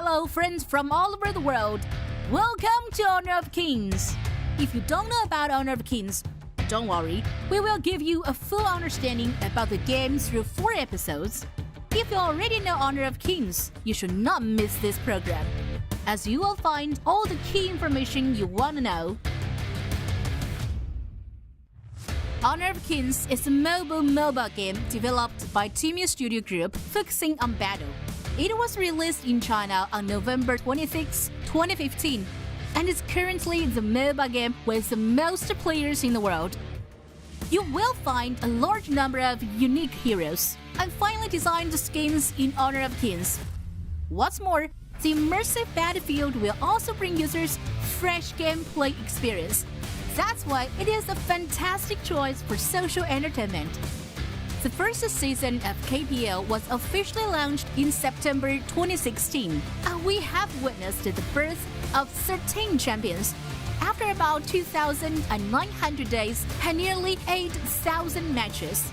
Hello, friends from all over the world. Welcome to Honor of Kings. If you don't know about Honor of Kings, don't worry. We will give you a full understanding about the game through 4 episodes. If you already know Honor of Kings, you should not miss this program, as you will find all the key information you want to know. Honor of Kings is a mobile game developed by TianYun Studio Group focusing on battle. It was released in China on November 26, 2015, and is currently the mobile game with the most players in the world. You will find a large number of unique heroes and finely designed skins in Honor of Kings. What's more, the immersive battlefield will also bring users fresh gameplay experience. That's why it is a fantastic choice for social entertainment. The first season of KPL was officially launched in September 2016, and we have witnessed the birth of 13 champions. After about 2,900 days and nearly 8,000 matches.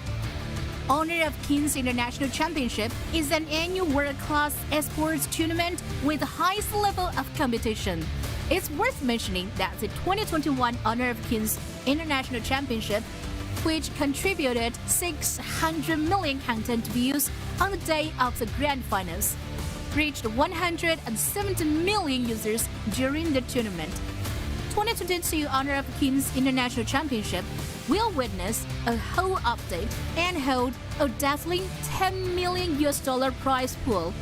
Honor of Kings International Championship is an annual world-class esports tournament with the highest level of competition. It's worth mentioning that the 2021 Honor of Kings International Championship, which contributed 600 million content views on the day of the grand finals, reached 170 million users during the tournament. 2022 Honor of Kings International Championship will witness a whole update and hold a dazzling $10 million prize pool.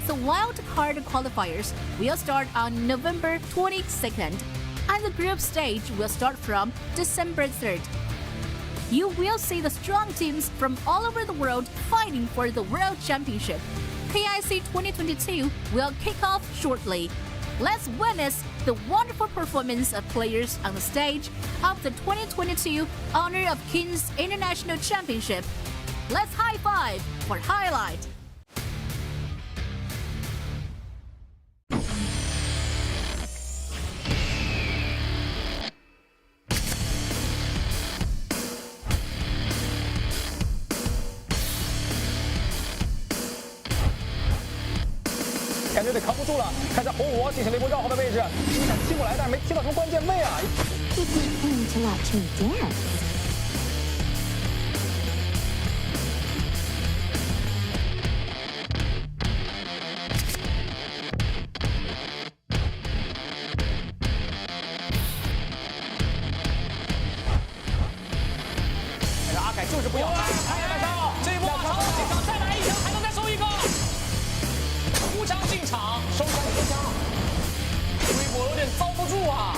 The wild card qualifiers will start on November 22nd, and the group stage will start from December 3rd. You will see the strong teams from all over the world fighting for the World Championship. KIC2022 will kick off shortly. Let's witness the wonderful performance of players on the stage of the 2022 Honor of Kings International Championship. Let's high five for highlight.感觉得扛不住了，开始吼我进行了一波绕后的位置，想踢过来，但是没踢到什么关键位啊。If you came to watch me dance. 阿凯就是不要开，这一波长枪进场，再来一枪还能再收一个。无枪进场，收枪收枪，微博有点遭不住啊。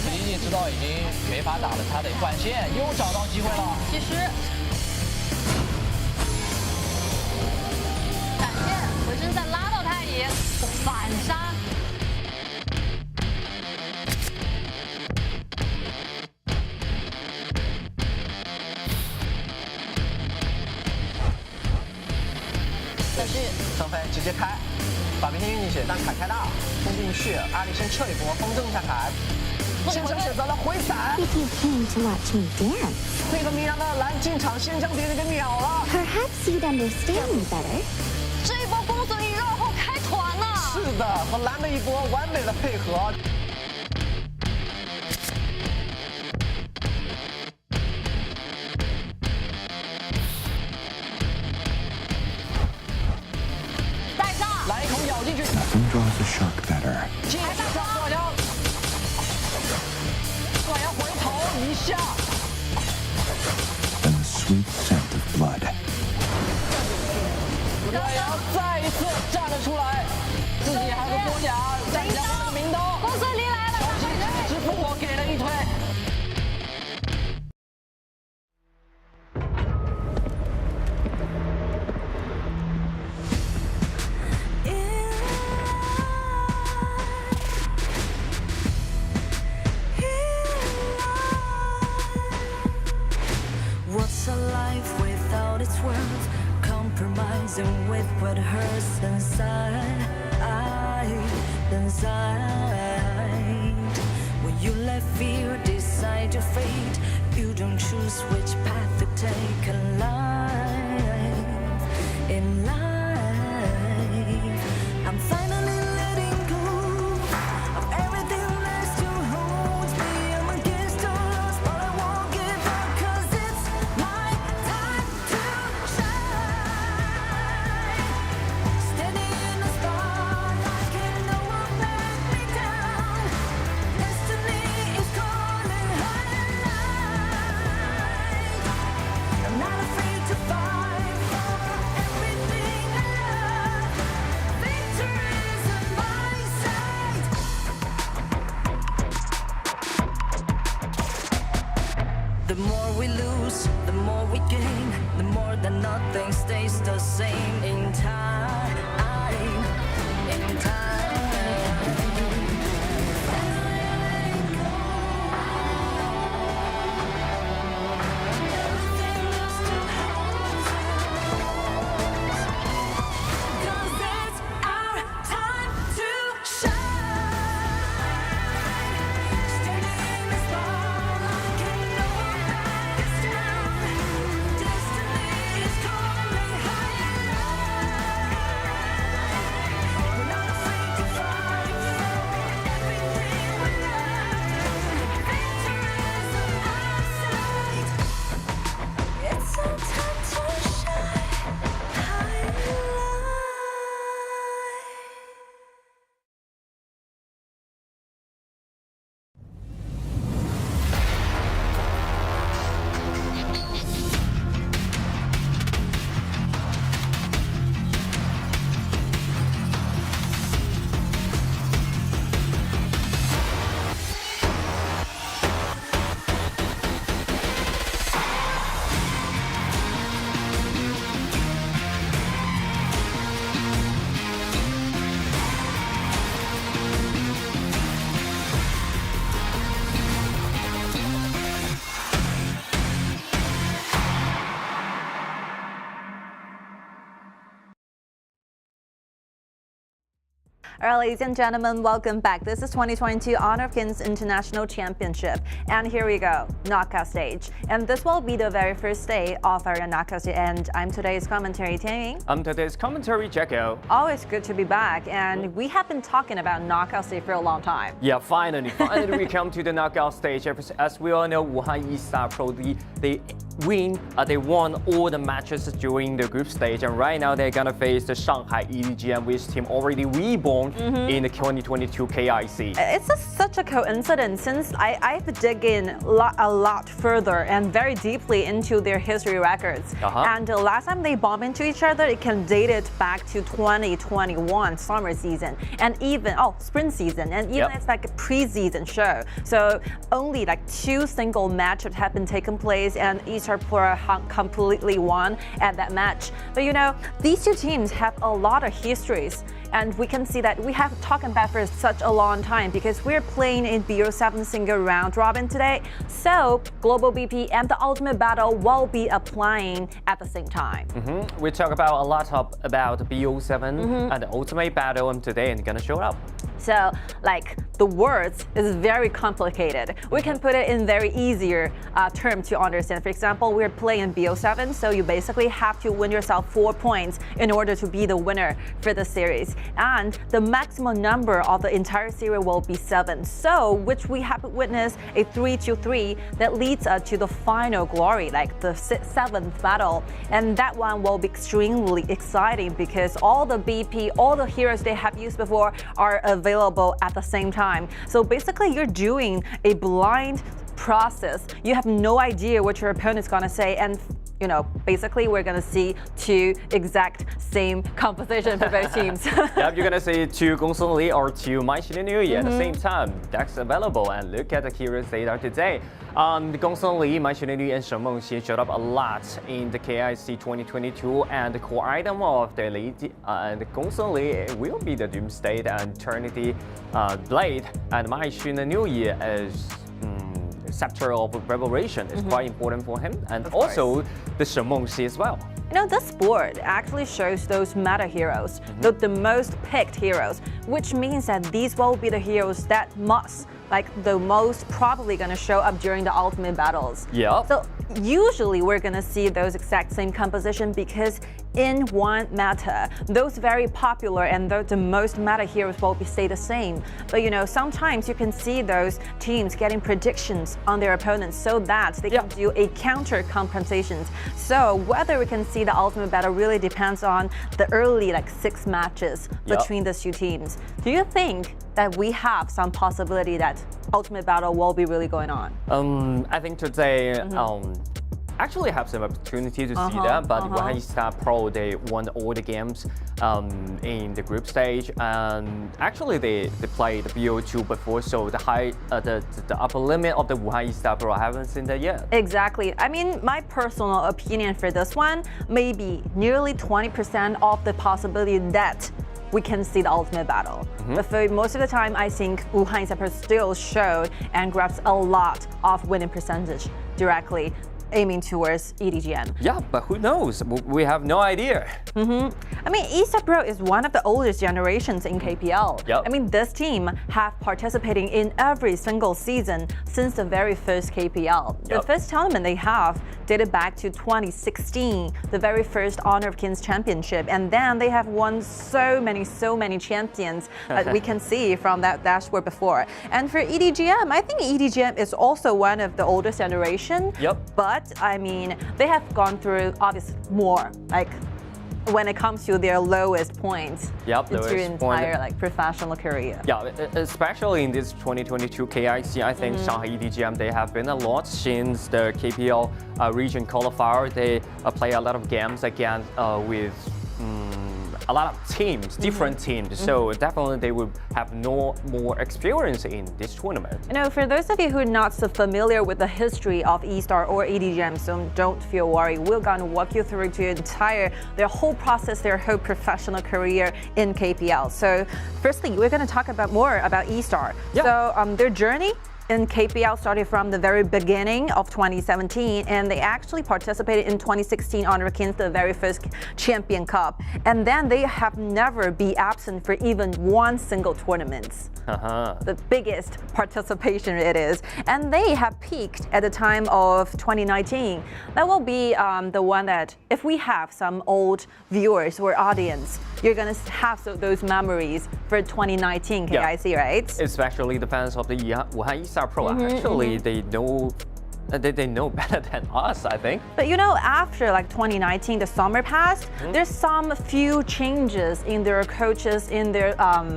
李毅知道已经没法打了，他得换线，又找到机会了。其实闪现回身再拉到太乙，反杀。但是张飞直接开，把明天运进去，但凯开大，冲进去，阿里先撤一波，风筝一下凯。先生选择了回闪。 If you came to watch me dance. 那个米阳的蓝进场，先将别人给秒了。 Perhaps you'd understand me better. 这一波公孙离绕后开团呢。是的，和蓝的一波完美的配合。带上，来一口咬进去。 Nothing draws a shark better. 接着上断腰，断腰回头一下。 than the sweet scent of blood. 断腰再一次站了出来，自己还有个多甲，再加上个名刀，公孙离来了，师傅我给了一推。 What's a life without its worth? Compromising with what hurts inside. inside. When you let fear decide your fate, you don't choose which path to take in life. In life, I'm finally letting go of everything that still holds me. I'm against the odds, but I won't give up, 'cause it's my time to shine. Standing in the spotlight, can no one let me down. Destiny is calling higher night. I'm not afraid to fight for everything I love. Victory's in my sight. The more we lose, the more we gain. The more that nothing stays the same in time. In time. Everything else still holds you. 'Cause it's our time to shine. Standing in the spotlight, can no one back us down. Destiny is calling higher night. We're not afraid to fight for everything we love. Victory's in our sight. It's our time to shine higher light. All right, ladies and gentlemen, welcome back. This is 2022 Honor of Kings International Championship. And here we go, knockout stage. And this will be the very first day of our knockout stage. And I'm today's commentary, TianYun. I'm today's commentary, Jacko. Always good to be back. And we have been talking about knockout stage for a long time. Yeah, finally we come to the knockout stage. As we all know, Wuhan eStarPro, they won all the matches during the group stage, and right now they're gonna face the Shanghai EDG.M, which team already reborn in the 2022 KIC. It's such a coincidence, since I've dug in a lot further and very deeply into their history records. And the last time they bumped into each other, it can date it back to 2021 summer season, and even spring season, and even it's like a pre-season show. So only like 2 single matches have been taken place, and eStarPro completely won at that match. But you know, these two teams have a lot of histories, and we can see that we have talked about for such a long time, because we're playing in BO7 single round robin today. So Global BP and the Ultimate Battle will be applying at the same time. We talk about a lot about BO7 and the Ultimate Battle, and today I'm gonna show up. So like the words is very complicated. We can put it in very easier term to understand. For example, we're playing BO7, so you basically have to win yourself 4 points in order to be the winner for the series. And the maximum number of the entire series will be 7. So which we have witnessed a 3-3 that leads us to the final glory, like the 7th battle. And that one will be extremely exciting, because all the BP, all the heroes they have used before are available at the same time. So basically you're doing a blind process. You have no idea what your opponent's gonna say, and you know, basically we're gonna see 2 exact same composition for both teams. Yep, you're gonna see 2 Gongsun Li or 2 Maishilin Niu at the same time. That's available, and look at the heroes they are today. Gongsun Li, Maishilin Niu, and Shen Mengxi showed up a lot in the KIC 2022, and the core item of the lead and Gongsun Li will be the Doomsday and Eternity Blade, and Maishilin Niu is Scepter of Revelation is quite important for him, and also the Shen Mengxi as well. You know, this board actually shows those meta heroes, the most picked heroes, which means that these will be the heroes that the most probably going to show up during the ultimate battles. Yeah. So usually we're going to see those exact same composition because in one meta, those very popular and the most meta heroes will stay the same. But you know, sometimes you can see those teams getting predictions on their opponents so that they can do a counter compensations. So whether we can see the ultimate battle really depends on the early 6 matches between the two teams. Do you think that we have some possibility that ultimate battle will be really going on? I think today actually have some opportunity to see that, but Wuhan eStarPro, they won all the games in the group stage, and actually they played the BO2 before, so the upper limit of the Wuhan eStarPro, I haven't seen that yet. Exactly. I mean, my personal opinion for this one, maybe nearly 20% of the possibility that we can see the ultimate battle. But for most of the time, I think Wuhan eStarPro still showed and grabs a lot of winning percentage directly, aiming towards EDG.M. Yeah, but who knows? We have no idea. I mean, eStarPro is one of the oldest generations in KPL. Yep. I mean, this team have participating in every single season since the very first KPL. The first tournament they have dated back to 2016, the very first Honor of Kings Championship, and then they have won so many champions that we can see from that dashboard before. And for EDG.M, I think EDG.M is also one of the oldest generation. But I mean, they have gone through obviously more, when it comes to their lowest points in their entire professional career. Yeah, especially in this 2022 KIC, I think Shanghai EDG.M, they have been a lot since the KPL region qualifier. They play a lot of games against with a lot of teams, different teams. So definitely they will have no more experience in this tournament. You know, for those of you who are not so familiar with the history of eStar or EDG.M, so don't feel worried. We're going to walk you through their whole process, their whole professional career in KPL. So firstly, we're going to talk more about eStar. So their journey in KPL started from the very beginning of 2017, and they actually participated in 2016 Honor of Kings, the very first Champion Cup. And then they have never been absent for even one single tournament. The biggest participation it is. And they have peaked at the time of 2019. That will be the one that, if we have some old viewers or audience, you're going to have those memories for 2019 KIC, right? Especially the fans of the Wuhan eStarPro. Actually, they know better than us, I think. But you know, after 2019, the summer passed, there's some few changes in their coaches, in their,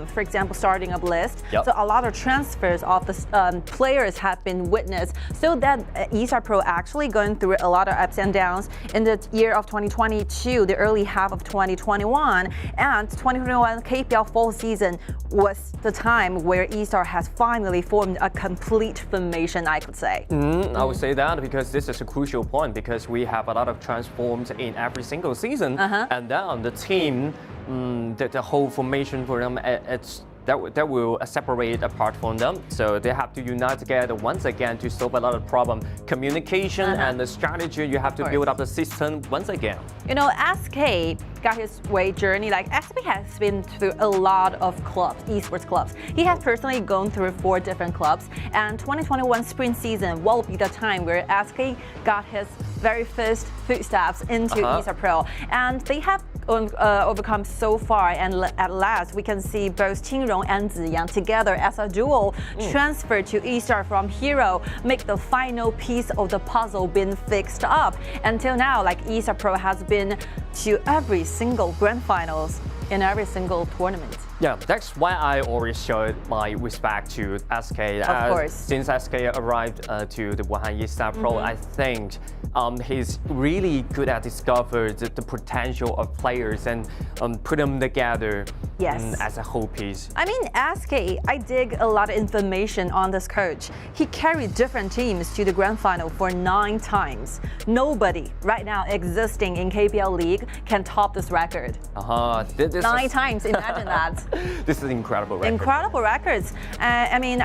for example, starting up list. So a lot of transfers of the players have been witnessed. So that eStarPro actually going through a lot of ups and downs in the year of 2022, the early half of 2021, and 2021 KPL fall season was the time where eStar has finally formed a complete formation, I could say. I would say that because this is a crucial point, because we have a lot of transforms in every single season, and then the team, the whole formation for them, that will separate apart from them. So they have to unite together once again to solve a lot of problem. Communication and the strategy, you have to build up the system once again. You know, SK got his way journey. SK has been through a lot of clubs, esports clubs. He has personally gone through 4 different clubs, and 2021 spring season will be the time where SK got his very first footsteps into eStarPro, and they have overcome so far, and at last we can see both Qingrong and Ziyang together as a duo transfer to eStar from Hero, make the final piece of the puzzle been fixed up. Until now, eStarPro has been to every single grand finals in every single tournament. Yeah, that's why I always showed my respect to SK. Of course. Since SK arrived to the Wuhan eStarPro, I think he's really good at discovering the potential of players and put them together Yes. as a whole piece. I mean, SK, I dig a lot of information on this coach. He carried different teams to the grand final for 9 times. Nobody right now existing in KPL League can top this record. 9 times, imagine that. This is incredible record. Incredible records. I mean,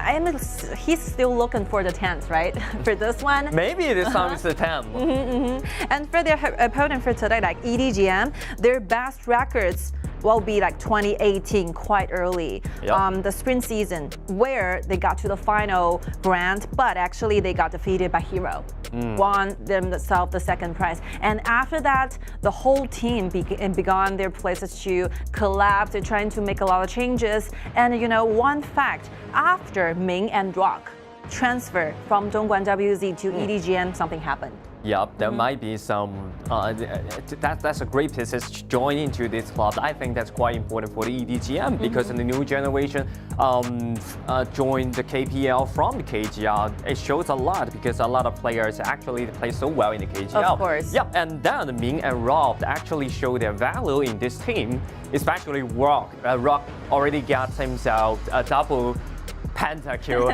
he's still looking for the 10th, right? For this one. Maybe this time it's the 10th. And for their opponent for today, like EDG.M, their best records will be like 2018, quite early. Yep. The spring season, where they got to the final grand, but actually they got defeated by Hero. Won themselves the second prize. And after that, the whole team began their places to collapse. They're trying to make a lot of changes. And you know, one fact, after Ming and Rock transfer from Dongguan WZ to EDG.M, something happened. Yep, there might be some. That's a great piece to join into this club. I think that's quite important for the EDG.M because the new generation joined the KPL from the KGL. It shows a lot because a lot of players actually play so well in the KGL. Of course. Yep, and then Ming and Rob actually show their value in this team, especially Rock. Rock already got himself a double pentakill.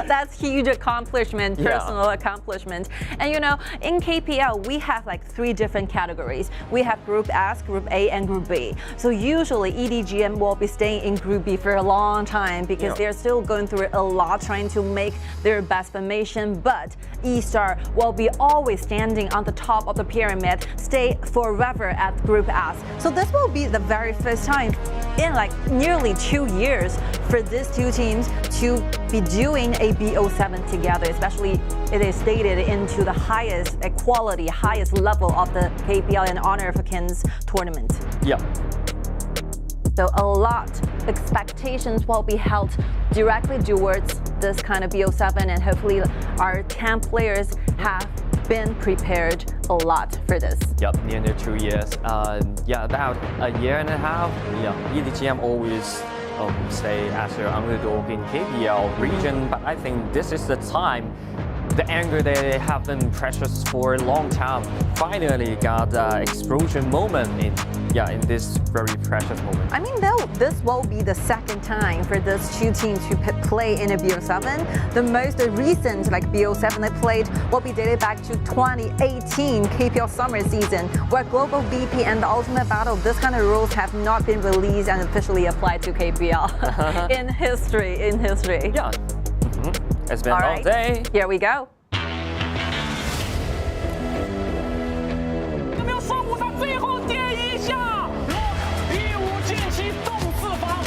That's huge accomplishment, personal accomplishment. And you know, in KPL, we have like 3 different categories. We have Group S, Group A, and Group B. So usually EDG.M will be staying in Group B for a long time because they're still going through a lot, trying to make their best formation. But eStar will be always standing on the top of the pyramid, stay forever at Group S. So this will be the very first time in like nearly 2 years for these 2 teams to be doing a BO7 together, especially it is stated into the highest quality, highest level of the KPL and Honor of Kings tournament. Yep. So a lot expectations will be held directly towards this kind of BO7, and hopefully our 10 players have been prepared a lot for this. Yep, nearly 2 years. About a year and a half. EDG.M always stay as an underdog in KPL region, but I think this is the time. The anger they have been precious for a long time finally got the explosion moment in this very precious moment. I mean, this will be the second time for these 2 teams to play in a BO7. The most recent BO7 they played will be dated back to 2018 KPL summer season, where Global BP and the Ultimate Battle, this kind of rules have not been released and officially applied to KPL in history. Yeah. It's been all day. Here we go. 有没有说服他最后点一下？一舞剑气动四方。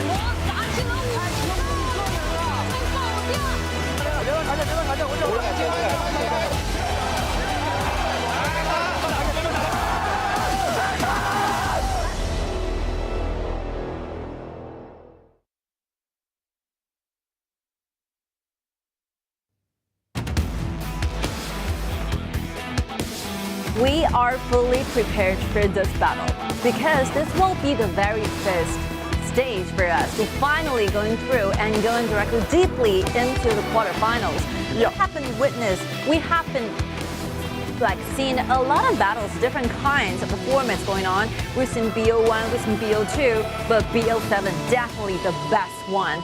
我打起了舞步， We are fully prepared for this battle because this will be the very first stage for us to finally going through and going directly deeply into the quarterfinals. We have been seeing a lot of battles, different kinds of the formats going on. We've seen BO1, we've seen BO2, but BO7 definitely the best one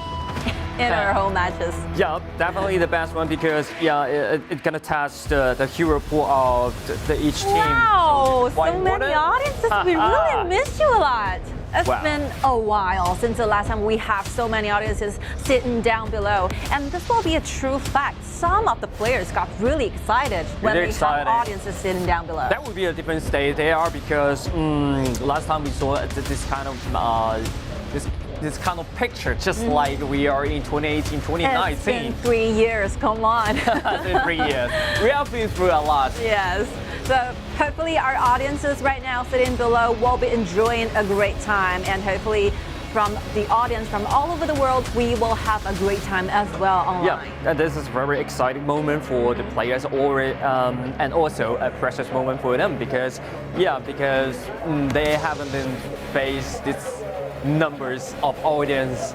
in our home matches. Yeah, definitely the best one because it's gonna test the hero pool of each team. Wow, so many audiences. We really missed you a lot. It's been a while since the last time we have so many audiences sitting down below. And this will be a true fact. Some of the players got really excited when they have audiences sitting down below. That would be a different state they are because last time we saw this kind of picture, just like we are in 2018, 2019. It's been 3 years, come on. It's been 3 years. We have been through a lot. Yes. So hopefully our audiences right now sitting below will be enjoying a great time, and hopefully from the audience from all over the world, we will have a great time as well online. Yeah, and this is a very exciting moment for the players, and also a precious moment for them because they haven't been faced this numbers of audience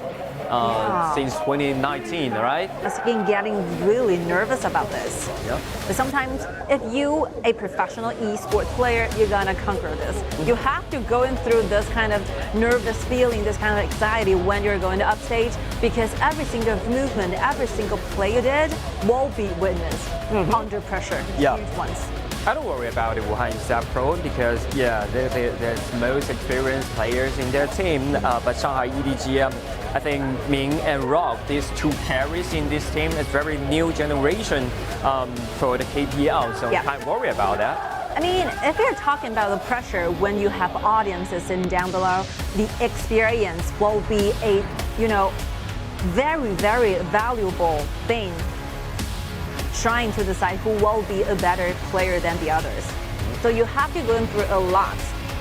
since 2019, right? I've been getting really nervous about this. Yeah. But sometimes, if you a professional esports player, you're gonna conquer this. You have to go in through this kind of nervous feeling, this kind of anxiety when you're going to upstage, because every single movement, every single play you did will be witnessed under pressure. Yeah. Huge ones. I don't worry about the Wuhan eStarPro because there's most experienced players in their team. But Shanghai EDG.M, I think Ming and Rob, these two carries in this team, is very new generation for the KPL. So Yeah. can't worry about that. I mean, if you're talking about the pressure when you have audiences in down below, the experience will be a, very, very valuable thing trying to decide who will be a better player than the others. So you have to go through a lot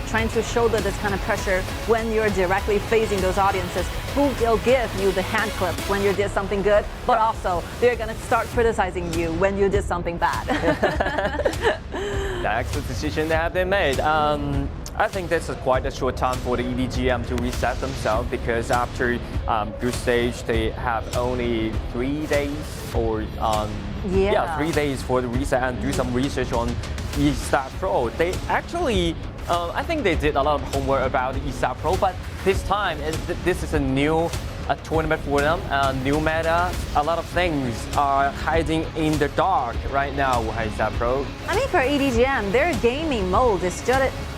trying to shoulder this kind of pressure when you're directly facing those audiences who will give you the hand claps when you did something good, but also they're gonna start criticizing you when you did something bad. That's the decision that have been made. I think that's quite a short time for the EDG.M to reset themselves because after group stage they have only 3 days or 3 days for the reset and do some research on eStarPro. They actually, I think they did a lot of homework about eStarPro, but this time this is a new tournament for them, new meta. A lot of things are hiding in the dark right now with eStarPro. I mean, for EDG.M, their gaming mode is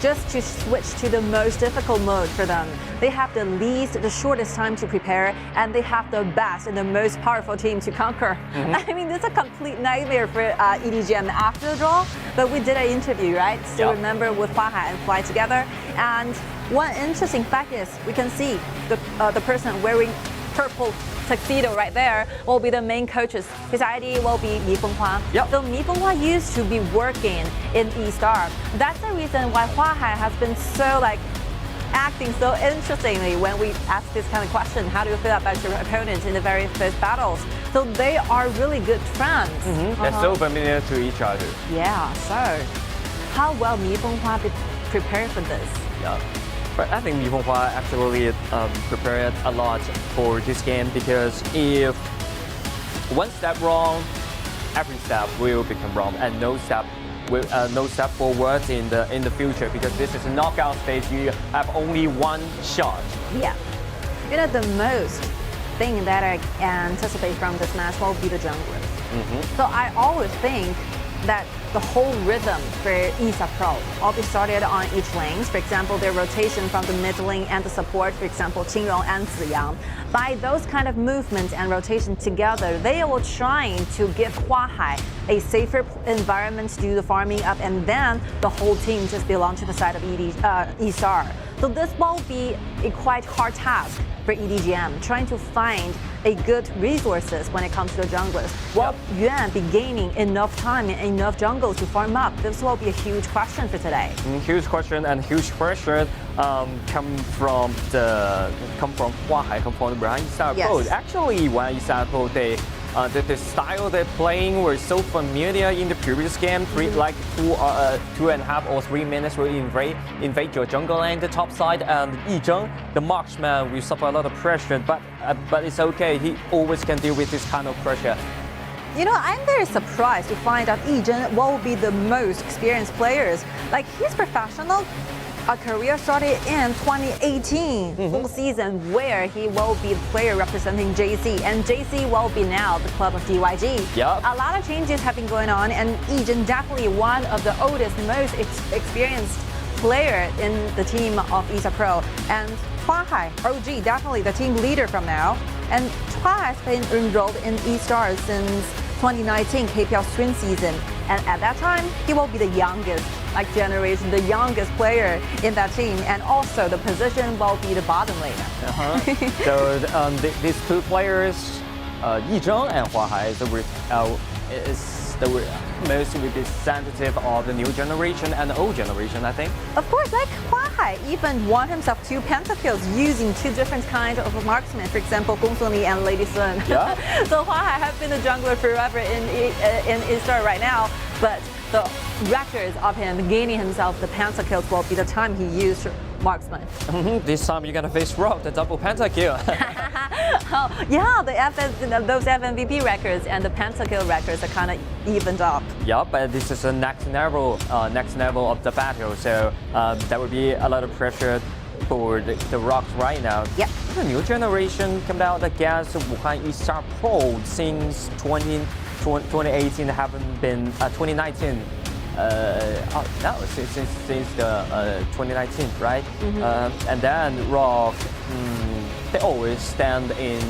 just to switch to the most difficult mode for them. They have the shortest time to prepare, and they have the best and the most powerful team to conquer. I mean, this is a complete nightmare for EDG.M after the draw, but we did an interview, right? Still remember with Huahai and Fly together. And one interesting fact is we can see the person wearing purple tuxedo right there will be the main coaches. His ID will be Mi Fenghua. Yep. So Mi Fenghua used to be working in eStar. That's the reason why Huahai has been so acting so interestingly when we ask this kind of question. How do you feel about your opponents in the very first battles? So they are really good friends. They're so familiar to each other. Yeah, so how well Mi Fenghua prepared for this? Yeah. But I think Mi Fenghua actually prepared a lot for this game because if one step wrong, every step will become wrong, and no step forward in the future because this is a knockout stage. You have only one shot. Yeah. The most thing that I anticipate from this match will be the jungler. So I always think that the whole rhythm for eStarPro will be started on each lane. For example, their rotation from the mid lane and the support, for example, Qingyong and Ziyang. By those kind of movements and rotation together, they will trying to give Huahai a safer environment to do the farming up, and then the whole team just belong to the side of eStar. So this will be a quite hard task for EDG.M, trying to find a good resources when it comes to the junglers. Will Yuan be gaining enough time and enough jungle to farm up? This will be a huge question for today. Huge question and huge pressure come from Huahai, come from the eStarPro. Yes. Actually, when eStarPro, the style they're playing were so familiar in the previous game. 2.5 or 3 minutes will invade your jungle lane, the top side, and Yizheng, the marksman, will suffer a lot of pressure, but it's okay. He always can deal with this kind of pressure. I'm very surprised to find out Yizheng will be the most experienced players. He's professional. A career started in 2018 full season where he will be the player representing JC, and JC will be now the club of DYG. Yep. A lot of changes have been going on, and Yizheng definitely one of the oldest, most experienced player in the team of eStarPro. And Huahai, OG, definitely the team leader from now. And Huahai has been enrolled in eStar since 2019 KPL spring season, and at that time he will be the youngest generation, the youngest player in that team, and also the position will be the bottom laner. So these two players, Yizheng and Huahai, is the most representative of the new generation and the old generation, I think. Of course, Huahai even won himself 2 pentakills using 2 different kinds of marksmen. For example, Gong Li and Lady Sun. Yeah. So Huahai has been a jungler forever in eStar right now, but the records of him gaining himself the pentakills will be the time he used marksman. This time you're gonna face Rob, the double pentakill. Well, yeah, those FMVP records and the pentakill records are kind of evened up. Yup, but this is the next level of the battle. So there will be a lot of pressure for the Rocks right now. Yep. The new generation come out against Wuhan eStarPro since 2018 haven't been 2019. No, since the 2019, right? And then Rock, they're always standing in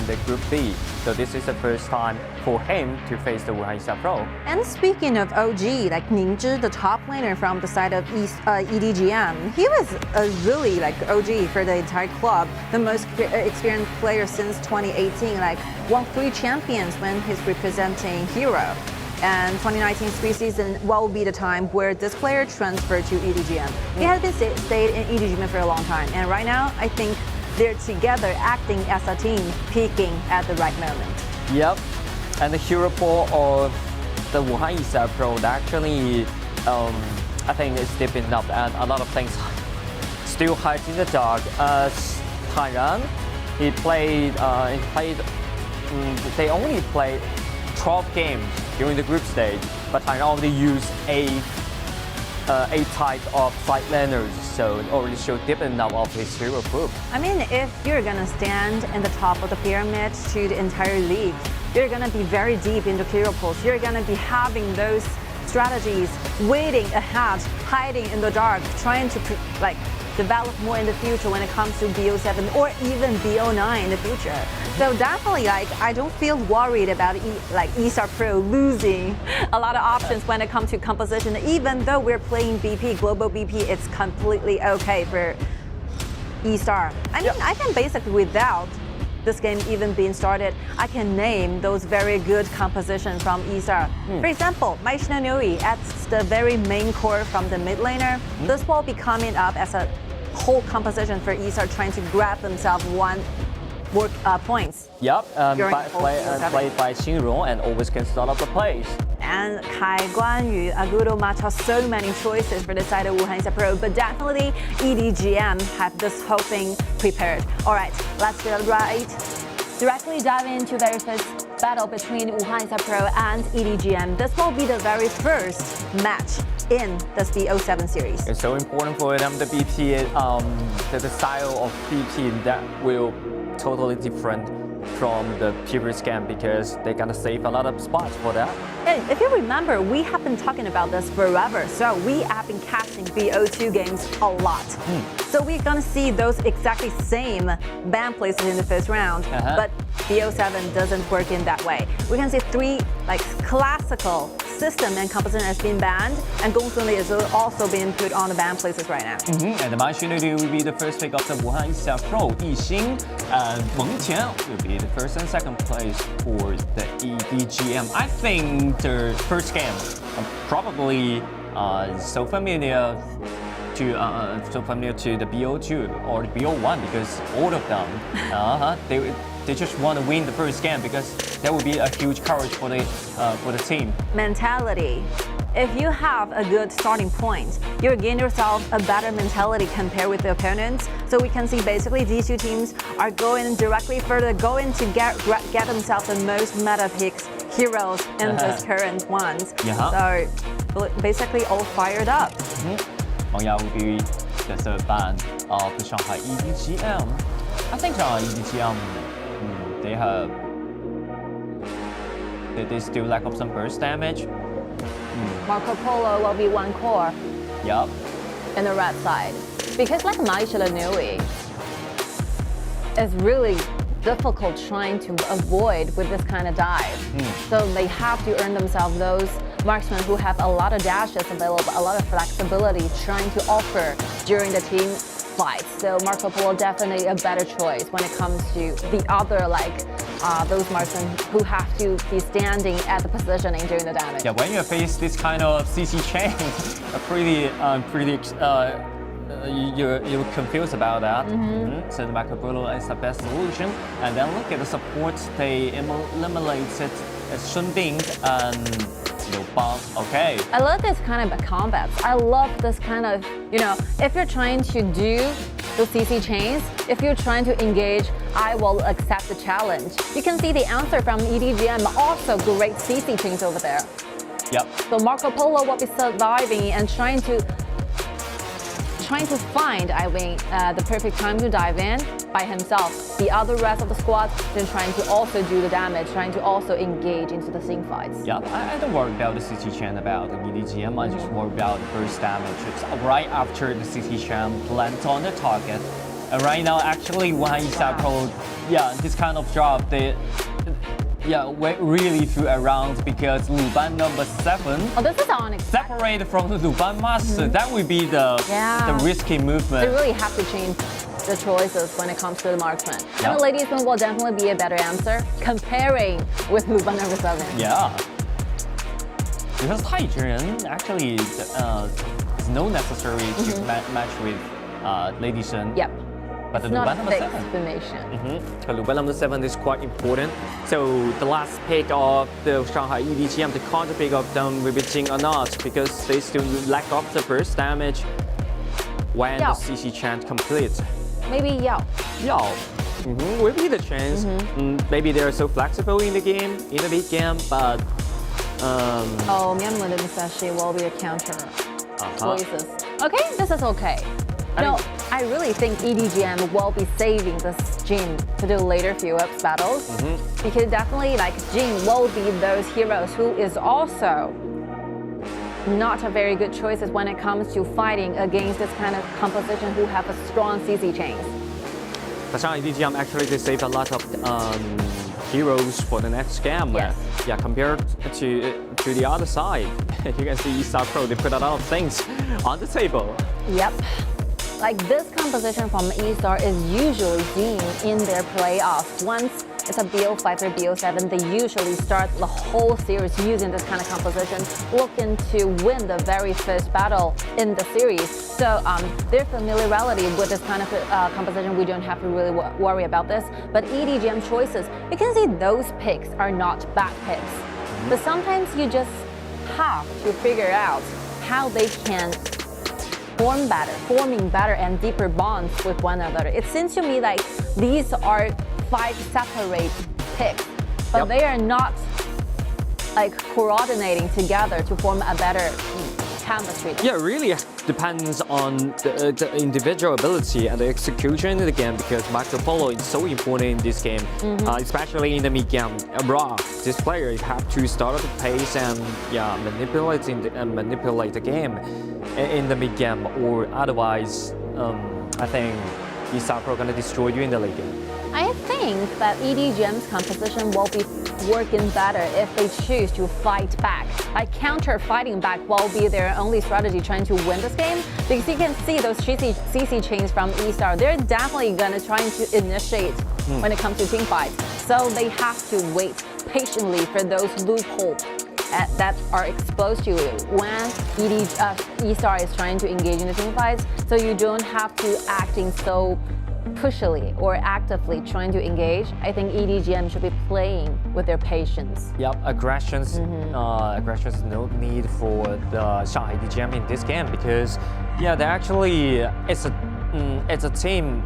the Group B. So this is the first time for him to face the Wuhan eStarPro. And speaking of OG, like Ningzhi, the top laner from the side of EDG.M, he was a really like OG for the entire club, the most experienced player since 2018, like won 3 champions when he's representing Hero. And 2019 spring season will be the time where this player transferred to EDG.M. He has been stayed in EDG.M for a long time, and right now I think they're together acting as a team, peaking at the right moment. Yep, and the hero pool of the Wuhan eStarPro actually, I think it's deep enough, and a lot of things still hide in the dark. TianYun, they only played 12 games during the group stage, but TianYun already used a type of side laners, so it already showed deep enough of his hero group. I mean, if you're gonna stand in the top of the pyramid to the entire league, you're gonna be very deep into hero pools. You're gonna be having those strategies waiting ahead, hiding in the dark, trying to develop more in the future when it comes to BO7 or even BO9 in the future. So definitely, I don't feel worried about eStarPro losing a lot of options when it comes to composition. Even though we're playing BP, global BP, it's completely okay for eStar. I mean, I can basically, without this game even being started, I can name those very good compositions from eStar. For example, Maishinanui at the very main core from the mid laner. This will be coming up as a whole composition for eStar trying to grab themselves one more points. Yep, played by Xinrong and always can start up the plays. And Kai, Guanyu, Agudo Match has so many choices for the side of Wuhan eStarPro, but definitely EDG.M have this whole thing prepared. All right, let's get right directly dive into very first battle between Wuhan eStarPro and EDG.M. This will be the very first match in the BO7 series. It's so important for them, the BP, the style of BP that will totally different from the previous game because they're gonna save a lot of spots for that. And if you remember, we have been talking about this forever, so we have been casting BO2 games a lot. So we're gonna see those exactly same ban places in the first round, but BO7 doesn't work in that way. We can see 3 classical system and composition has been banned, and Gongsun Li is also being put on the ban places right now. And the Maishinanui will be the first pick of the Wuhan eStarPro. Yixing and Wang will be the first and second place for the EDG.M. I think the first game probably so familiar to the BO2 or the BO1 because all of them they just want to win the first game because that would be a huge courage for the team. Mentality. If you have a good starting point, you're getting yourself a better mentality compared with the opponents. So we can see basically these two teams are going directly further, going to get themselves the most meta picks heroes in this current ones. So basically all fired up. Wang will be the third ban of the Shanghai EDG.M. I think Shanghai EDG.M they still lack of some burst damage. Marco Polo will be one core. Yup. In the red side. Because like Maishinanui, it's really difficult trying to avoid with this kind of dive. So they have to earn themselves those marksmen who have a lot of dashes available, a lot of flexibility trying to offer during the team fight. So Marco Polo definitely a better choice when it comes to the other those marksmen who have to be standing at the positioning during the damage. Yeah, when you face this kind of CC chain, you're confused about that. So the Marco Polo is the best solution. And then look at the support, they eliminated Shunbing and Okay. I love this kind of combats. I love this kind of, if you're trying to do those CC chains. If you're trying to engage, I will accept the challenge. You can see the answer from EDG.M, also great CC chains over there. Yep. So Marco Polo will be surviving and trying to find, the perfect time to dive in by himself. The other rest of the squad then trying to also do the damage, trying to also engage into the team fights. Yeah, I don't worry about the CC chain about the EDG.M. I just worry about the burst damage. It's right after the CC chain lands on the target. And right now, actually, when eStarPro, this kind of job, they went really through around because Luban number 7 this is Onyx. separated from the Luban master. That would be the risky movement. They really have to change the choices when it comes to the marksman. Yeah. And the ladies one will definitely be a better answer comparing with Luban number 7. Yeah. Because Taizhen actually it's not necessary to match with Lady Shen. Yep. But the It's not Luban a number fixed 7. formation. But Luban number 7 is quite important. So the last pick of the Shanghai EDG.M, the counter pick of them will be Jing or not, because they still lack of the burst damage when the CC chant completes. Maybe Yao. Yao. Will be the chance. Maybe they're so flexible in the game, in the big game, but Myanmar didn't say she will be a counter choices. Okay, this is okay. No, I really think EDG.M will be saving this Jin to do later few ups battles because definitely like Jin will be those heroes who is also not a very good choices when it comes to fighting against this kind of composition who have a strong CC chains. But Shanghai EDG.M actually they save a lot of heroes for the next game. Yes. Yeah, compared to the other side, you can see eStarPro they put a lot of things on the table. Yep. Like this composition from eStar is usually seen in their playoffs. Once it's a BO5 or BO7, they usually start the whole series using this kind of composition, looking to win the very first battle in the series. So their familiarity with this kind of composition, we don't have to really worry about this. But EDG.M choices, you can see those picks are not bad picks. But sometimes you just have to figure out how they can forming better and deeper bonds with one another. It seems to me like these are 5 separate picks, but they are not like coordinating together to form a better chemistry. Yeah, it really depends on the individual ability and the execution in the game because Marco Polo is so important in this game, especially in the mid game. This player have to start at the pace and manipulate the game in the mid game, or otherwise, I think eStarPro gonna destroy you in the late game. I think that EDG.M's composition will be working better if they choose to fight back. Like counter fighting back will be their only strategy trying to win this game. Because you can see those CC chains from eStar, they're definitely gonna try to initiate when it comes to team fights. So they have to wait patiently for those loopholes that are exposed to you when eStar is trying to engage in the team fights. So you don't have to acting so pushily or actively trying to engage. I think EDG.M should be playing with their patience. Yep, aggressions no need for the Shanghai EDG.M in this game because they're actually it's a team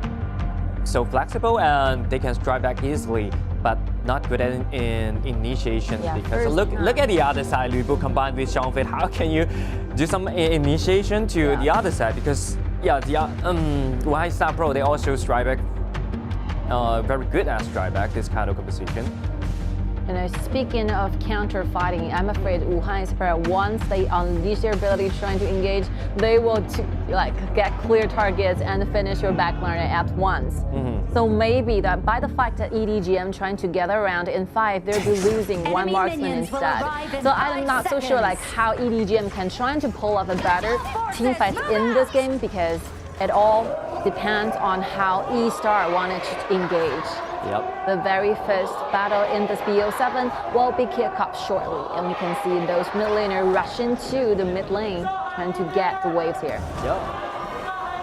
so flexible and they can strike back easily, but not good at in initiation because look at the other side. Lu Bu combined with Xiang Fei, how can you do some initiation to the other side? Because Wang eStarPro, they also strike back, very good at strike back this kind of composition. And speaking of counter fighting, I'm afraid Wuhan eStarPro, once they unleash their ability trying to engage, they will get clear targets and finish your backliner at once. So maybe that by the fact that EDG.M trying to gather around in 5, they'll be losing one marksman instead. So I'm not so sure like how EDG.M can try to pull off a better team fight in this game because it all depends on how eStar wanted to engage. Yep. The very first battle in this BO7 will be kicked off shortly, and we can see those mid laners rushing to the mid lane, trying to get the waves here. Yep.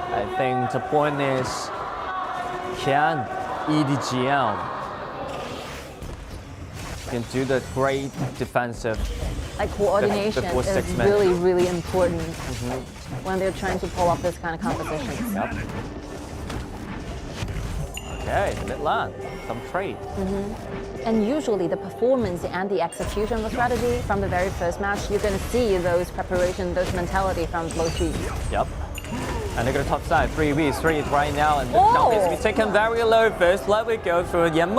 I think the point is, can EDG.M can do the great defensive coordination is really, really important when they're trying to pull off this kind of composition. Yep. Okay, the mid-land, some trade. And usually the performance and the execution of the strategy from the very first match, you're going to see those preparation, those mentality from both teams. Yep. And look at the top side, 3v3 right now, and now it's been taken very low first. Let me go for Yan.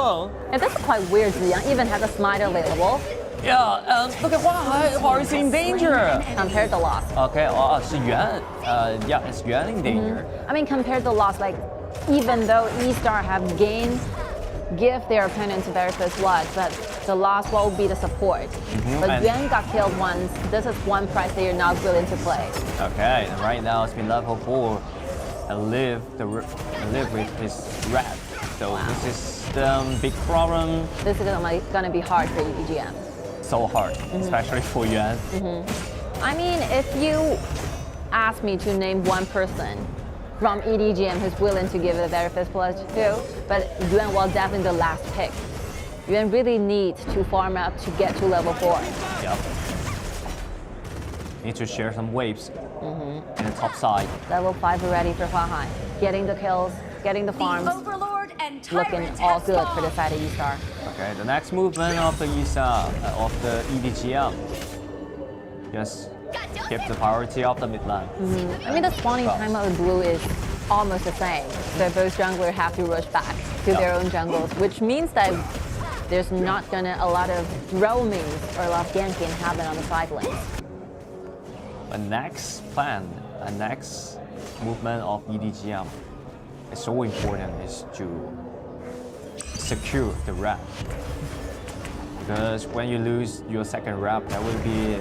And that's quite weird, Ziyang even has a smite available. Yeah, and look at Wang is in danger. Compared to loss. Okay, it's Yuan. Yeah, it's Yuan in danger. I mean, compared to loss, like, even though eStar have give their opponents very first blood, but the loss will be the support. But Yuan got killed once. This is one price that you're not willing to play. Okay, and right now it's been level 4 and live with his rat. So this is the big problem. This is gonna be hard for EDG.M. So hard, especially for Yuan. I mean, if you ask me to name one person from EDG.M who's willing to give it a very first blood to, but Yuan was definitely the last pick. Yuan really needs to farm up to get to level 4. Yep. Need to share some waves in the top side. Level 5 already for Huahai. Getting the kills, getting the farms, looking all good for the side of eStar. Okay, the next movement of the EDG.M. Just keep the priority of the mid-lane. I mean, the spawning time of the blue is almost the same. So both junglers have to rush back to their own jungles, which means that there's not gonna a lot of roamings or a lot of ganking happen on the side lanes. The next plan, the next movement of EDG.M is so important is to secure the rep. Because when you lose your second rep, there will be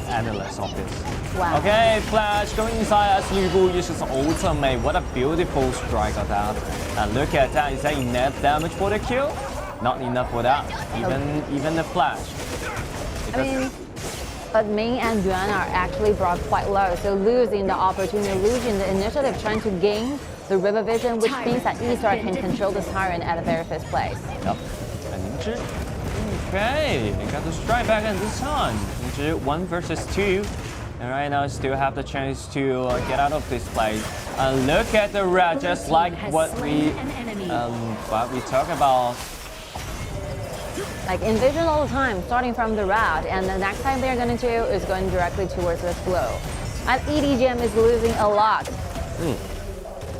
endless of this. Wow. Okay, Flash going inside as usual uses ultimate. What a beautiful strike of that. And look at that, is that enough damage for the kill? Not enough for that, even the Flash. I mean, but Ming and Yuan are actually brought quite low, so losing the opportunity, losing the initiative, trying to gain the river vision, which means that eStar can control the Tyrant at the very first place. Yep, and Ninja. Okay, they got the strike back in this time. Ninja 1 versus 2. And right now still have the chance to get out of this place. And look at the red, just like what we talk about. Like envision all the time, starting from the red, and the next time they're going to do is going directly towards this blue. And EDG.M is losing a lot.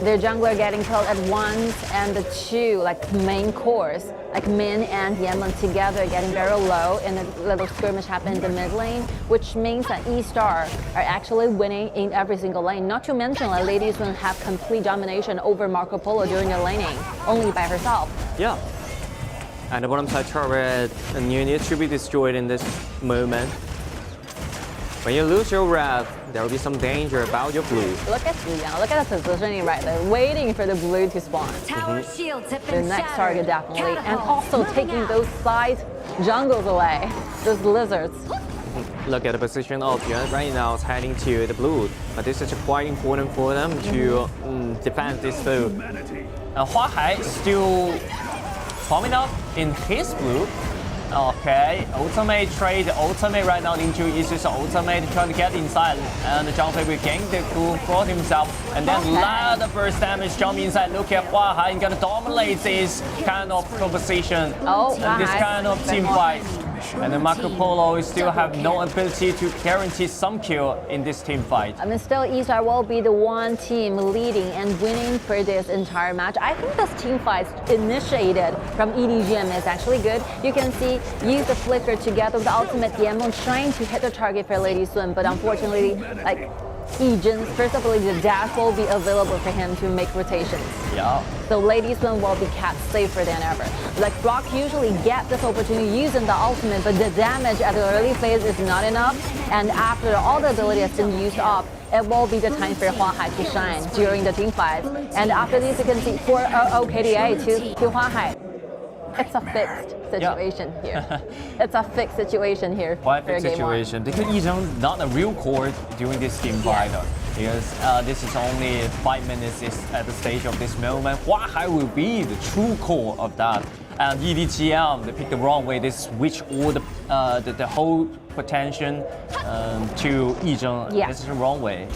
Their jungler getting killed at once, and the two like main cores, like Min and Yan together getting very low, and a little skirmish happened in the mid lane, which means that eStar are actually winning in every single lane. Not to mention that Lady Sun have complete domination over Marco Polo during the laning, only by herself. Yeah. And the bottom side turret needs to be destroyed in this moment. When you lose your red, there will be some danger about your blue. Look at Ziyang, look at the positioning right there, waiting for the blue to spawn. The next target definitely, and also taking those side jungles away, those lizards. Look at the position of Yuan right now, it's heading to the blue. But this is quite important for them to defend this blue. And Huahai still forming up in his blue. Okay, ultimate trade, ultimate right now. Ninja uses ultimate trying to get inside, and Zhang Fei will gain the cool for himself, and then let the first damage jump inside. Look at Huahai gonna dominate this kind of proposition and this kind of team fight. And then Marco Polo still have no ability to guarantee some kill in this team fight. I mean, still eStar will be the one team leading and winning for this entire match. I think this team fight initiated from EDG.M is actually good. You can see, use the flicker together with the ultimate Yan trying to hit the target for Lady Sun, but unfortunately, like Ejin's first ability, the dash will be available for him to make rotations. Yeah. So Lady Sun will be kept safer than ever. Like Brock usually get this opportunity using the ultimate, but the damage at the early phase is not enough. And after all the ability has been used up, it will be the time for Huahai to shine during the team fight. And after this, you can see 4-0 KDA to Huahai. It's a fixed situation here. It's a fixed situation here. Quite a fixed situation. Because Yizheng not a real core during this team fight. Because this is only 5 minutes at the stage of this moment. Huahai will be the true core of that. And EDG.M, they picked the wrong way. They switch all the the whole potential to Yi-Zheng. Yeah. This is the wrong way.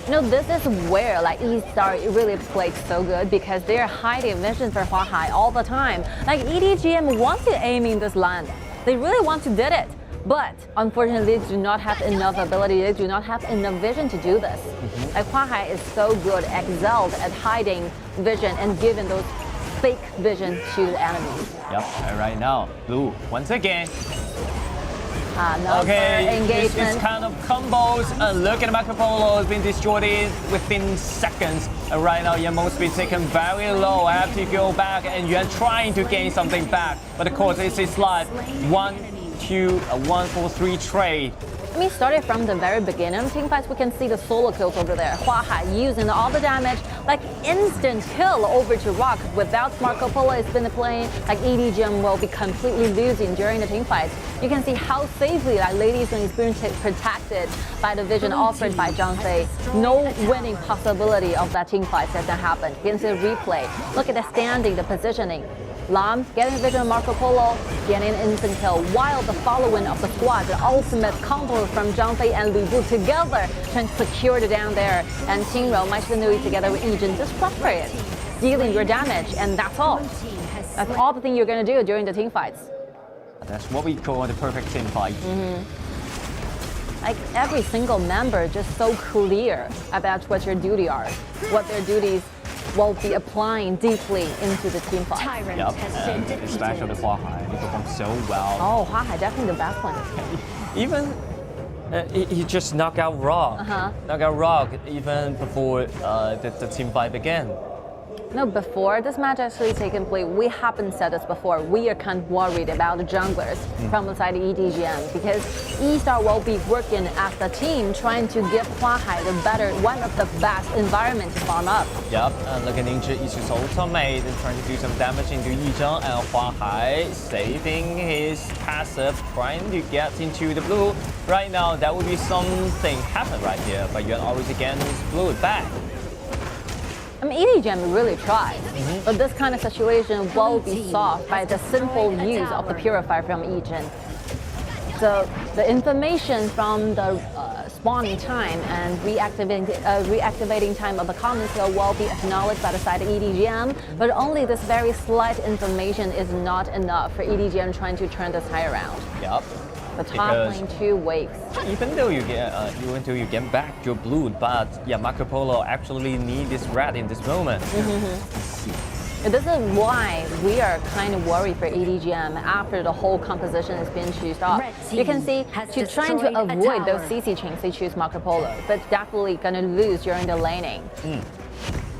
This is where like eStar really played so good because they're hiding vision for Huahai all the time. Like EDG.M wants to aim in this land. They really want to did it. But unfortunately, they do not have enough ability, they do not have enough vision to do this. Like Huahai is so good, excelled at hiding vision and giving those fake vision to the enemies. Yep, and right now, blue, once again. No engagement. This kind of combos. Look at Marco Polo has been destroyed within seconds. And right now, Yanmeng's been taken very low. I have to go back, and Yuan trying to gain something back. But of course, it's his life. 1, 2, 1 for 3 trade. I mean, starting from the very beginning of team fights, we can see the solo kills over there. Huahai using all the damage, like instant kill over to Rock. Without Marco Polo has been playing, like EDG.M will be completely losing during the team fights. You can see how safely like Lady Sun is being protected by the vision offered by Zhang Fei. No winning possibility of that team fight doesn't happen. You can see the replay. Look at the standing, the positioning. Lam getting vision of Marco Polo, getting an instant kill, while the following of the squad, the ultimate combo from Zhang Fei and Lu Bu together trying to secure it down there. And Qingro, Maishinui together with Yi-Zheng just frustrated, dealing your damage, and that's all. That's all the thing you're going to do during the team fights. That's what we call the perfect team fight. Like every single member just so clear about what your duty are, what their duties will be applying deeply into the team fight. Yep, and especially Huahai, he performed so well. Oh, Huahai definitely the best one. Even he just knocked out Rock. Knocked out Rock even before the team fight began. No, before this match actually taken place, we haven't said this before. We are kind of worried about the junglers from the side of EDG.M because eStar will be working as a team trying to give Huahai the better, one of the best environment to farm up. Yep, and look at Ningzhi is his ultimate and trying to do some damage into Yi-Zheng, and Huahai saving his passive, trying to get into the blue. Right now, that would be something happen right here, but Yuan always again his blue back. I mean, EDG.M really tried, but this kind of situation will be solved by the simple use of the purifier from Yi-Zheng. So the information from the spawning time and reactivating time of the common skill will be acknowledged by the side of EDG.M, but only this very slight information is not enough for EDG.M trying to turn this tie around. Yep. The top lane 2 wakes. Even though you get back your blue, but yeah, Marco Polo actually need this red in this moment. This is why we are kind of worried for EDG.M after the whole composition has been chosen off. You can see she's trying to avoid those CC chains, they choose Marco Polo, but definitely gonna lose during the laning.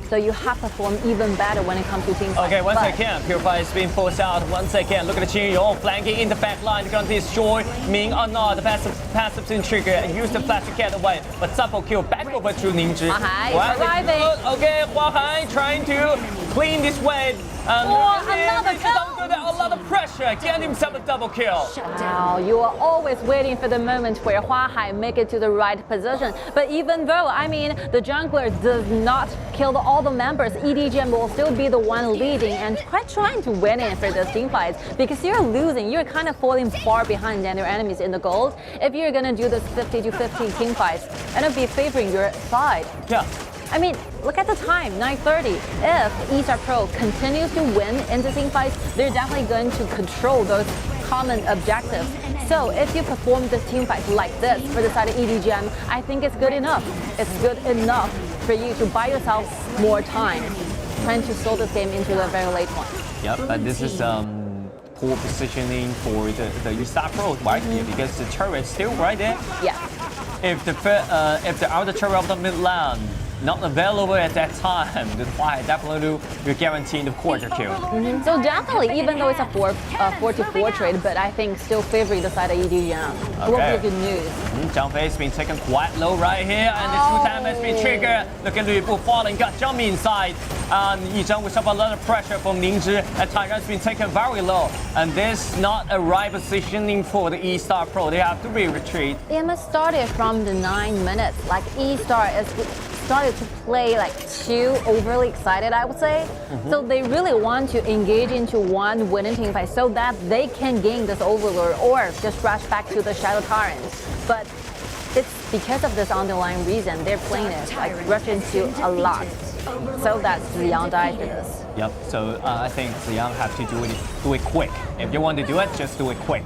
So you have to perform even better when it comes to team fight. Okay, once again, Purify is being forced out. Once again, look at the Qingyong flanking in the back line. They're going to destroy Ming or not. The passive in trigger and use the flash to get away. But double kill back over to Ningzhi. Huahai arriving. Okay, Huahai trying to clean this wave. Another kill. A lot of pressure. Get himself a double kill. Wow, you are always waiting for the moment where Huahai make it to the right position. But even though, I mean, the jungler does not kill all the members, EDG.M will still be the one leading and quite trying to win it for this team fights because you're losing. You're kind of falling far behind than your enemies in the gold. If you're gonna do this 50-50 team fights, and it'll be favoring your side. Yeah. I mean, look at the time, 9:30. If eStarPro continues to win in the team fights, they're definitely going to control those common objectives. So if you perform the team fight like this for the side of EDG.M, I think it's good enough. It's good enough for you to buy yourself more time, trying to slow this game into the very late one. Yep, but this is poor positioning for the eStarPro right here because the turret's still right there. Yeah. If the outer turret of the mid lane not available at that time, then why definitely you're guaranteeing the quarter kill. So definitely, even though it's a 4-4 trade, but I think still favoring the side of EDG.M. It will be good news. Zhang Fei has been taken quite low right here, and the 2-time has been triggered. Look at Lu Bu falling, got Zhang Mi inside. And Yi-Zheng will suffer a lot of pressure from Ningzhi, and TianYun has been taken very low. And this is not a right positioning for the eStarPro. They have to retreat. It must started from the 9 minutes. Like eStar is started wanted to play like too overly excited, I would say. So they really want to engage into one winning team fight so that they can gain this overlord or just rush back to the Shadow Tyrant. But it's because of this underlying reason they're playing it, like rush into a lot. So that Ziyang died for this. Yep. So I think Ziyang have to do it quick. If you want to do it, just do it quick.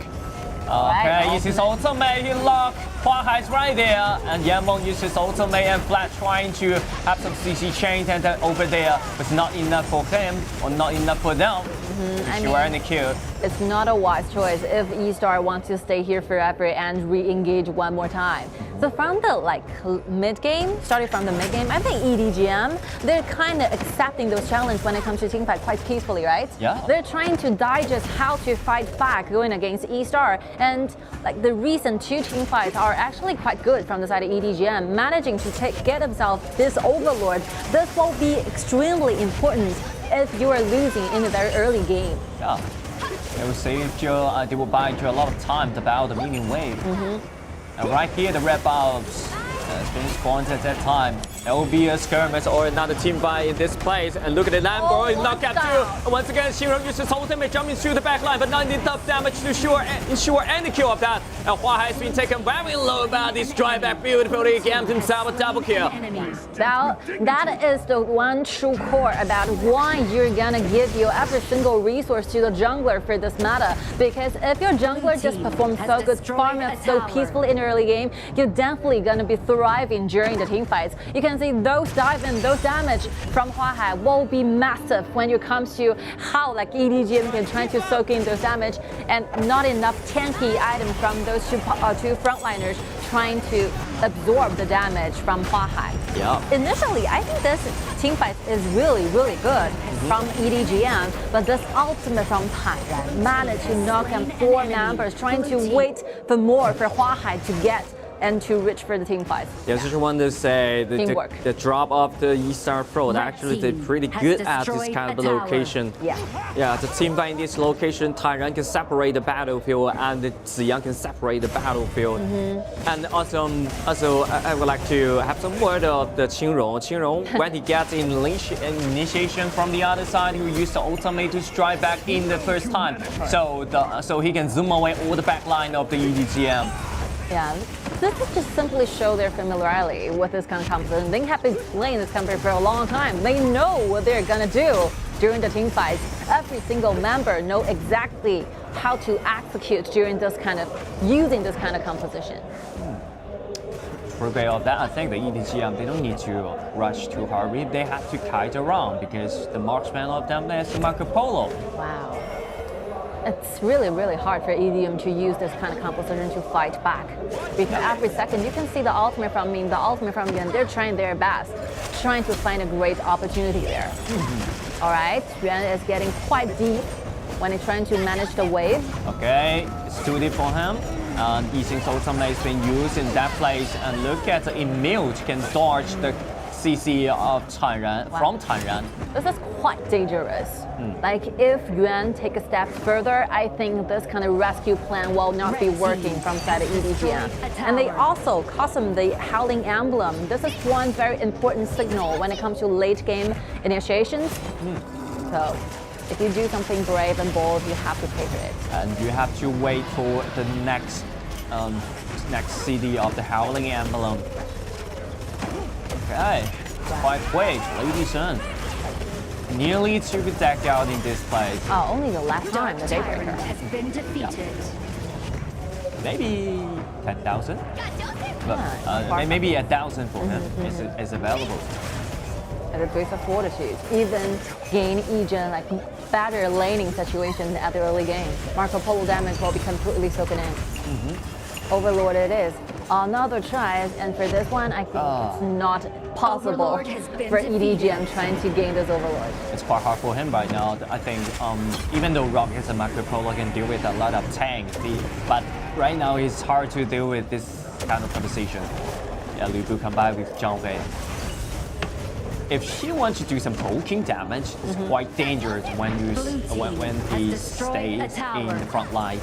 Okay, uses ultimate, he locked. Hua Hai's right there, and Yan Meng uses ultimate and Flash trying to have some CC chain and over there, but not enough for him or not enough for them. The kill. It's not a wise choice if eStar wants to stay here forever and re-engage one more time. So from the mid game, starting from the mid game, I think EDG.M, they're kind of accepting those challenges when it comes to teamfight quite peacefully, right? Yeah. They're trying to digest how to fight back going against eStar, and like the recent two teamfights are actually quite good from the side of EDG.M, managing to get themselves this overlord. This will be extremely important if you are losing in the very early game. Yeah. It will save you, they will buy you a lot of time to battle the minion wave. And right here, the red bulbs has been spawned at that time. There will be a skirmish or another team fight in this place. And look at the Lambo, it's not captured. Once again, Shiro uses ultimate, jumping through the back line, but not enough damage to ensure any kill of that. And Hua Hai has been taken very low by this drive back beautifully. Games himself a double kill. Now, that is the one true core about why you're gonna give your every single resource to the jungler for this meta. Because if your jungler just performs so good, farming up so peacefully in the early game, you're definitely gonna be thriving during the team fights. You can see those dive and those damage from Hua Hai will be massive when it comes to how EDG.M can try to soak in those damage, and not enough tanky items from those two frontliners trying to absorb the damage from Hua Hai. Yeah. Initially, I think this team fight is really good from EDG.M, but this ultimate from TianYun managed to knock him 4 members, trying to wait for more for Hua Hai to get and to reach for the team fight. Yeah, I just want to say the drop of the eStarPro, actually they're pretty good at this kind of location. Yeah, the team fight in this location, TianYun can separate the battlefield and Ziyang can separate the battlefield. And also I would like to have some word of the Qingrong. Qingrong, when he gets initiation from the other side, he will use the ultimate to strike back in the first time. So he can zoom away all the back line of the EDG.M. Yeah, this is just simply show their familiarity with this kind of competition. They have been playing this competition for a long time. They know what they're gonna do during the team fights. Every single member know exactly how to execute during using this kind of composition. For of that, I think the EDG.M, they don't need to rush too hard. They have to kite around because the marksman of them is Marco Polo. Wow. It's really hard for EDG.M to use this kind of composition to fight back. Because every second you can see the ultimate from Ming, the ultimate from Yuan, they're trying their best, trying to find a great opportunity there. Alright, Yuan is getting quite deep when he's trying to manage the wave. Okay, it's too deep for him. And Yixing's ultimate is being used in that place. And look at the Immute can dodge the CC of TianYun from TianYun. This is quite dangerous. Like if Yuan take a step further, I think this kind of rescue plan will not be working from side of EDG.M. And they also custom the Howling Emblem. This is one very important signal when it comes to late game initiations. So if you do something brave and bold, you have to pay for it. And you have to wait for the next CD of the Howling Emblem. Okay, quite quick, ladies and nearly took the deck out in this place. Oh, only the last time the Daybreaker has been defeated. Maybe 10,000, but maybe 1,000 for him is available. At a boost of fortitude, even gain better laning situation at the early game. Marco Polo damage will be completely soaking in. Overlord it is. Another try, and for this one, I think it's not possible for EDG.M trying to gain this Overlord. It's quite hard for him right now. I think even though Rockets and Marco Polo can deal with a lot of tanks, but right now it's hard to deal with this kind of position. Yeah, Lu Bu combined with Zhang Wei. If she wants to do some poking damage, it's quite dangerous when he stays in the front line.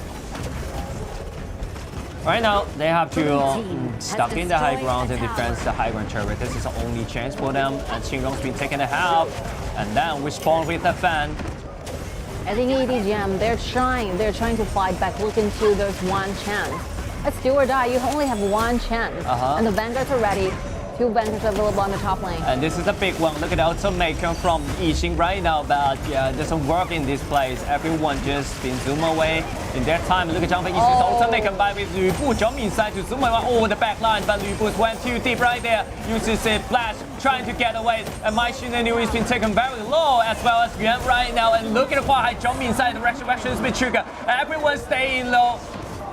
Right now, they have to stuck in the high ground and defend the high ground turret. This is the only chance for them. And Qingrong's been taken a half, and then respond with the fan. I think EDG.M, they're trying to fight back, looking to those one chance. It's do or die. You only have one chance, and the vanguards are ready. 2 vanguards available on the top lane. And this is a big one. Look at the ultimate come from Yixing right now, but yeah, it doesn't work in this place. Everyone just been zoom away. In their time, look at Zhang Fei uses ultimate combined with Lu Bu. Zhang Min side to zoom away over the back line, but Lu Bu went too deep right there. Uses a flash, trying to get away. And my Shinanu has been taken very low, as well as Yuan right now. And look at Hua Hai Zhang Min side, the resurrection has been triggered. Everyone staying low.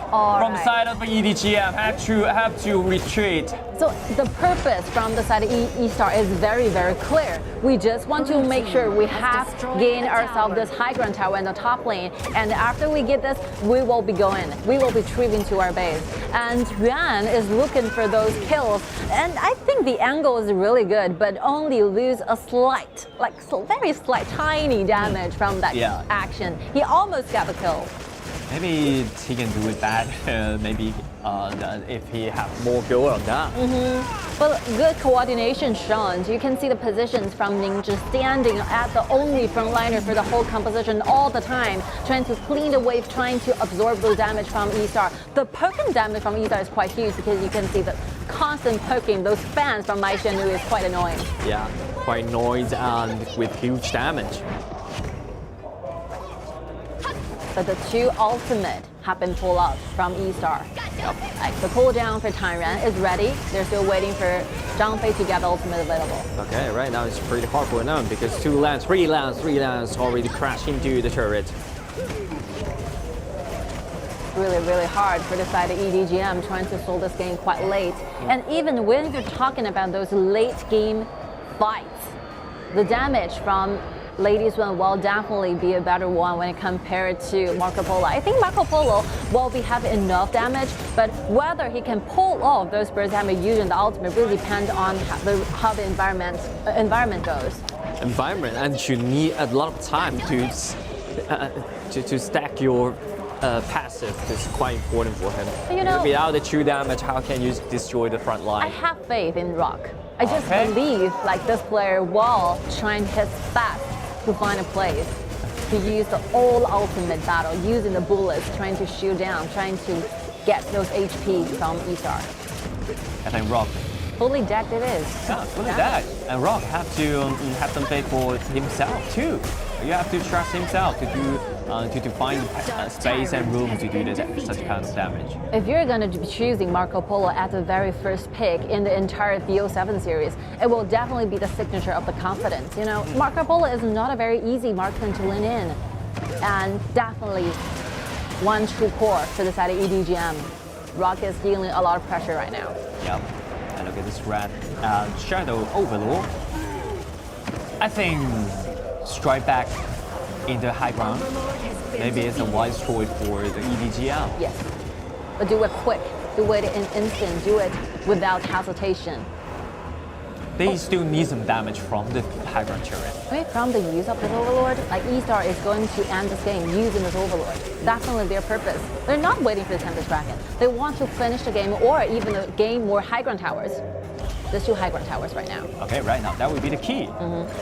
From the side of EDG.M have to retreat. So the purpose from the side of eStar is very, very clear. We just want to make sure we have gained ourselves this high ground tower in the top lane, and after we get this, we will be going. We will be retrieving to our base. And Yuan is looking for those kills, and I think the angle is really good, but only lose a slight, like very slight, tiny damage from that action. He almost got the kill. Maybe he can do it bad. Maybe if he have more build on that. But good coordination shown. You can see the positions from Ning just standing at the only frontliner for the whole composition all the time, trying to clean the wave, trying to absorb the damage from eStar. The poking damage from eStar is quite huge because you can see the constant poking. Those fans from Mai Xianlu is quite annoying. Yeah, quite noise and with huge damage. But the 2 ultimate have been pulled out from eStar. Like the cooldown for TianYun is ready. They're still waiting for Zhang Fei to get the ultimate available. Okay, right now it's pretty hard for them because 3 lands already crashed into the turret. Really, really hard for the side of EDG.M trying to solve this game quite late. And even when you're talking about those late game fights, the damage from Ladies One will definitely be a better one when compared to Marco Polo. I think Marco Polo will have enough damage, but whether he can pull off those burst damage using the ultimate really depends on how the environment goes. Environment, and you need a lot of time to stack your passive. It's quite important for him. You know, without the 2 damage, how can you destroy the front line? I have faith in Rock. I just believe like this player will try his best to find a place to use the old ultimate battle, using the bullets, trying to shoot down, trying to get those HP from eStar. I think Rock fully decked it is. Yeah, fully decked. And Rock have them pay for himself too. You have to trust himself to do to find space and room to do such kind of damage. If you're going to be choosing Marco Polo as the very first pick in the entire BO7 series, it will definitely be the signature of the confidence. You know, Marco Polo is not a very easy marksman to lean in, and definitely one true core for the side of EDG.M. Rock is dealing a lot of pressure right now. Yep. And look at this red Shadow Overlord. I think strike back in the high ground. Maybe it's a wise choice for the EDG.M. Yes, but do it quick, do it in instant, do it without hesitation. They still need some damage from the high ground turret. Right, from the use of this Overlord, like eStar is going to end this game using this Overlord. Definitely their purpose. They're not waiting for the Tempest Dragon. They want to finish the game or even gain more high ground towers. There's 2 high ground towers right now. Okay, right now, that would be the key.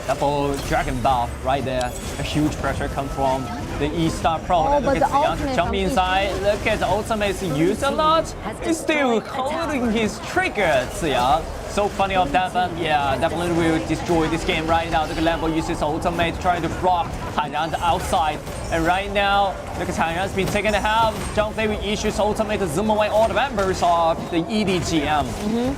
Double Dragon Buff right there. A huge pressure comes from the eStarPro. But look at the jump inside. Look at the ultimate used a lot. He's still holding his trigger, Ziya. So funny of that, but yeah, definitely will destroy this game right now. Look at Lambo uses ultimate trying to block TianYun outside. And right now, look at TianYun's been taken a half. Zhang Fei will use ultimate to zoom away all the members of the EDG.M.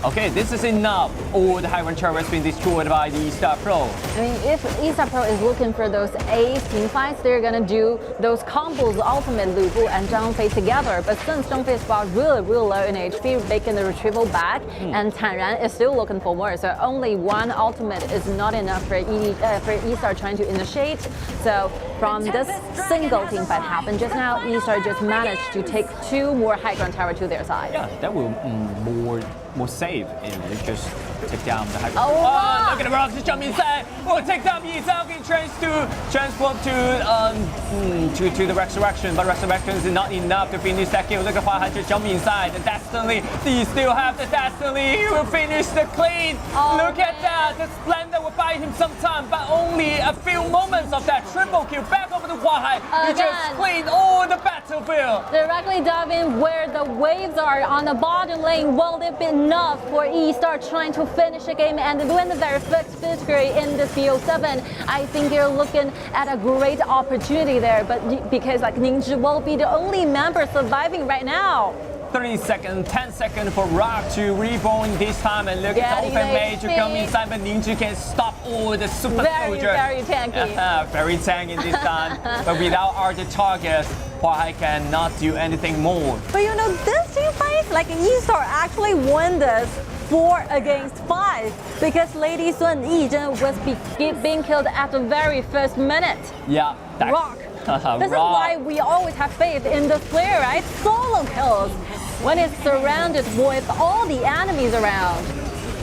Okay, this is enough. All the high ground turret has been destroyed by the eStarPro. I mean, if eStarPro is looking for those ace team fights, they're gonna do those combos, ultimate Lu Bu and Zhang Fei together. But since Zhang Fei is really low in HP, making the retrieval back, and TianYun is still looking for more. So only 1 ultimate is not enough for eStar trying to initiate. So from this single team fight happened just now, eStar just managed to take 2 more high ground tower to their side. Yeah, that will more more safe and just take down the hyper. Oh, wow. Look at the rocks, Zhang Minzai will take down Yi Zhao, tries to transform to the resurrection, but resurrection is not enough to finish that kill. Look at Hua Hai, Zhang Minzai, the destiny. He still have the destiny. He will finish the clean. Look at that. The Splendor will buy him some time, but only a few moments of that triple kill. Back over to Hua Hai. He just cleaned all the battlefield. Directly diving where the waves are on the bottom lane. Will it be enough for eStar trying to finish the game and win the very first victory in this BO7? I think you're looking at a great opportunity there, but because like Ningzhi will be the only member surviving right now. 30 seconds, 10 seconds for Rock to reborn this time, and look at the open mage to come inside, but Ningzhi can stop all the super soldiers. Very tanky. Very tanky this time, but without other targets, Hua Hai cannot do anything more. But you know, this team fight, like eStar actually won this 4 against 5 because Lady Sun Yizhen was being killed at the very first minute. Yeah, Rock. This is why we always have faith in this player, right? Solo kills when it's surrounded with all the enemies around.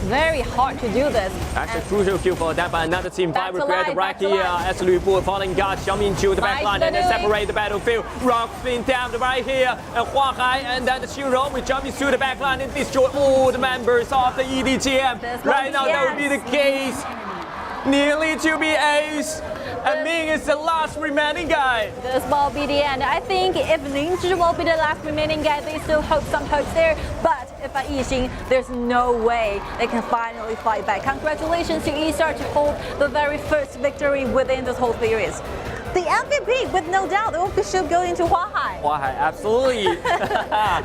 Very hard to do this. Actually, crucial kill for that by another team. Five regret right here as Lu Bu falling guard, Xiao Mingqiu the back line and then separate the battlefield. Rock spin down the right here, and Hua Hai and then the Xinrong will jump into the back line and destroy all the members of the EDG.M. Right now, that would be the case. Nearly to be ace. And Ming is the last remaining guy. This will be the end. I think if Ningzhi will be the last remaining guy, they still hope some hopes there. But if by Yixing, there's no way they can finally fight back. Congratulations to eStar to hold the very first victory within this whole series. The MVP, with no doubt, it should go into Hua Hai. Hua Hai, absolutely.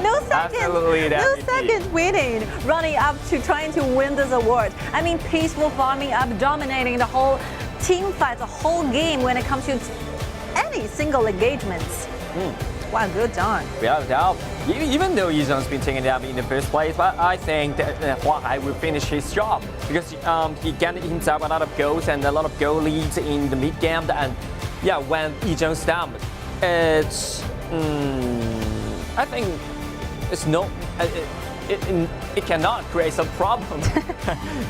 No second winning, running up to trying to win this award. I mean, peaceful farming up, dominating the whole team fight, the whole game when it comes to any single engagements. Wow, good done. Without doubt. Even though Yizheng's been taken down in the first place, but I think that Hua Hai will finish his job because he gained himself a lot of goals and a lot of goal leads in the mid game. And yeah, when Yizheng's down, it's I think it's no, it cannot create some problem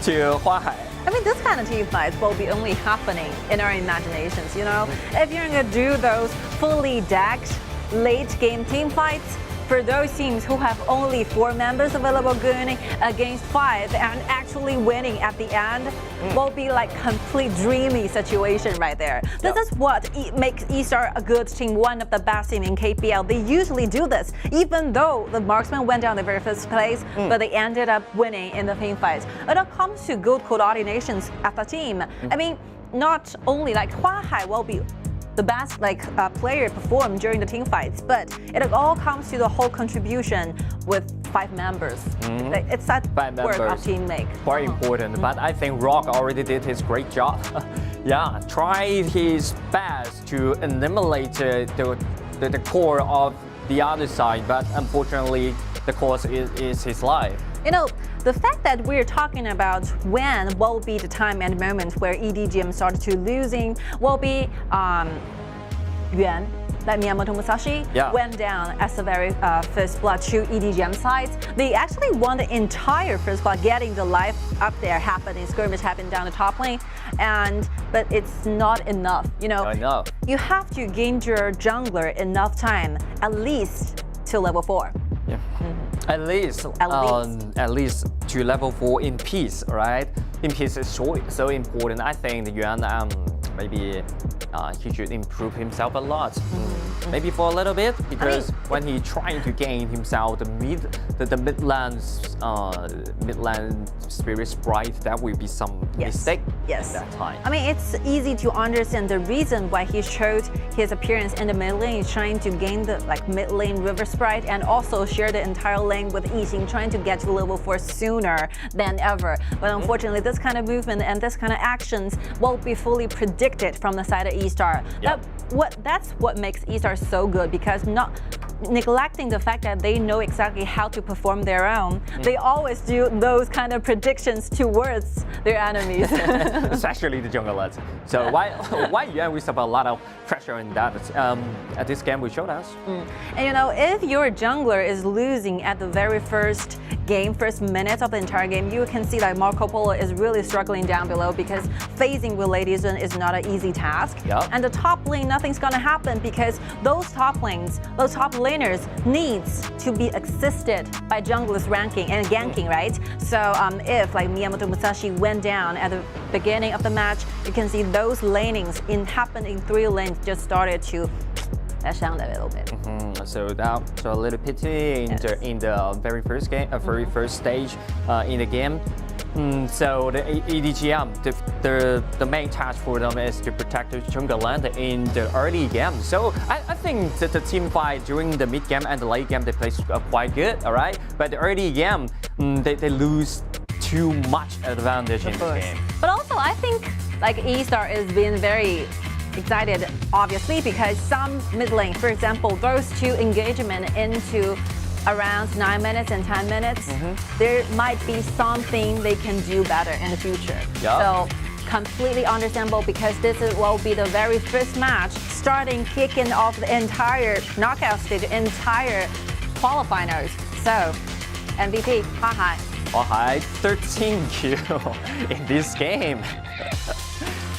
to Hua Hai. I mean, this kind of team fights will be only happening in our imaginations, you know? If you're gonna do those fully decked late game team fights, for those teams who have only 4 members available going against 5 and actually winning at the end will be like complete dreamy situation right there. This is what makes eStar a good team, one of the best team in KPL. They usually do this, even though the marksman went down the very first place, but they ended up winning in the team fights. When it comes to good coordinations as a team, I mean, not only like Hua Hai will be the best player performed during the team fights, but it all comes to the whole contribution with 5 members. It's that work of team make. Very important, but I think Rock already did his great job. Yeah, tried his best to eliminate the core of the other side, but unfortunately the cause is his life. You know, the fact that we're talking about when will be the time and moment where EDG.M started to losing will be Yuan, that Miyamoto Musashi, went down as the very first blood to EDG.M side. They actually won the entire first blood, getting the life up there happening, skirmish happening down the top lane, but it's not enough. You know, you have to gain your jungler enough time, at least to level 4. Yeah. At least to level 4 in peace, right? In peace is so important. I think Yuan maybe he should improve himself a lot. Maybe for a little bit, because when he trying to gain himself the midland spirit sprite, that will be some mistake at that time. I mean, it's easy to understand the reason why he showed his appearance in the mid lane, trying to gain the mid lane river sprite and also share the entire lane with Yixing, trying to get to level 4 sooner than ever. But unfortunately, this kind of movement and this kind of actions won't be fully predicted from the side of eStar. That's what makes eStar so good, because neglecting the fact that they know exactly how to perform their own. They always do those kind of predictions towards their enemies. Especially the junglers. So why Yuan we suffer a lot of pressure in that at this game we showed us. And you know, if your jungler is losing at the very first minutes of the entire game, you can see that Marco Polo is really struggling down below because phasing with Lady Zun is not an easy task. Yep. And the top lane, nothing's gonna happen because those top lanes, those top laners needs to be assisted by junglers ranking and ganking, right? So if like Miyamoto Musashi went down at the beginning of the match, you can see those lanings happened in 3 lanes just started to down a little bit. So that's a little pity in the very first game, very first stage in the game. So the EDG.M, the main task for them is to protect the jungle land in the early game. So I think that the team fight during the mid game and the late game they play quite good, all right. But the early game they lose too much advantage in the game. But also I think like eStar is being very excited, obviously, because some mid lane, for example, those 2 engagement into around 9 minutes and 10 minutes, there might be something they can do better in the future. Yep. So completely understandable because this will be the very first match kicking off the entire knockout stage, entire qualifiers. So MVP, Hahai. Hahai 13 kill in this game.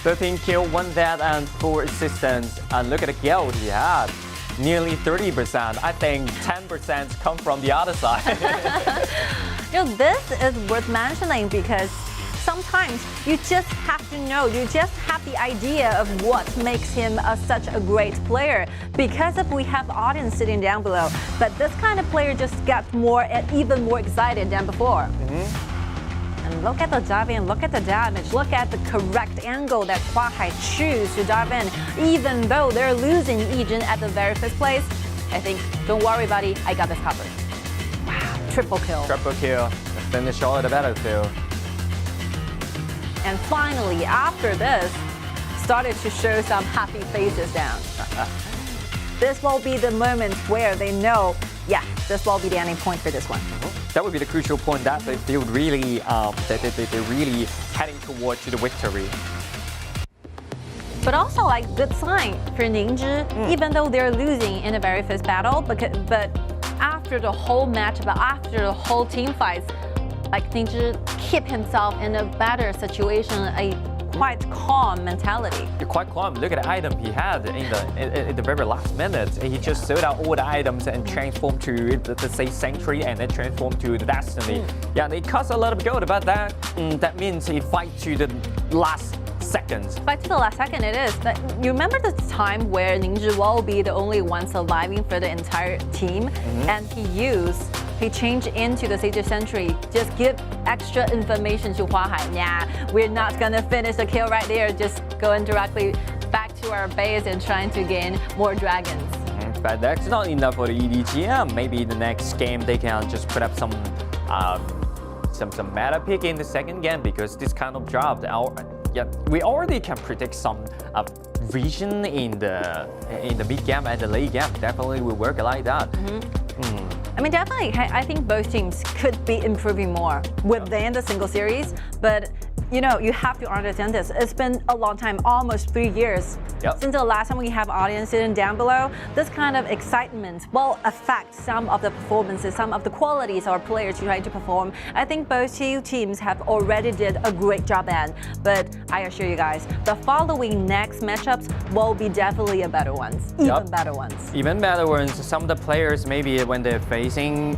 13 kill, 1 death, and 4 assists. And look at the guild he had. Nearly 30%. I think 10% come from the other side. You know, this is worth mentioning because sometimes you just have to know, you just have the idea of what makes him such a great player because if we have audience sitting down below. But this kind of player just got even more excited than before. And look at the dive in, look at the damage, look at the correct angle that Kuang choose to dive in. Even though they're losing Yijin at the very first place, I think, don't worry buddy, I got this covered. Wow, triple kill. Triple kill, finish all of the battlefield. And finally, after this, started to show some happy faces down. This will be the moment where they know, yeah, this will be the ending point for this one. That would be the crucial point that they feel really, they're really heading towards the victory. But also like good sign for Ningzhi, even though they're losing in the very first battle, but after the whole match, but after the whole team fights, like Ningzhi keep himself in a better situation, a quite calm mentality. Quite calm. Look at the item he had in the very last minute. He just sold out all the items and transformed to the say Sanctuary and then transformed to the Destiny. Yeah, and it costs a lot of gold, but that means he fight to the last seconds. Fight to the last second it is. But you remember the time where Ningzhi will be the only one surviving for the entire team, and he changed into the Sage of Sentry, just give extra information to Huahai. Yeah, we're not gonna finish the kill right there, just going directly back to our base and trying to gain more dragons. But that's not enough for the EDG.M. Maybe the next game they can just put up some meta pick in the second game because this kind of job, we already can predict some vision in the mid game and the late game. Definitely will work like that. I mean, definitely, I think both teams could be improving more within the single series, but you know, you have to understand this. It's been a long time, almost 3 years since the last time we have audience sitting down below. This kind of excitement will affect some of the performances, some of the qualities our players try to perform. I think both teams have already did a great job at, but I assure you guys, the following next matchups will be definitely a better ones, even better ones. Even better ones. Some of the players, maybe when they're facing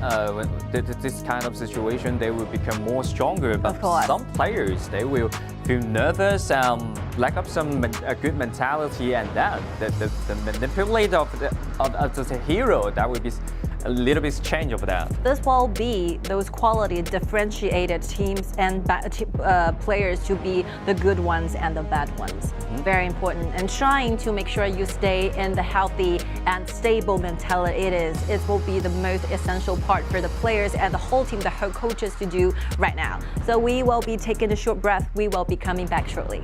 this kind of situation, they will become more stronger. But some players, they will feel nervous, lack of some good mentality, and that the manipulator of the hero, that will be a little bit change of that. This will be those quality differentiated teams and players to be the good ones and the bad ones. Very important, and trying to make sure you stay in the healthy and stable mentality. It will be the most essential part for the players and the whole team, the whole coaches to do right now. So we will be taking a short breath. We will be coming back shortly.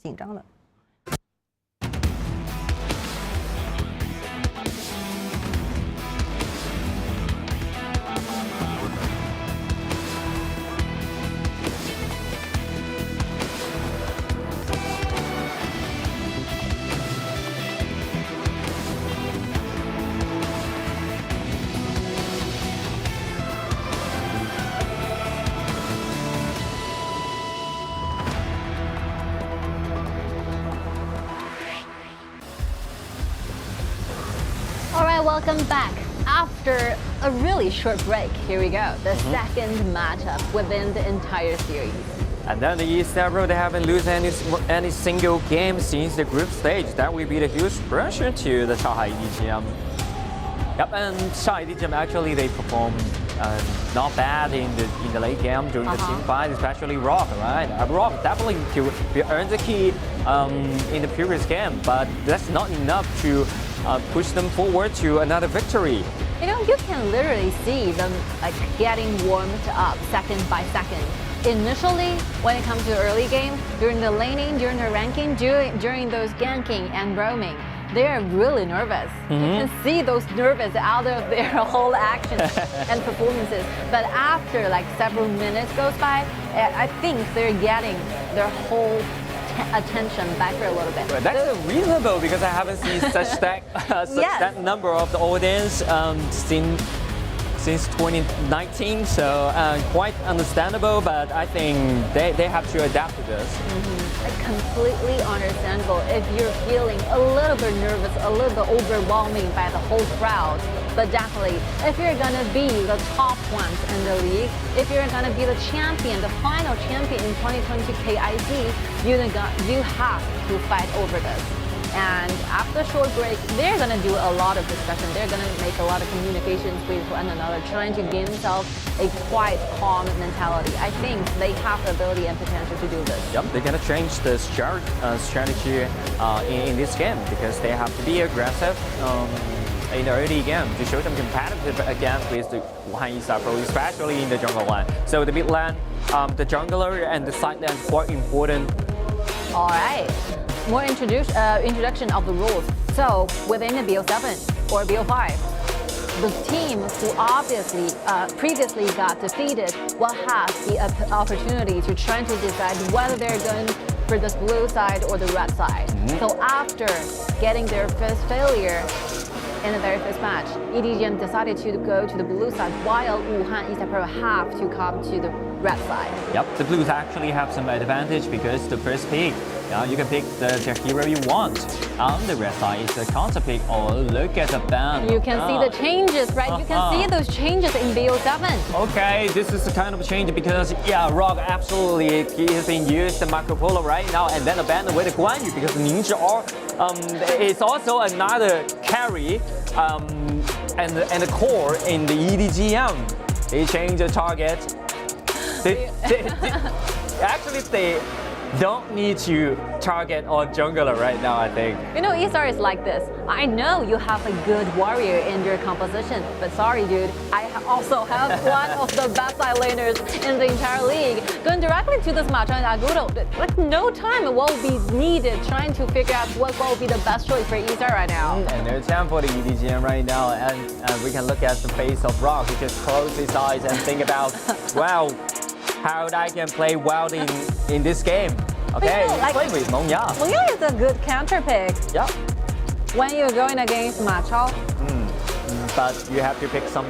紧张的。Alright, welcome back. After a really short break, here we go. The second matchup within the entire series. And then the eStarPro, they haven't lost any single game since the group stage. That will be the huge pressure to the Shanghai EDG.M. Yep, and Shanghai EDG.M actually they performed not bad in the late game during the team fight, especially Rock, right? Rock definitely earned the key in the previous game, but that's not enough to push them forward to another victory. You know, you can literally see them like getting warmed up second by second. Initially, when it comes to early game, during the laning, during the ranking, during those ganking and roaming, they are really nervous. You can see those nervous out of their whole actions and performances. But after like several minutes goes by, I think they're getting their whole attention back for a little bit. Well, that's reasonable because I haven't seen such that number of the audience since 2019, so quite understandable, but I think they have to adapt to this. Completely understandable if you're feeling a little bit nervous, a little bit overwhelming by the whole crowd. But definitely, if you're gonna be the top ones in the league, if you're gonna be the champion, the final champion in 2022 KIC, you have to fight over this. And after a short break, they're gonna do a lot of discussion. They're gonna make a lot of communications with one another, trying to gain themselves a quite calm mentality. I think they have the ability and potential to do this. Yep, they're gonna change the strategy in this game because they have to be aggressive in the early game to show them competitive against with the Wuhan eStarPro, especially in the jungle line. So the mid lane, the jungler and the side lane is quite important. All right. More introduction of the rules. So within the BO7 or BO5, the team who obviously previously got defeated will have the opportunity to try to decide whether they're going for the blue side or the red side. So after getting their first failure in the very first match, EDG.M decided to go to the blue side while Wuhan eStarPro have to come to the red side. Yep, the blues actually have some advantage because the first pick, you can pick the hero you want. On the red side is the counter pick. Oh, look at the ban. You can see the changes, right? You can see those changes in BO7. Okay, this is the kind of change because, Rock absolutely he has been used the Marco Polo right now, and then the ban with the Kuang because Nian Xiao Sa is also another carry and the core in the EDG.M. They change the target. They don't need to target on jungler right now, I think. You know, eStar is like this. I know you have a good warrior in your composition, but sorry, dude, I also have one of the best side laners in the entire league. Going directly to this match on Aguro, like no time will be needed trying to figure out what will be the best choice for eStar right now. And no time for the EDG.M right now, and we can look at the face of Rock. He just close his eyes and think about, wow, how I can play well in this game. Okay, you play with Meng Ya. Meng Ya is a good counter pick. Yeah. When you're going against Ma Chao. But you have to pick some.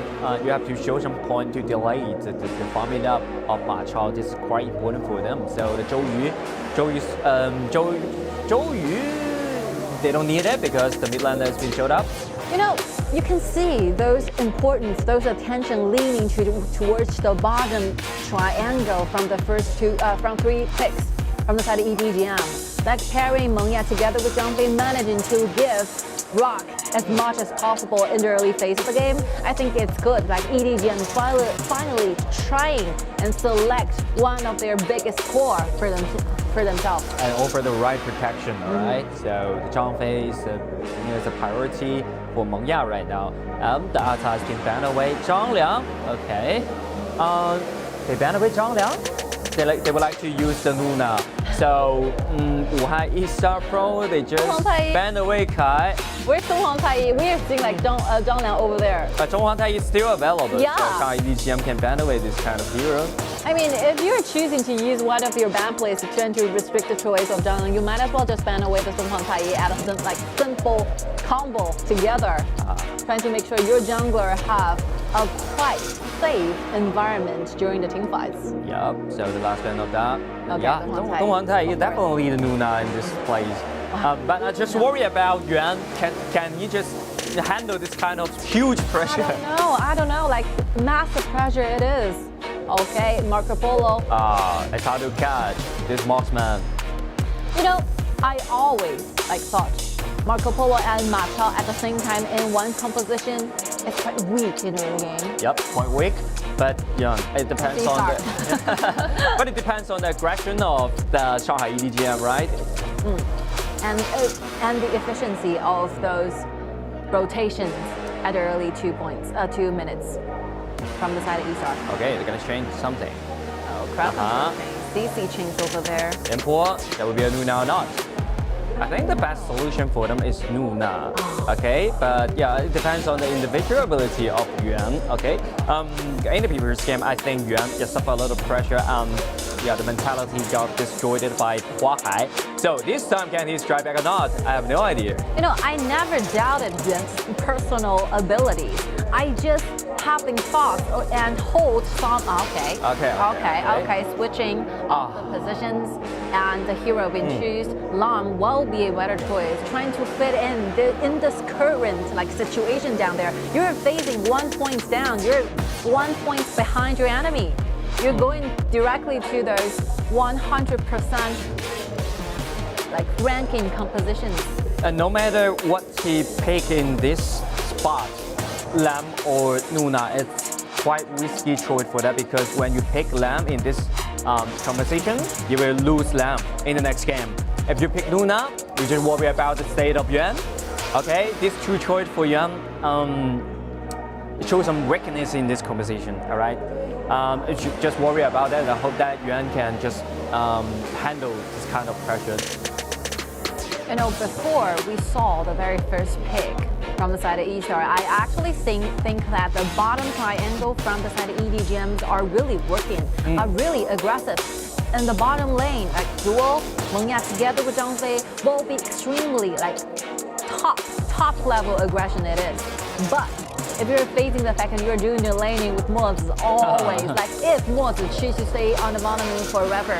You have to show some point to delay the farming up of Ma Chao. This is quite important for them. So the Zhou Yu, they don't need it because the mid laner has been showed up. You know, you can see those importance, those attention leaning towards the bottom triangle from the first from 3 picks from the side of EDG.M. Like pairing Meng Ya together with Zhang Fei, managing to give Rock as much as possible in the early phase of the game. I think it's good. Like EDG.M finally trying and select one of their biggest core for themselves. And offer the right protection, right? So the Zhang Fei is a priority for Meng Ya right now. The Ata has been banned away. Zhang Liang, okay. They banned away Zhang Liang? they would like to use the Nuna. So Wuhan eStarPro, they just ban away Kai. Where's Kuang? We are seeing like Zhang Liang over there. But Zhonghuan is still available. Yeah. So Shanghai EDG.M can ban away this kind of hero. I mean, if you're choosing to use one of your ban plays to try to restrict the choice of Zhang Liang, you might as well just ban away the Zhonghuan add a like simple combo together, trying to make sure your jungler have a quite safe environment during the team fights. Yep. So the last ban of that. Okay, Yeah, Zhonghuan is definitely the Nuna in this place. But I just worry about Yuan. Can he just handle this kind of huge pressure? I don't know, like massive pressure it is. Okay, Marco Polo. It's hard to catch this marksman. You know, I always thought Marco Polo and Ma Chao at the same time in one composition is quite weak in early game. Yep, quite weak. But yeah, it depends on the but it depends on the aggression of the Shanghai EDG.M, right? And the efficiency of those rotations at early 2 minutes from the side of eStar. Okay, they're gonna change something. Oh crap! CC change over there. Import, that would be a Nuna or not. I think the best solution for them is Nuna. Okay, but yeah, it depends on the individual ability of Yuan. Okay, in the previous game, I think Yuan just suffered a lot of pressure. Yeah, the mentality got destroyed by Kuang. So this time, can he strike back or not? I have no idea. You know, I never doubted Yuan's personal abilities. I just having thoughts and hold some. Okay. Switching of the positions and the hero being chosen. Lam will be a better choice. Trying to fit in this current situation down there. You're facing 1 point down. You're 1 point behind your enemy. You're going directly to those 100% ranking compositions. And no matter what he pick in this spot, Lam or Nuna, it's quite risky choice for that, because when you pick Lam in this competition, you will lose Lam in the next game. If you pick Nuna, you just worry about the state of Yuan. Okay, these two choice for Yuan show some weakness in this competition. All right, you should just worry about that. I hope that Yuan can just handle this kind of pressure. You know, before we saw the very first pick from the side of eStar, I actually think that the bottom triangle from the side of EDGMs are really working, are really aggressive. In the bottom lane, Duo, Meng Ya together with Zhang Fei will be extremely top level aggression it is. But if you're facing the fact that you're doing the laning with Moz always, if Moz chooses to stay on the bottom lane forever,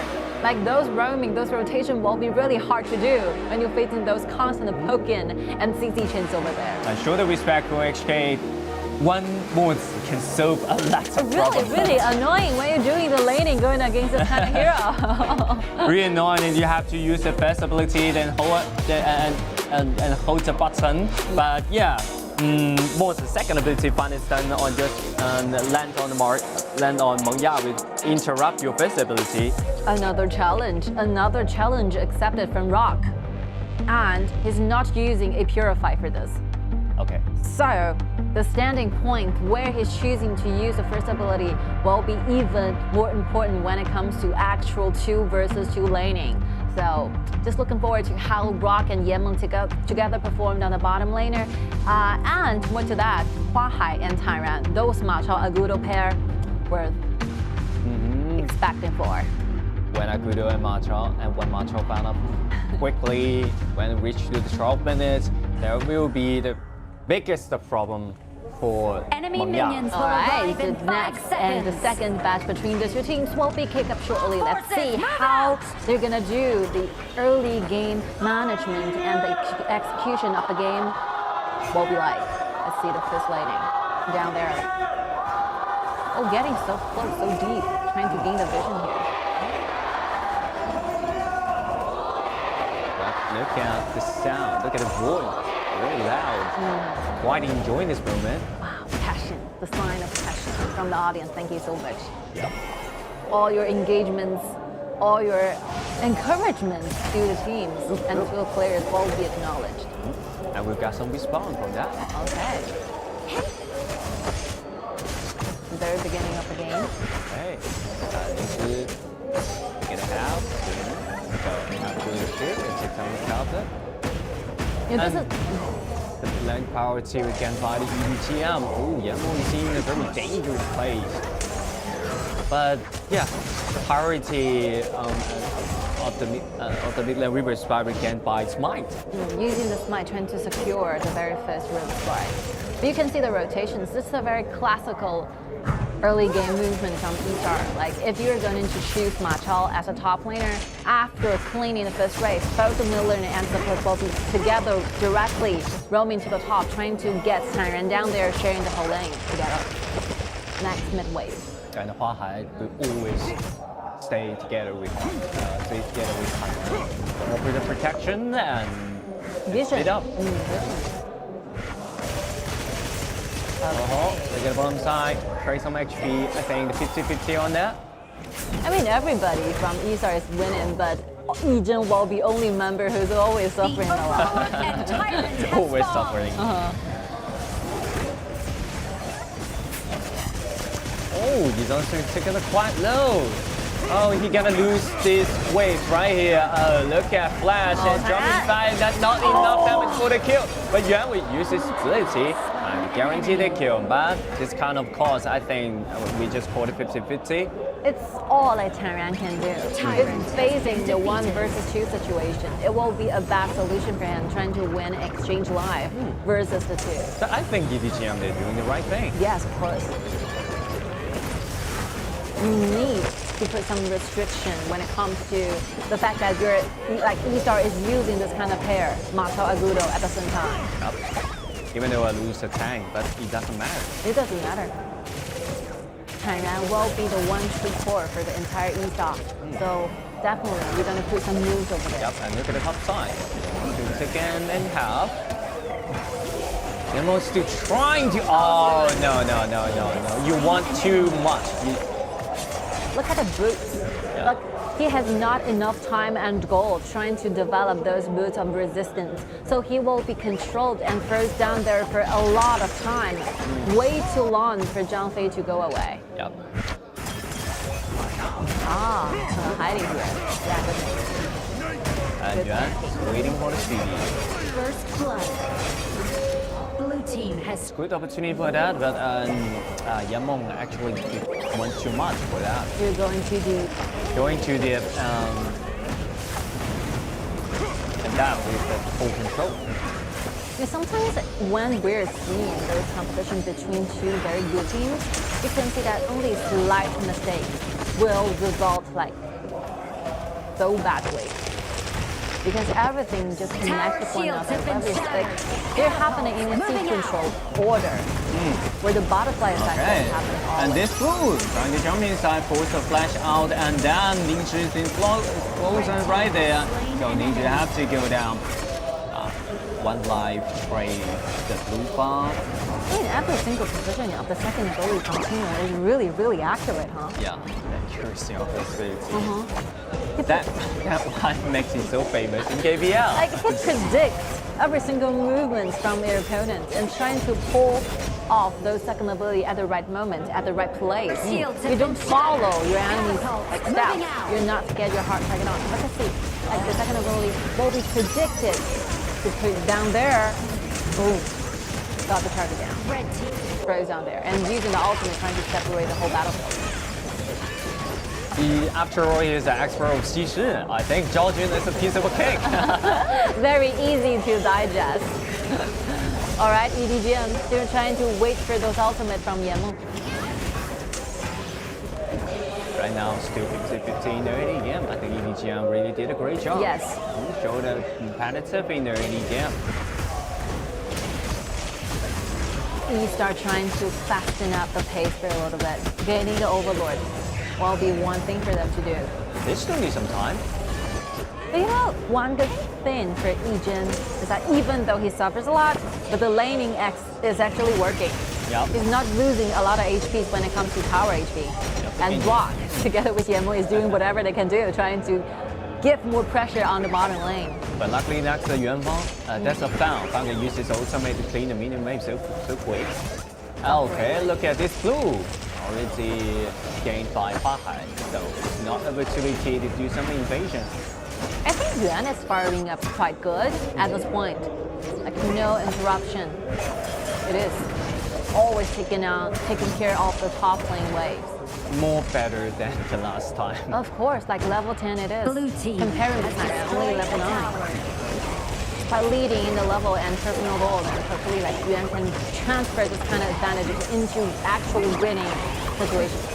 those roaming, those rotation will be really hard to do when you're facing those constant poking and CC chins over there. And show the respect for HK. One Moz can solve a lot of problems. Really annoying when you're doing the laning going against this kind of hero. Really annoying, and you have to use the best ability, then hold and hold the button. But yeah. Moz's second ability finally done on just land on the mark, land on Meng Ya with interrupt your first ability. Another challenge accepted from Rock, and he's not using a Purify for this. Okay. So the standing point where he's choosing to use the first ability will be even more important when it comes to actual 2 versus 2 laning. So just looking forward to how Rock and Yemeng together performed on the bottom laner. And more to that, Huahai and TianYun, those Ma Chao Agudo pair were expecting for. When Agudo and Ma Chao, and when Ma Chao found up quickly, when it reached to the 12 minutes, there will be the biggest problem for Enemy Meng Ya. minions will Alright, arrive in the 5 next seconds. and the second batch between the 2 teams will be kicked up shortly. Let's see how they're gonna do the early game management and the execution of the game will be like. Let's see the first laning down there. Oh, getting so close, so deep, trying to gain the vision here. Look at the sound, look at the voice, very loud. Quite enjoying this moment. Wow, passion, the sign of passion from the audience. Thank you so much. Yep. All your engagements, all your encouragements to the teams and to the players will be acknowledged. And we've got some response from that. Okay. The very beginning of the game. Okay. 这是 Get a house. So we have to shoot and take some counter. Yeah, this And the land power tier again by the EDG.M. Oh, Yanmeng is in a very dangerous place. But yeah, priority of the Midland River Spire again by Smite. Using the smite trying to secure the very first river strike. But you can see the rotations. This is a very classical early game movement from eStar. Like if you're going to choose Ma Chao as a top laner, after cleaning the first race, both the mid laner and support will be together directly roaming to the top, trying to get TianYun down there, sharing the whole lane together. Next mid wave. And Hua Hai will always stay together with TianYun. More for the protection and Vision. speed up. Vision. Look at the bottom side, trade some HP. I think 50-50 on that. I mean, everybody from eStar is winning, but EDG.M will be only member who's always suffering a lot. Always suffering. Oh, he's also taking it quite low. Oh, he gonna lose this wave right here. Look at Flash and jump inside. That's not enough damage for the kill. But Yuan will use his ability and guarantee the kill. But this kind of cost, I think we just called it 50-50. It's all that TianYun can do. It's facing the 1 versus 2 situation. It will be a bad solution for him trying to win exchange live versus the 2. So I think EDG.M, they're doing the right thing. Yes, of course. You need to put some restriction when it comes to the fact that you're like eStar is using this kind of pair, Ma Chao Agudo at the same time. Yep. Even though I lose the tank, but it doesn't matter. It doesn't matter. TianYun will be the one true core for the entire eStar. So definitely we're gonna put some moves over there. Yep, and look at the top side. Shoots again and half. Yanmeng still trying to. Oh no! You want too much. Look at the boots. Yeah. Look, he has not enough time and goal trying to develop those boots of resistance. So he will be controlled and throws down there for a lot of time. Way too long for Zhang Fei to go away. Yep. Hiding here. Yeah, good thing. And Yuan waiting for the CD. First blood. Blue team has Good opportunity for that, but Yanmeng actually went too much for that. You're going too deep. Going to the and that with the full control. Yeah, sometimes when we're seeing those competitions between two very good teams, you can see that only slight mistakes will result like so badly. Because everything just connects to one another. They're happening in a sequential order, where the butterfly effect is happening. And this move, trying to jump inside, force the flash out, and then Ning Zhi's explosion right there. So Ning Zhi have to go down. One life, trade the blue farm. I mean, every single positioning of the second ability continuum is really, really accurate, huh? Yeah, the accuracy of his ability. That one makes him so famous in KBL. Like, he predicts every single movement from their opponent and trying to pull off those second ability at the right moment, at the right place. You don't follow your enemy's like steps. You're not to get your heart taken off. But let's see, like the second ability will be predicted to put down there. Boom. Got the target down. red team. Throws down there. And using the ultimate trying to separate the whole battlefield. After all, he's an expert of Xixi. I think Zhao Jun is a piece of a cake. Very easy to digest. All right, EDG.M still trying to wait for those ultimate from Yanmeng. Right now, still 50-50 in the EDG.M. I think EDG.M really did a great job. Yes. Showed a competitive in the EDG.M. eStar trying to fasten up the pace for a little bit. Gaining the Overlord will be one thing for them to do. They still need some time. But you know, one good thing for EDG.M is that even though he suffers a lot, but the laning X is actually working. Yep. He's not losing a lot of HPs when it comes to tower HP. Yep. And Rock, together with Yanmeng, is doing whatever they can do, trying to give more pressure on the bottom lane. But luckily next to Yuan Fang, that's a Fang. Fang can use his ultimate to clean the minion wave so quick. Okay, look at this blue. Already gained by Hua Hai. So not opportunity to do some invasion. I think Yuan is firing up quite good at this point. Like no interruption. It is always taking care of the top lane waves. More better than the last time. Of course, like level 10 it is. Blue team Comparing with has only destroyed level a 9. tower. By leading in the level and personal goals, and hopefully like Yuan can transfer this kind of advantage into actually winning situations.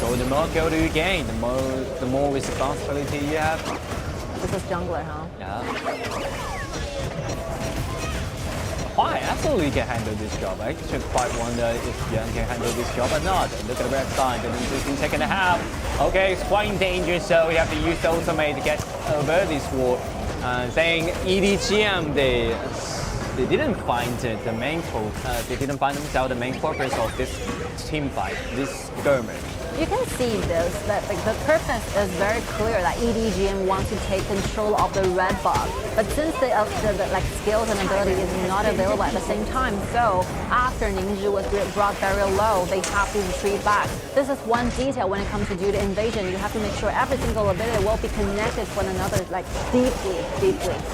So the more gold you gain, the more responsibility you have. This is jungler, huh? Yeah. Why absolutely can handle this job. I just quite wonder if Yuan can handle this job or not. Look at the red side, and he's been taken a half. Okay, it's quite in danger, so you have to use the ultimate to get over this wall. Saying EDG.M, they didn't find the main they didn't find themselves the main purpose of this team fight, this skirmish. You can see this, that like, the purpose is very clear that EDG.M wants to take control of the red buff. But since the like skills and ability is not available at the same time, so after Ningzhi was brought very low, they have to retreat back. This is one detail when it comes to do the invasion. You have to make sure every single ability will be connected to one another, like deeply.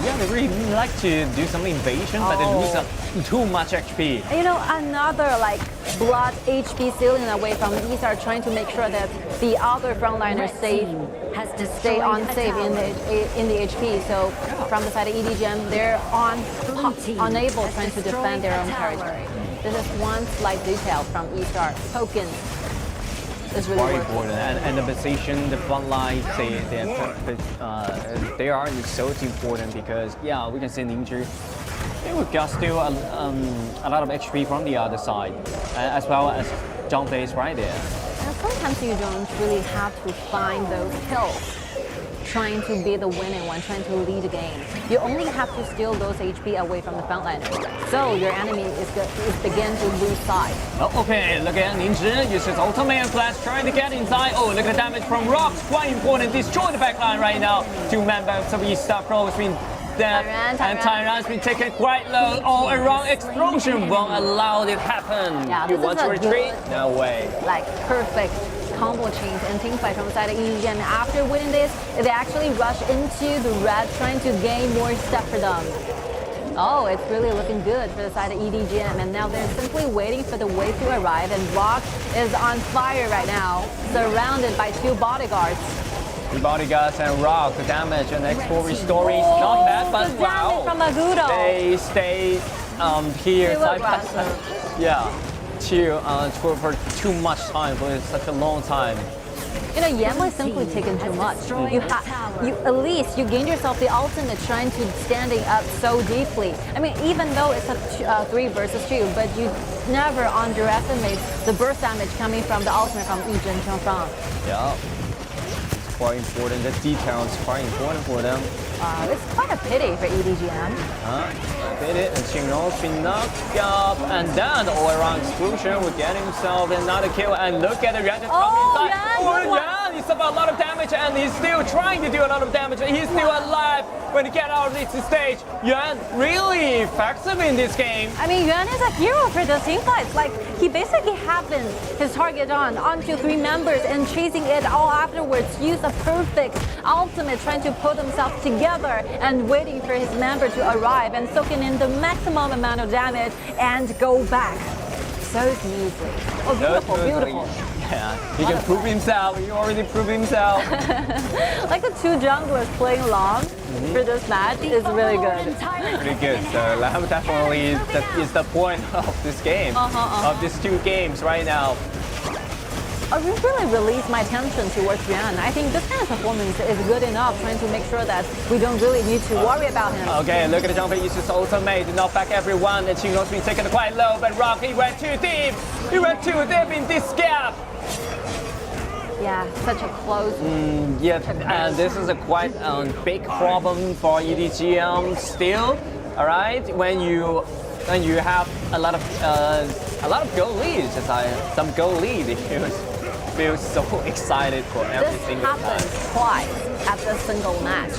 Yeah, they really like to do some invasion, but they lose too much HP. You know, another like blood HP stealing away from eStar, trying to make sure that the other frontliners stay on safe in the HP. So from the side of EDG.M, they're unable trying to defend their own territory. This is one slight detail from eStar. Token is really very important, and the position, the front line, they are so important because we can see Ningzhi. They will got still a lot of HP from the other side, as well as Zhang Fei is right there. And sometimes you don't really have to find those kills trying to be the winning one, trying to lead the game. You only have to steal those HP away from the frontliners. So your enemy is begin to lose sight. Oh, okay, look at Ningzhi uses ultimate flash trying to get inside. Oh, look at the damage from Rocks. Quite important. Destroy the backline right now. 2 members of eStarPro has been dead, and TianYun's been taken quite low. All around explosion won't allow it to happen. Yeah, you want to retreat? No way. Like perfect combo chains and team fight from the side of EDG.M. After winning this, they actually rush into the red, trying to gain more step for them. Oh, it's really looking good for the side of EDG.M. And now they're simply waiting for the wave to arrive, and Rock is on fire right now, surrounded by 2 bodyguards. 2 bodyguards and Rock, the damage and export restore is not bad, but the damage from Agudo. They stay here side by side. For too much time, for such a long time. You know, Yan simply taken too much. At least you gained yourself the ultimate trying to standing up so deeply. I mean, even though it's a 3 versus 2, but you never underestimate the burst damage coming from the ultimate from Ying Kai. Yeah. Quite important. The details quite important for them. It's quite a pity for EDG.M. Did it, and Qingrong's been knocked up, and then all around explosion will get himself another kill. And look at the Yuan coming inside. Yuan, he's about a lot of damage, and he's still trying to do a lot of damage. He's still alive when he gets out of this stage. Yuan really effective in this game. I mean, Yuan is a hero for the team fights. Like, he basically happens his target onto 3 members and chasing it all afterwards. Use a perfect ultimate, trying to put himself together and waiting for his member to arrive and soaking in the maximum amount of damage and go back. So smoothly. Oh, beautiful, beautiful. Yeah, he can prove himself. He already proved himself. Like the 2 junglers playing along for this match is really good. Pretty good. So Lam definitely is the point of this game, of these 2 games right now. I really released my attention towards Yuan. I think this kind of performance is good enough, trying to make sure that we don't really need to worry about him. Okay, look at the Zhang Fei uses ultimate to knock back everyone. And Qingrong's been taken quite low, but Rock, he went too deep. He went too deep in this gap. Yeah, such a close. And this is a quite big problem for EDG.M still. All right, when you have a lot of goal leads, some goal lead, you feel so excited for every single time. This happens twice at this single match.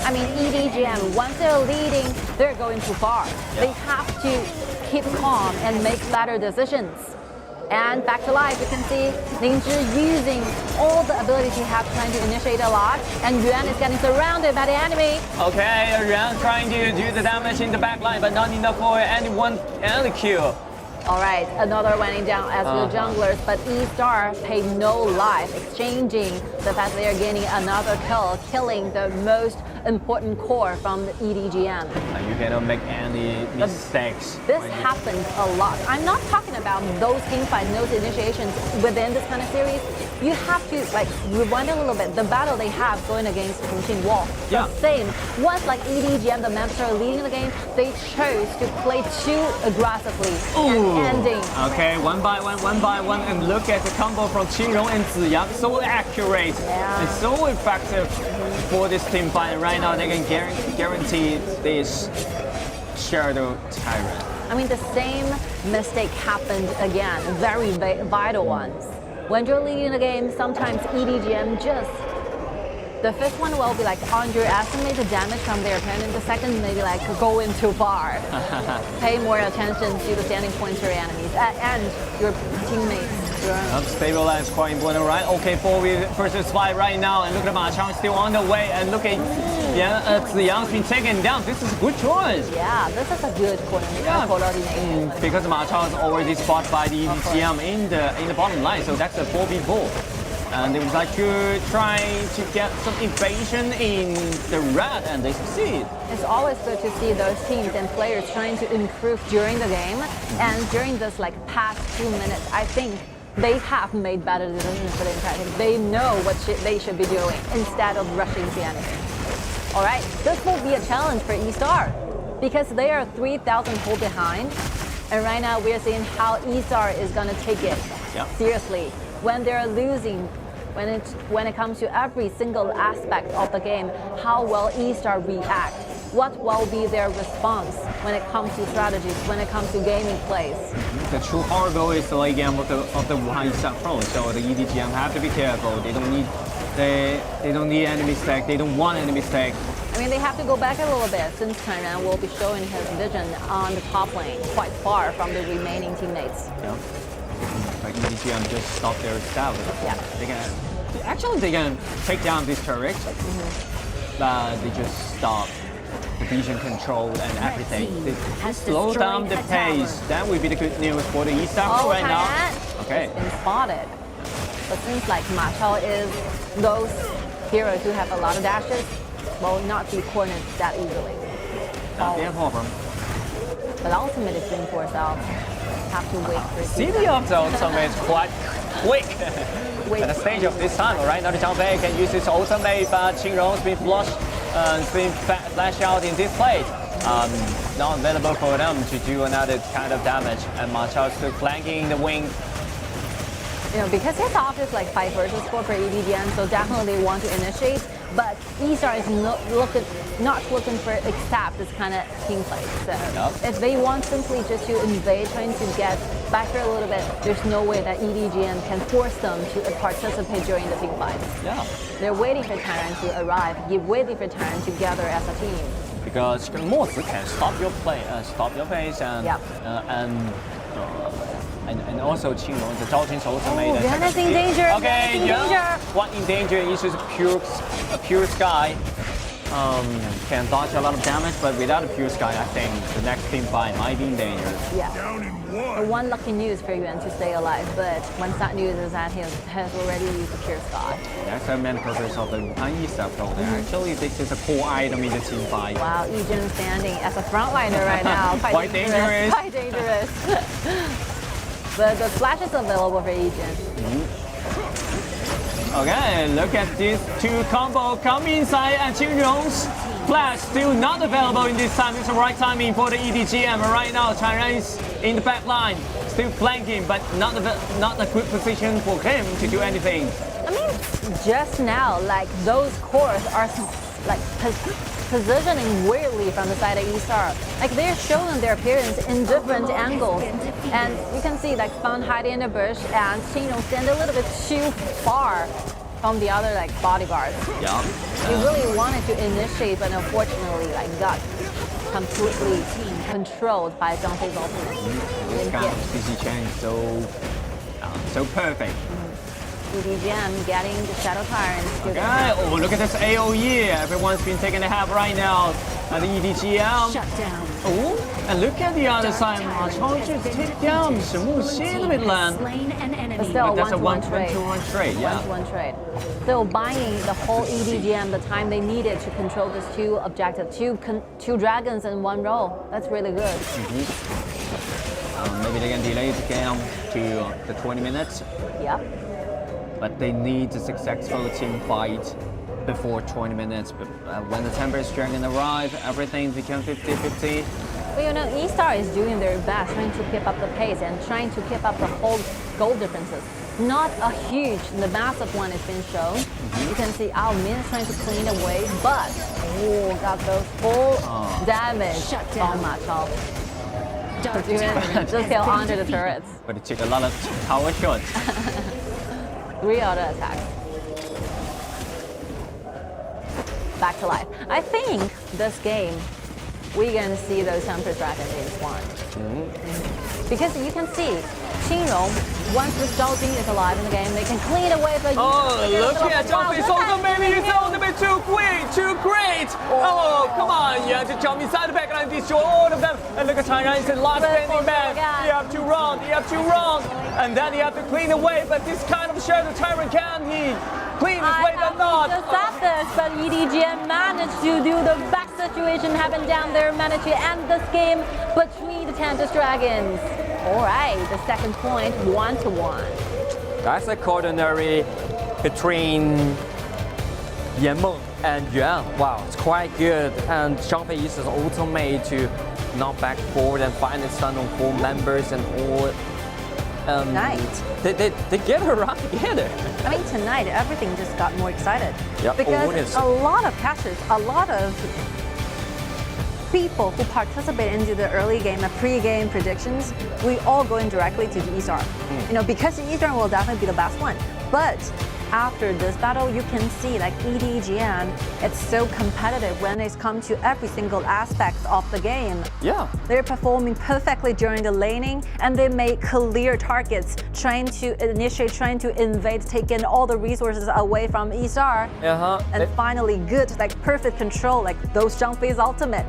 I mean, EDG.M, once they're leading, they're going too far. They have to keep calm and make better decisions. And back to life, you can see Ninja using all the abilities he has, trying to initiate a lot. And Yuan is getting surrounded by the enemy. Okay, Yuan trying to do the damage in the back line, but not enough for anyone and the kill. All right, another winding down as the junglers, but eStar paid no life, exchanging the fact they are gaining another kill, killing the most important core from the EDG.M. You cannot make any mistakes. This happens a lot. I'm not talking about those team fights, those initiations within this kind of series. You have to like rewind a little bit. The battle they have going against Chongqing Wall, the same. Once like EDG.M, the members are leading the game, they chose to play too aggressively and ending. Okay, one by one, and look at the combo from Qingrong and Ziyang. So accurate and so effective for this team fight. And right now they can guarantee this Shadow Tyrant. I mean, the same mistake happened again, very vital ones. When you're leading the game, sometimes EDG.M just, the first one will be like underestimate the damage from their opponent. The second maybe like go in too far. Pay more attention to the standing points of your enemies and your teammates. Stabilize quite important, right? Okay, 4v versus 5 right now, and look at Ma Chao still on the way, and look at Ziyang's been taken down. This is a good choice. Yeah, this is a good coordination. Because Ma Chao is already spotted by the EDG.M in the bottom line, so that's a 4v4. And they would like to try to get some evasion in the red, and they succeed. It's always good to see those teams and players trying to improve during the game. And during this like past 2 minutes, I think they have made better decisions for the entire team. They know what they should be doing instead of rushing the enemy. All right, this will be a challenge for eStar because they are 3,000 hold behind. And right now we're seeing how eStar is going to take it seriously. When they're losing, when it comes to every single aspect of the game, how will eStar react? What will be their response when it comes to strategies, when it comes to gaming plays? The true hard goal is the late game of the Wuhan eStarPro, so the EDG.M have to be careful. They don't need any mistake. They don't want any mistake. I mean, they have to go back a little bit since TianYun will be showing his vision on the top lane, quite far from the remaining teammates. Yeah. Like EDG.M just stop their style. They can take down this turret, but they just stop the vision control and everything. They slow down the pace. That would be the good news for the eStarPro right now. Okay. It's been spotted. But since like Ma Chao is those heroes who have a lot of dashes, will not be cornered that easily. Not their problem. But ultimate is doing for itself. Have to wait for it. CD of the ultimate is quite quick. At the stage of this time, right now the Zhang Fei can use his ultimate, but Qingrong's been flashed out in this plate. Not available for them to do another kind of damage, and Ma Chao still flanking in the wing. You know, because his off is like 5 versus 4 for EDG.M, so definitely they want to initiate. But eStar is not looking for accept this kind of team play. So if they want simply just to invade, trying to get back here a little bit, there's no way that EDG.M can force them to participate during the team fight. Yeah. They're waiting for TianYun to arrive. You're waiting for TianYun to gather as a team. Because Mozi can stop your play, stop your pace, and also Qingrong, the Zhao Qing's ultimate. Oh, Yuan is in danger. Okay, yeah. One in danger is just a pure sky. Can dodge a lot of damage, but without a pure sky, I think the next team fight might be in danger. Yeah. One lucky news for Yuan to stay alive, but one sad news is that he has already used the pure sky. That's the main purpose of the Wuhan eStarPro. Actually, this is a core item in the team fight. Wow, Yijun standing as a frontliner right now. Quite dangerous. Quite dangerous. But the flash is available for Yijun. Okay, look at these two combo come inside, and Qingrong's flash still not available in this time. It's the right timing for the EDG.M. Right now, TianYun is in the back line, still flanking, but not a good position for him to do anything. I mean, just now, like those cores are like positioning weirdly from the side of eStar. Like they're showing their appearance in different angles. And you can see like Fang hiding in the bush and Qingrong stand a little bit too far from the other like bodyguards. Yeah. He really wanted to initiate, but unfortunately like got completely controlled by Zhang Fei's ultimate. This kind of CC chain is so So perfect. EDG.M getting the Shadow Tyrants to Okay. Oh, look at this AOE. Everyone's been taking a half right now. And the EDG.M. Shut down. Oh, and look at the other side. Take down Blue team has land. slain an enemy. But still, That's a 1-to-1 trade. 1-to-1 trade, yeah. 1-to-1 trade. Still buying the whole EDG.M the time they needed to control these two objectives, two dragons in one row. That's really good. Maybe they can delay the game to the 20 minutes. Yep. But they need a successful team fight before 20 minutes. But when the Tempest Dragon arrive, everything becomes 50-50. Well, you know, eStar is doing their best, trying to keep up the pace and trying to keep up the whole goal differences. Not a huge, the massive one is being shown. You can see our Min is trying to clean away, but got those full damage. Shut down. Just still under the turrets. But it took a lot of power shots. 3 auto attacks. Back to life. I think this game, we're gonna see those Tempest Dragons in spawn. Because you can see, Qingrong, once the Zhao Jing is alive in the game, they can clean away the Look at Zhao Fei's ultimate, maybe it's ultimate too quick, too great. Oh, come on, yeah, just jump inside the backline and destroy all of them. And look at TianYun, it's the last standing man. You have to run, and then you have to clean away. But this kind of Shadow Tyrant can he clean his way or not? Just at this, but EDG.M managed to do the back situation happen down there, managed to end this game between the Tempest Dragons. All right, the second point, 1-to-1. That's a coordinary between Yanmeng and Yuan. Wow, it's quite good. And Zhang Fei uses ultimate to knock back forward and find the stun on 4 members and all. Nice. They get around together. I mean, tonight everything just got more excited. Yep. Because a lot of catchers, a lot of people who participate into the early game and pre-game predictions, we all going directly to the eStar. You know, because the eStar will definitely be the best one. But after this battle, you can see like EDG.M, it's so competitive when it comes to every single aspect of the game. Yeah. They're performing perfectly during the laning, and they make clear targets, trying to invade, taking all the resources away from eStar. And finally, good, like perfect control, like those Zhang Fei's ultimate,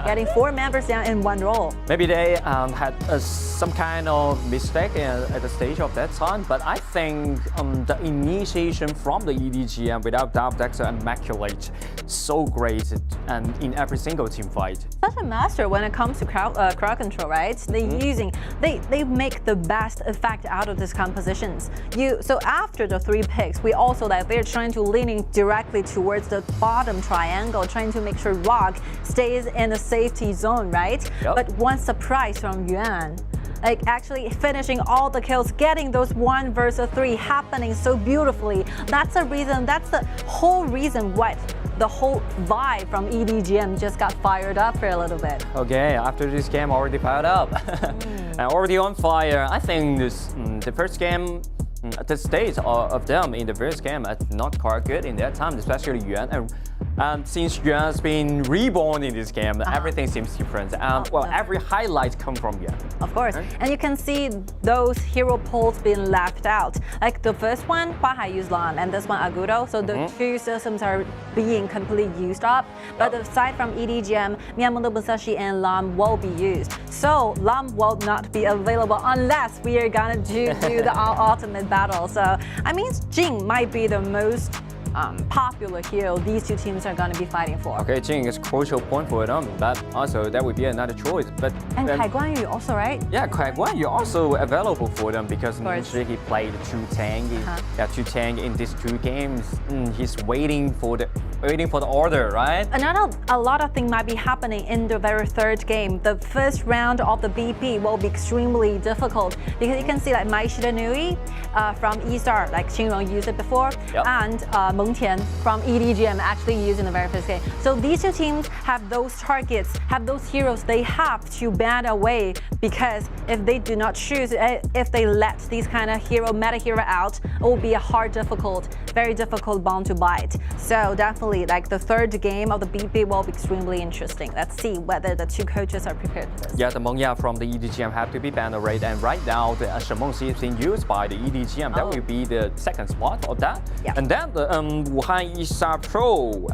getting 4 members down in one roll. Maybe they had some kind of mistake at the stage of that time, but I think the initiation from the EDG.M without doubt that's immaculate, so great, and in every single team fight. Such a master when it comes to crowd control, right? They make the best effect out of these compositions. So after the 3 picks, we also like they're trying to leaning directly towards the bottom triangle, trying to make sure Rock stays in the safety zone, right? Yep. But one surprise from Yuan, like actually finishing all the kills, getting those 1 versus 3 happening so beautifully. That's the reason, that's the whole reason why the whole vibe from EDG.M just got fired up for a little bit. Okay, after this game already fired up. And already on fire. I think this the first game, the state of them in the first game are not quite good in that time, especially Yuan. And since Yuan's been reborn in this game, everything seems different. Well, every highlight comes from Yuan. Of course. And you can see those hero pulls being left out. Like the first one, Huahai used Lam, and this one Agudo. So the 2 systems are being completely used up. But aside from EDG.M, Miyamoto Musashi and Lam will be used. So Lam will not be available unless we are gonna do the ultimate battle. So I mean, Jing might be the most popular hero these 2 teams are going to be fighting for. Okay, Jing is a crucial point for them, but also that would be another choice. But and Kai Guanyu also, right? Yeah, Kai Guanyu also available for them because he played 2 tank. Yeah, 2 tank in these 2 games. He's waiting for the order, right? A lot of things might be happening in the very 3rd game. The first round of the BP will be extremely difficult because you can see like Mai Shiranui from eStar, like Qingrong used it before, and Meng Tian from EDG.M actually used in the very first game. So these 2 teams have those targets, have those heroes they have to ban away, because if they do not choose, if they let these kind of meta hero out, it will be a very difficult bond to bite. So definitely finally, like the third game of the BP will be extremely interesting. Let's see whether the two coaches are prepared for this. Yeah, the Meng from the EDG.M have to be banned already, and right now the Shen Mengxi is being used by the EDG.M. That will be the second spot of that. Yeah. And then the Wuhan eStarPro,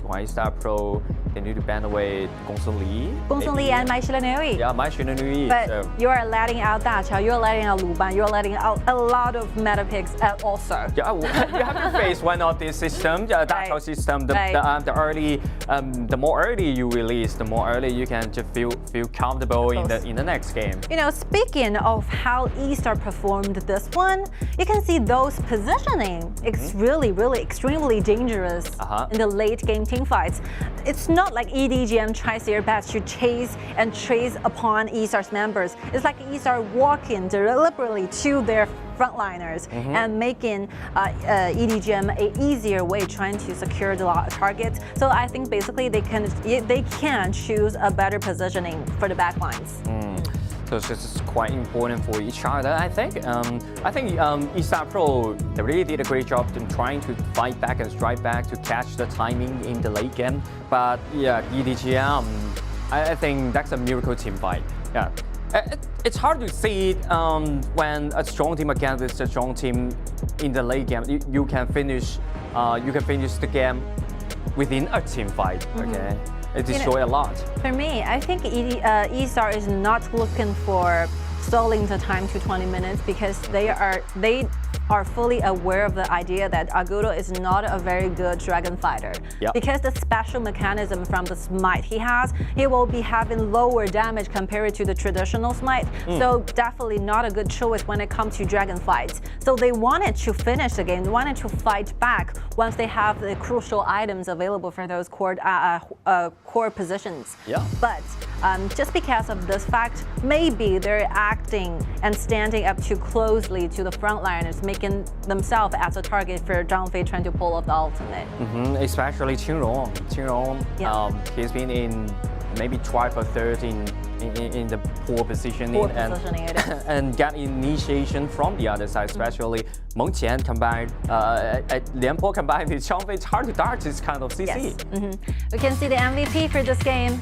Wuhan eStarPro, they need to ban away Gong Li. Gong Li and Mai Shilanui. Yeah, Mai Shilanui. But you are letting out Da Chao, you're letting out Lu Ban, you're letting out a lot of meta picks also. Yeah, you have to face one of these systems, Da Chao system. The more early you release, the more early you can just feel comfortable in the next game. You know, speaking of how eStar performed this one, you can see those positioning. It's really extremely dangerous in the late game team fights. It's not like EDG.M tries their best to chase and trace upon eStar's members. It's like eStar walking deliberately to their frontliners and making EDG.M an easier way trying to secure the targets. So I think basically they can choose a better positioning for the backlines. So this is quite important for each other, I think. eStarPro, they really did a great job in trying to fight back and strike back to catch the timing in the late game. But yeah, EDG.M, I think that's a miracle team fight. Yeah. It's hard to see it when a strong team against a strong team in the late game. You can finish the game within a team fight. Okay. It destroys a lot. For me, I think eStar is not looking for stalling the time to 20 minutes because they are fully aware of the idea that Agudo is not a very good dragon fighter. Yep. Because the special mechanism from the smite he will be having lower damage compared to the traditional smite. So definitely not a good choice when it comes to dragon fights. So they wanted to finish the game, they wanted to fight back once they have the crucial items available for those core positions. Yeah. But just because of this fact, maybe they're acting and standing up too closely to the frontliners, making themselves as a target for Zhang Fei trying to pull off the ultimate. Especially Qingrong. He's been in maybe 12 or 13 in the poor positioning, and got initiation from the other side, especially Meng Qian combined, Lian Po combined with Zhang Fei. It's hard to dodge this kind of CC. Yes. We can see the MVP for this game,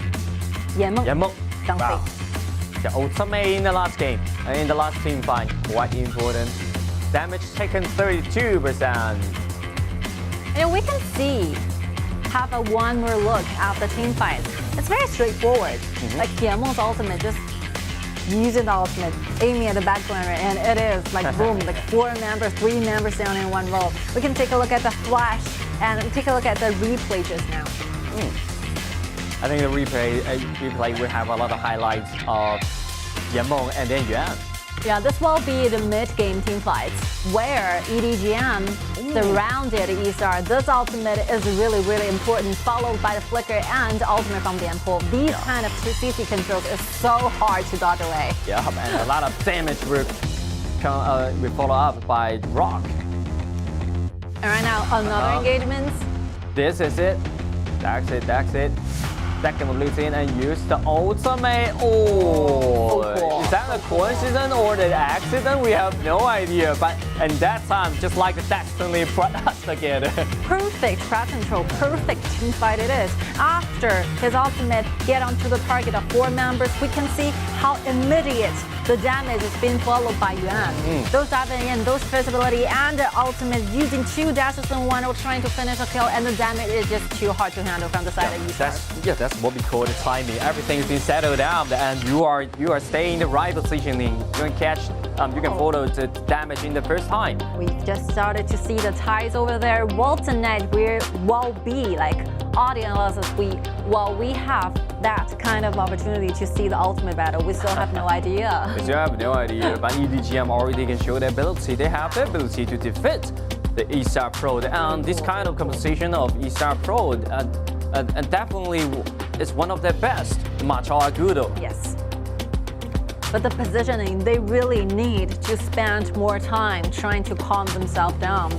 Yan Meng, Zhang Fei. The ultimate in the last game, in the last team fight, quite important. Damage taken 32%. And we can see, have a one more look at the team fight. It's very straightforward. Like Yan Meng's ultimate, just using the ultimate, aiming at the backlaner, and it is like boom, like 4 members, 3 members down in one row. We can take a look at the flash and take a look at the replay just now. I think the replay will have a lot of highlights of Yan Meng and then Yuan. Yeah, this will be the mid-game team fights where EDG.M surrounded eStar. This ultimate is really important, followed by the flicker and ultimate from Lian Po. These kind of CC controls is so hard to dodge away. Yeah, and a lot of damage will follow up by Rock. And right now, another engagement. This is it. That's it. Second routine and use the ultimate. Is that a coincidence or the accident? We have no idea. But in that time, just like the destiny brought us together. Perfect crowd control, perfect team fight it is. After his ultimate get onto the target of 4 members, we can see how immediate the damage is being followed by Yuan. Those diving in, those visibility, and the ultimate using 2 dashes in 1 or trying to finish a kill, and the damage is just too hard to handle from the side of eStar. That's what we call the timing. Everything's been settled down, and you are staying in the right positioning. You can catch, you can follow the damage in the first time. We've just started to see the ties over there. Well, tonight will be like audio analysis. While we have that kind of opportunity to see the ultimate battle, we still have no idea. We still have no idea, but EDG.M already can show their ability. They have the ability to defeat the eStarPro, and this kind of composition of eStarPro, and definitely is one of their best, Machao Agudo. Yes. But the positioning, they really need to spend more time trying to calm themselves down.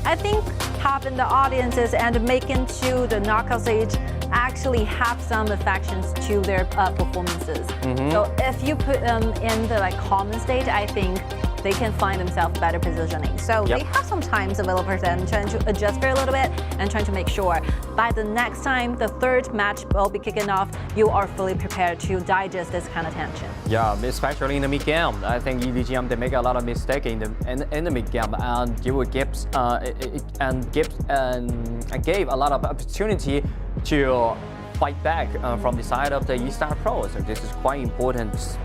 I think having the audiences and making to the knockout stage actually have some affections to their performances. So if you put them in the common stage, I think they can find themselves better positioning. So Yep. they have some time available for them trying to adjust for a little bit and trying to make sure by the next time the third match will be kicking off, you are fully prepared to digest this kind of tension. Yeah, especially in the mid game. I think EDG.M they make a lot of mistake in the mid game, and you will gave a lot of opportunity to fight back from the side of the eStarPro. So this is quite important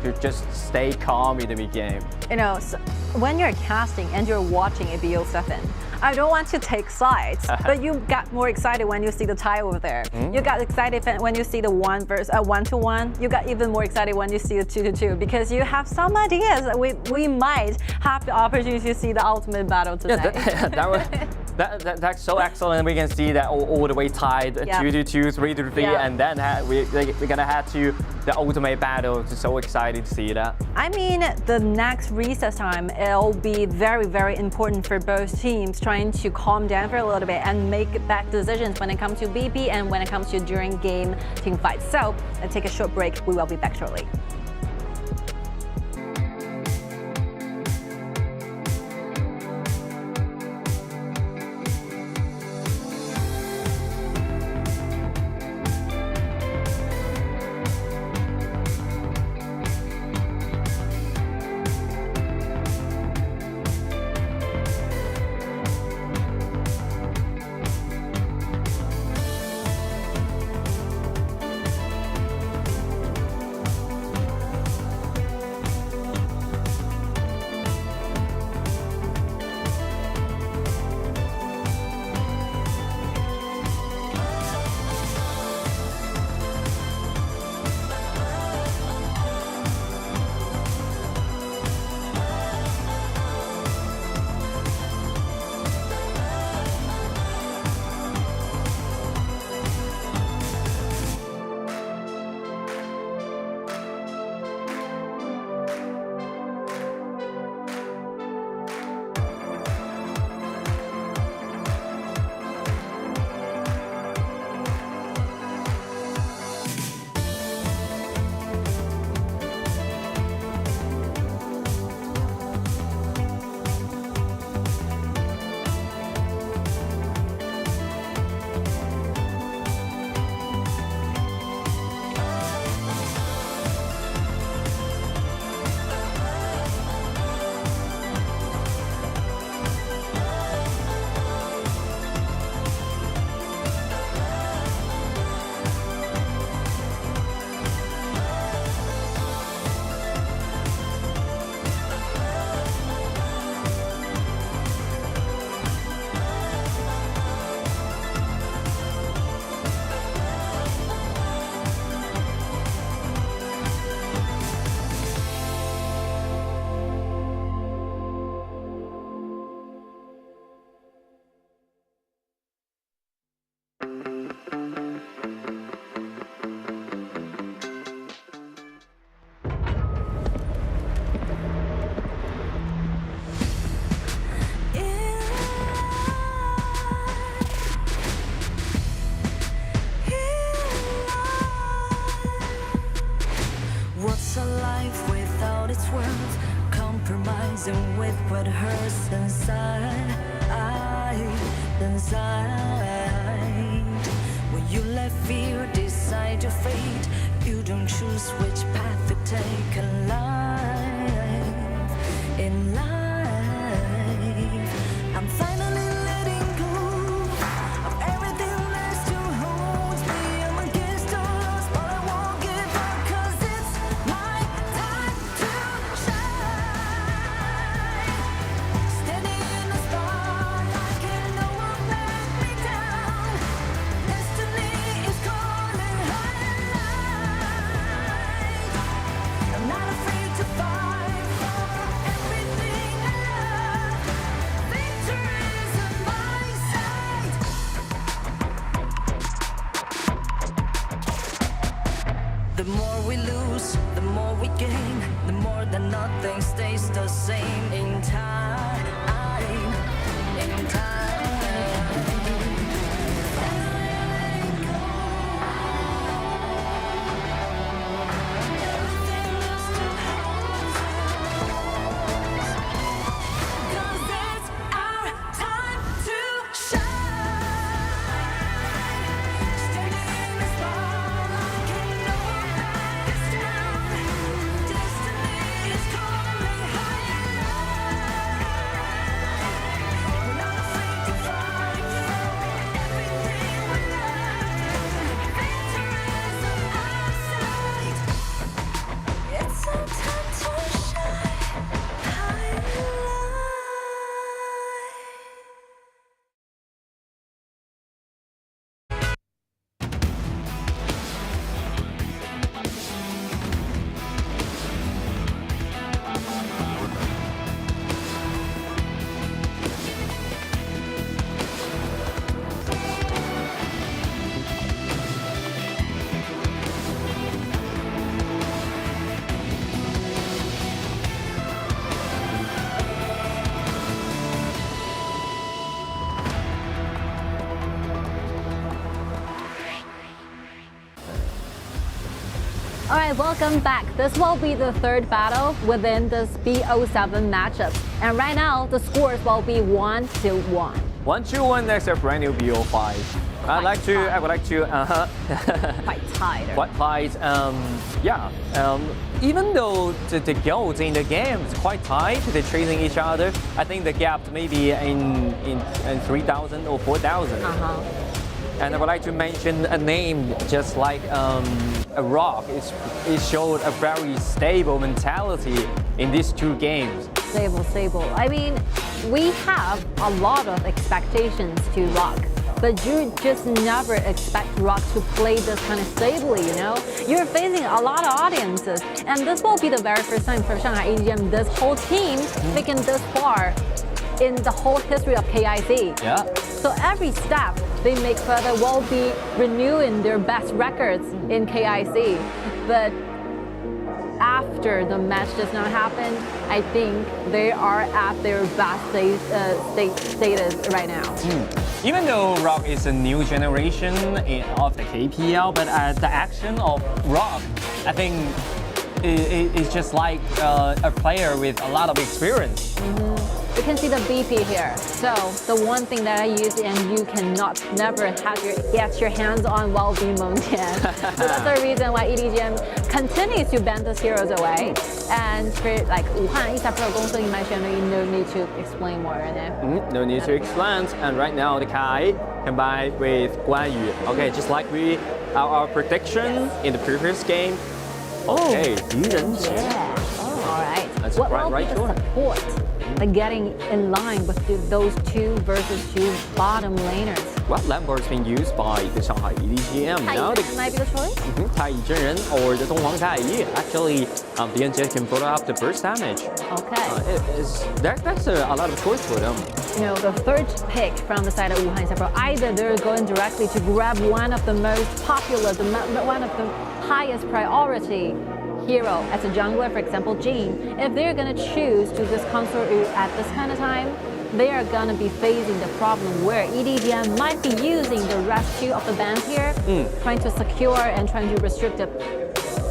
to just stay calm in the mid game. You know, so when you're casting and you're watching a BO7, I don't want to take sides, but you got more excited when you see the tie over there. You got excited when you see the 1-to-1. You got even more excited when you see the 2-to-2 because you have some ideas that we might have the opportunity to see the ultimate battle today. Yeah, that's so excellent. We can see that all the way tied, 2-to-2, 3-to-3, and then we're gonna head to the ultimate battle. It's so excited to see that. I mean, the next recess time, it'll be very, very important for both teams trying to calm down for a little bit and make back decisions when it comes to BP and when it comes to during game team fights. So let's take a short break. We will be back shortly. Compromising with what hurts inside. When you let fear decide your fate, you don't choose which path to take in life. I'm finally letting go of everything that still holds me. I'm against the odds, but I won't give up, 'cause it's my time to shine. Standing in the spotlight, can no one let me down. Destiny is calling highlight. I'm not afraid to fight for everything I love. Victory is in my sight. The more we lose, the more we gain. The more that nothing stays the same in time. Everything that still holds us. Alright, welcome back. This will be the third battle within this BO7 matchup. And right now, the scores will be 1-1. 1-1 next up brand new BO5. I would like to Quite tight. quite tight. Even though the goals in the game is quite tight, they're chasing each other. I think the gap maybe in 3,000 or 4,000. And I would like to mention a name just like a Rock. It showed a very stable mentality in these two games. Stable. I mean, we have a lot of expectations to Rock, but you just never expect Rock to play this kind of stably, you know? You're facing a lot of audiences, and this will be the very first time for Shanghai EDG.M, this whole team making this far in the whole history of KIC. Yeah. So every step they make further will be renewing their best records in KIC. But after the match does not happen, I think they are at their best status right now. Even though Rock is a new generation of the KPL, but the action of Rock, I think, is just like a player with a lot of experience. You can see the BP here. So the one thing that I use and you cannot never get your hands on will be Mengtian. So that's the reason why EDG.M continues to ban those heroes away. And for like Wuhan, eStarPro, Gongsun, you might no need to explain more, right? No need to explain. And right now the Kai combined with Kuang. Okay, just like our prediction in the previous game. Okay, Nian Xiao. Yeah. All right. That's what right, will be the support? Like getting in line with those 2 versus 2 bottom laners. What Lambert has been used by the Shanghai EDG.M. Now might be the choice. TianYun or the Donghuang Taiyi. Actually, BNJ can follow up the burst damage. Okay. That's a lot of choice for them. You know, the third pick from the side of Wuhan eStarPro, either they're going directly to grab one of the most popular, one of the highest priority hero as a jungler, for example, Jing. If they're gonna choose to just consort at this kind of time, they are gonna be facing the problem where EDG.M might be using the rest 2 of the bans here, trying to secure and trying to restrict the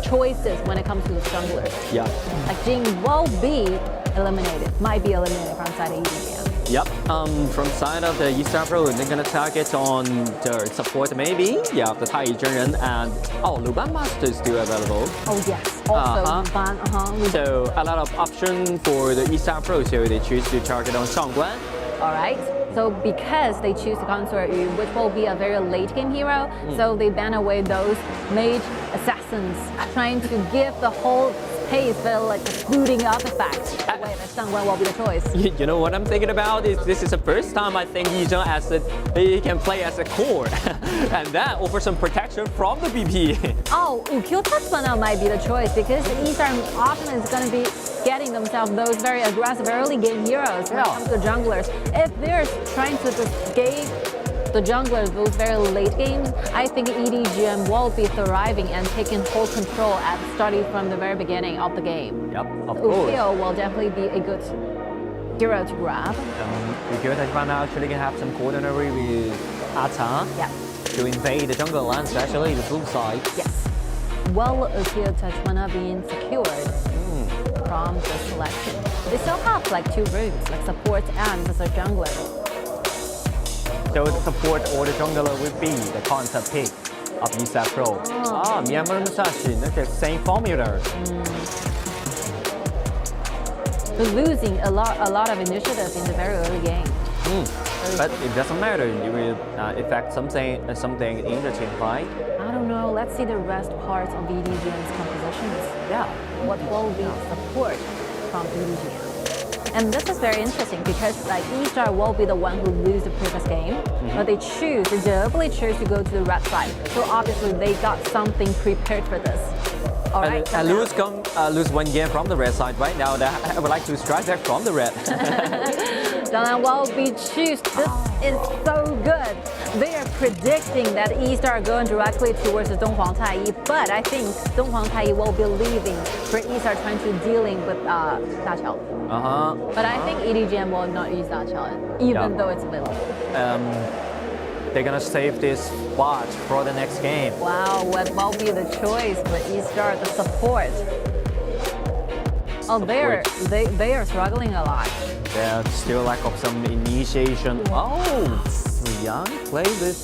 choices when it comes to the junglers. Yeah. Like Jing will be eliminated, might be eliminated from side of EDG.M. Yep, from side of the eStarPro, they're gonna target on the support maybe. Yeah, the TianYun and Luban Master is still available. Oh yes, also Luban, So a lot of option for the eStarPro, so they choose to target on Shangguan. Alright, so because they choose to consort Yu, which will be a very late game hero, so they ban away those mage assassins, trying to give the whole pace like the booting up effect. Wait, Shangguan will be the choice. You know what I'm thinking about? This is the first time I think he can play as a core, and that offers some protection from the BP. Oh, Ukyo Tatsuna might be the choice because the eStar often is going to be getting themselves those very aggressive early game heroes when it comes to junglers. If they're trying to just gauge the junglers those very late games, I think EDG.M will be thriving and taking full control starting from the very beginning of the game. Yep, of course. Ukyo will definitely be a good hero to grab. Ukyo Tatsuna actually can have some coordinary with Ata to invade the jungle land, especially the blue side. Yes. Well, Ukyo Tatsuna being secured from the selection. They still have like 2 rooms, like support and as a jungler. So the support or the jungler would be the concept pick of eStarPro. Myanmar Musashi, that's the same formula. They're losing a lot of initiative in the very early game. But it doesn't matter. You will affect something in the team fight. I don't know. Let's see the rest parts of EDG.M's compositions. Yeah. What will be support from EDG.M? And this is very interesting because like eStar will be the one who lose the previous game, but they deliberately choose to go to the red side. So obviously they got something prepared for this. All right. And lose 1 game from the red side right now. I would like to strike back from the red. Then will be choose. This is so good. They are predicting that eStar going directly towards the Donghuang Taiyi, but I think Donghuang Taiyi will be leaving for eStar trying to dealing with Dachao. But I think EDG.M will not use Dachao, even though it's available. they're gonna save this spot for the next game. Wow, what will be the choice for eStar, the support? Oh, they are struggling a lot. There's still lack of some initiation. Oh, Yang play with.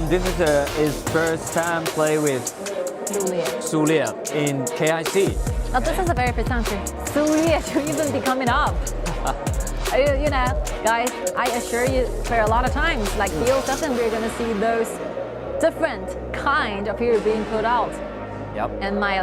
This is his first time play with Su Lie in KIC. Oh, this is the very first time Su Lie to even be coming up. You know, guys, I assure you, for a lot of times, like BO7, we're gonna see those different kind of hero being put out. Yep. And my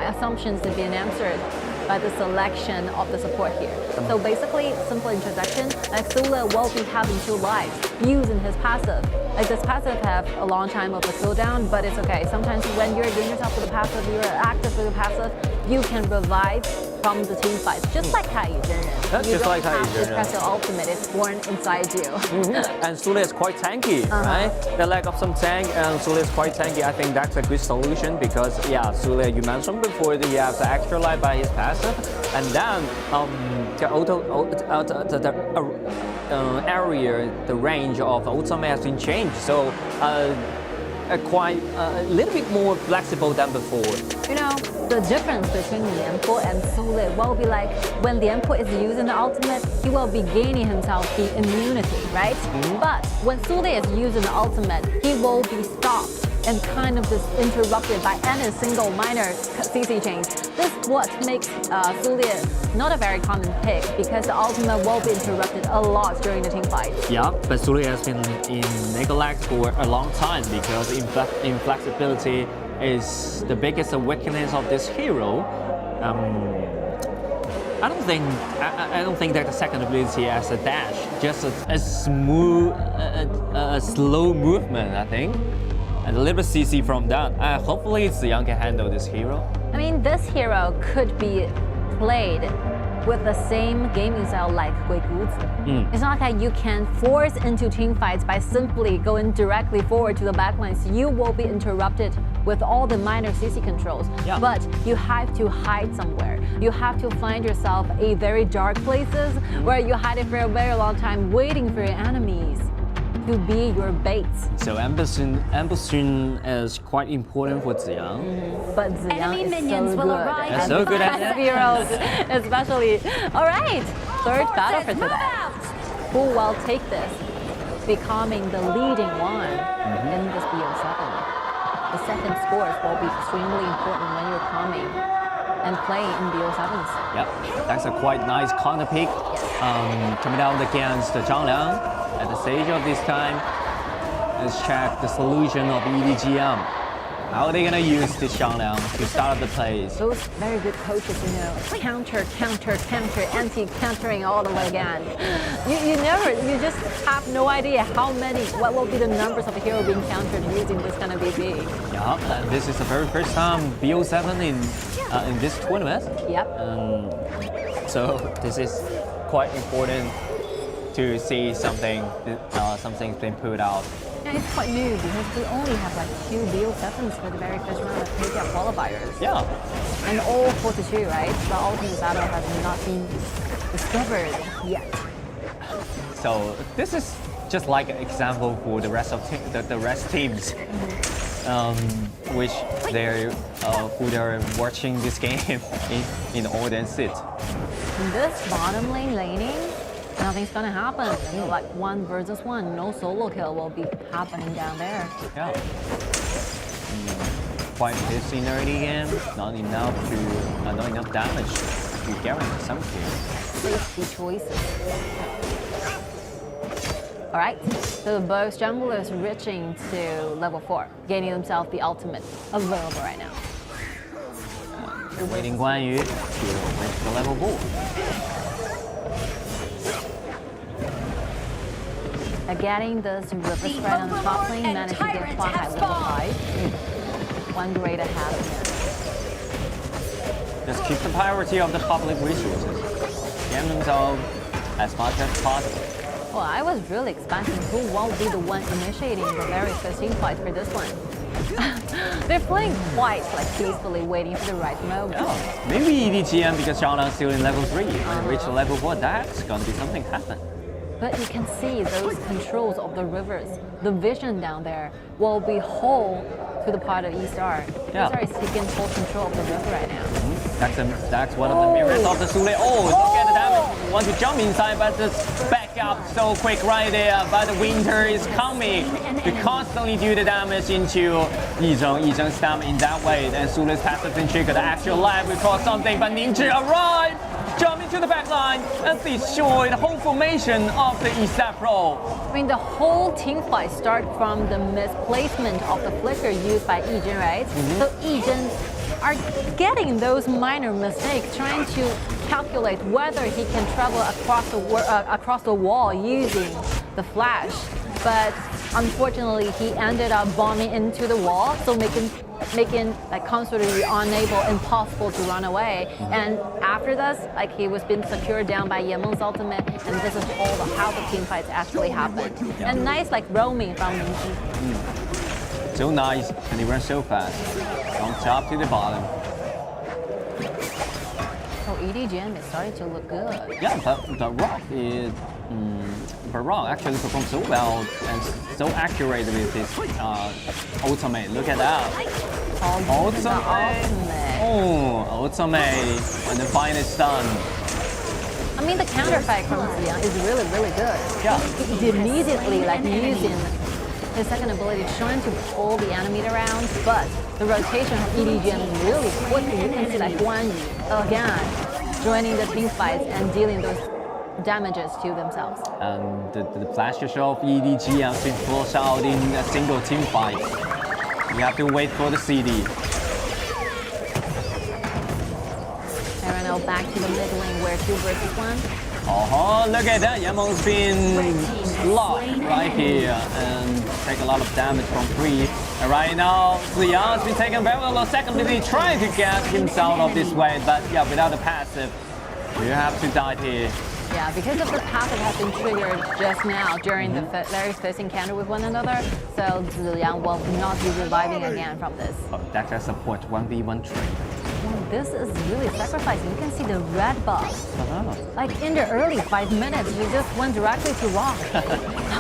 assumptions have been answered by the selection of the support here. So basically, simple introduction, like Su Lie will be having 2 lives using his passive. Like this passive have a long time of a cooldown, but it's okay. Sometimes when you're doing yourself with a passive, you're active with a passive, you can revive from the team fights, just like KIC2022. That's you just don't like have KIC2022. to press your ultimate, it's born inside you. And Su Lie is quite tanky, right? The lack of some tank and Su Lie is quite tanky. I think that's a good solution because, yeah, Su Lie, you mentioned before that he has the extra life by his passive, and then the range of ultimate has been changed, so quite a little bit more flexible than before. You know, the difference between Nian Xiao and Su Lie will be like when Nian Xiao is using the ultimate, he will be gaining himself the immunity, right? But when Su Lie is using the ultimate, he will be stopped and kind of just interrupted by any single minor CC change. This is what makes Su Lie not a very common pick because the ultimate will be interrupted a lot during the team fight. Yeah, but Su Lie has been in neglect for a long time because inflexibility is the biggest weakness of this hero. I don't think that the second ability as a dash, just a smooth, a slow movement. I think. And a little CC from that. Hopefully, Yang can handle this hero. I mean, this hero could be played with the same gaming style like Guiguzi. It's not like you can force into team fights by simply going directly forward to the backlines. You will be interrupted with all the minor CC controls. Yeah. But you have to hide somewhere. You have to find yourself a very dark places where you hide it for a very long time, waiting for your enemies to be your baits. So ambushing is quite important for Ziyang. But Ziyang Enemy is minions so will good. arrive That's at so good at passive heroes, especially. All right, third battle for today. Who will take this, becoming the leading one in this BO7? The second scores will be extremely important when you're coming and playing in BO7s. Yep, that's a quite nice counter pick. Coming out against Zhang Liang. At the stage of this time, let's check the solution of EDG.M. How are they gonna use this Zhang Liang to start up the plays? Those very good coaches, you know, counter, anti-countering all the way again. You just have no idea what will be the numbers of a hero being countered using this kind of BB. Yeah, and this is the very first time BO7 in this tournament. Yep. So this is quite important to see something's been put out. Yeah, it's quite new because we only have like 2 BO7s for the very first round of KPL qualifiers. Yeah. And all 4-2, right? The ultimate battle has not been discovered yet. So this is just like an example for the rest of the rest teams, which who they're watching this game in order and sit. In this bottom lane laning, nothing's gonna happen. You know, like 1 versus 1, no solo kill will be happening down there. Yeah. Quite pissed in early game, not enough damage to guarantee some kills. Safety choices. All right, so both junglers reaching to level 4, gaining themselves the ultimate available right now. Waiting Guan Yu to reach the level 4. Getting this river spread on the top lane, managed to get Kuang at level 5. 1 grade ahead of him. Just keep the priority of the public resources. Game themselves as much as possible. Well, I was really expecting who will be the one initiating the very first team fight for this one. They're playing quite peacefully, waiting for the right moment. Yeah, maybe EDG.M because Zhang Liang still in level 3. When they reach the level 4, that's gonna be something happen. But you can see those controls of the rivers. The vision down there will be whole to the part of eStar. Yeah. eStar is taking full control of the river right now. That's one of the mirrors of the Sule. Oh, look at the damage. Want to jump inside, but just back up so quick right there. But the winter is coming to constantly do the damage into Yizheng's stamina in that way. Then Sule's passive and trigger, the actual life will cause something, but Ninja arrived, jump into the back line and destroy the whole formation of the eStarPro. I mean, the whole team fight starts from the misplacement of the flicker used by EDG, right? So EDG are getting those minor mistakes, trying to calculate whether he can travel across the wall using the flash. But unfortunately, he ended up bombing into the wall, so making like constantly unable, impossible to run away. And after this, like he was being secured down by Yanmeng's ultimate, and this is all how the team fights actually happened. And nice like roaming from Ning. So nice, and he runs so fast from top to the bottom. So EDG.M is starting to look good. Yeah, but Rock is. But Wang actually performed so well and so accurate with his ultimate. Look at that. Ultimate. Oh, ultimate. And then finally stunned. I mean, the counter fight from Ziyang is really, really good. Yeah. He immediately like using his second ability, trying to pull the enemy around, but the rotation of EDG.M really quickly. You can see like Kuang again joining the team fights and dealing those damages to themselves. And the flashes of EDG.M been forced out in a single team fight. You have to wait for the CD. And right now back to the mid lane where 2 versus 1. Oh, look at that. Yanmeng's been locked right here and take a lot of damage from 3. And right now, Ziyang's been taking very little second ability, trying to get himself out of this way, but yeah, without the passive, you have to die here. Yeah, because of the passive has been triggered just now during the very first encounter with one another, so Ziyang will not be reviving again from this. Oh, that's a support 1v1 trade. Well, this is really sacrificing. You can see the red buff. Like in the early 5 minutes, you just went directly to Rock.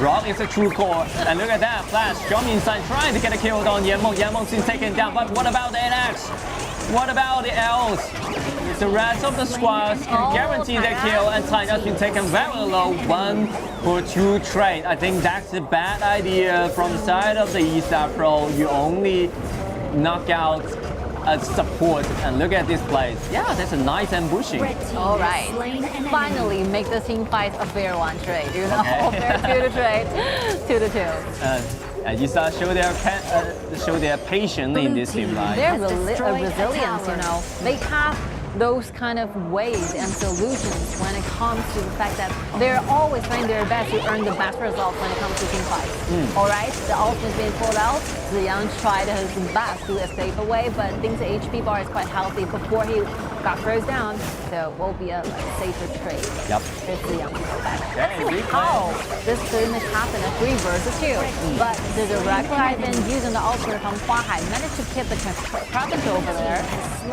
Rock is a true core. And look at that, Flash jump inside, trying to get a kill on Yanmeng. Yanmeng's been taken down, but what about the NX? What about the L's? The rest of the squads can guarantee their kill, and TianYun has been taken very low, 1 for 2 trade. I think that's a bad idea from the side of the eStarPro. You only knock out a support, and look at this place. Yeah, that's a nice ambushing. All right, finally make the team fight a fair one trade. You know, fair 2 to trade, 2 to 2. And eStar show their patience in this team fight. Their resilience, you know, they have those kind of ways and solutions when it comes to the fact that they're always trying their best to earn the best results when it comes to team fights. All right, the ultimate's being pulled out. Ziyang tried his best to escape away, but I think the HP bar is quite healthy before he got froze down, so it will be a safer trade. Yep. If Ziyang can go back. Let's see how this pretty much happened at 3 versus 2. But the direct Ivan using the ultimate from Huahai managed to keep the province over there,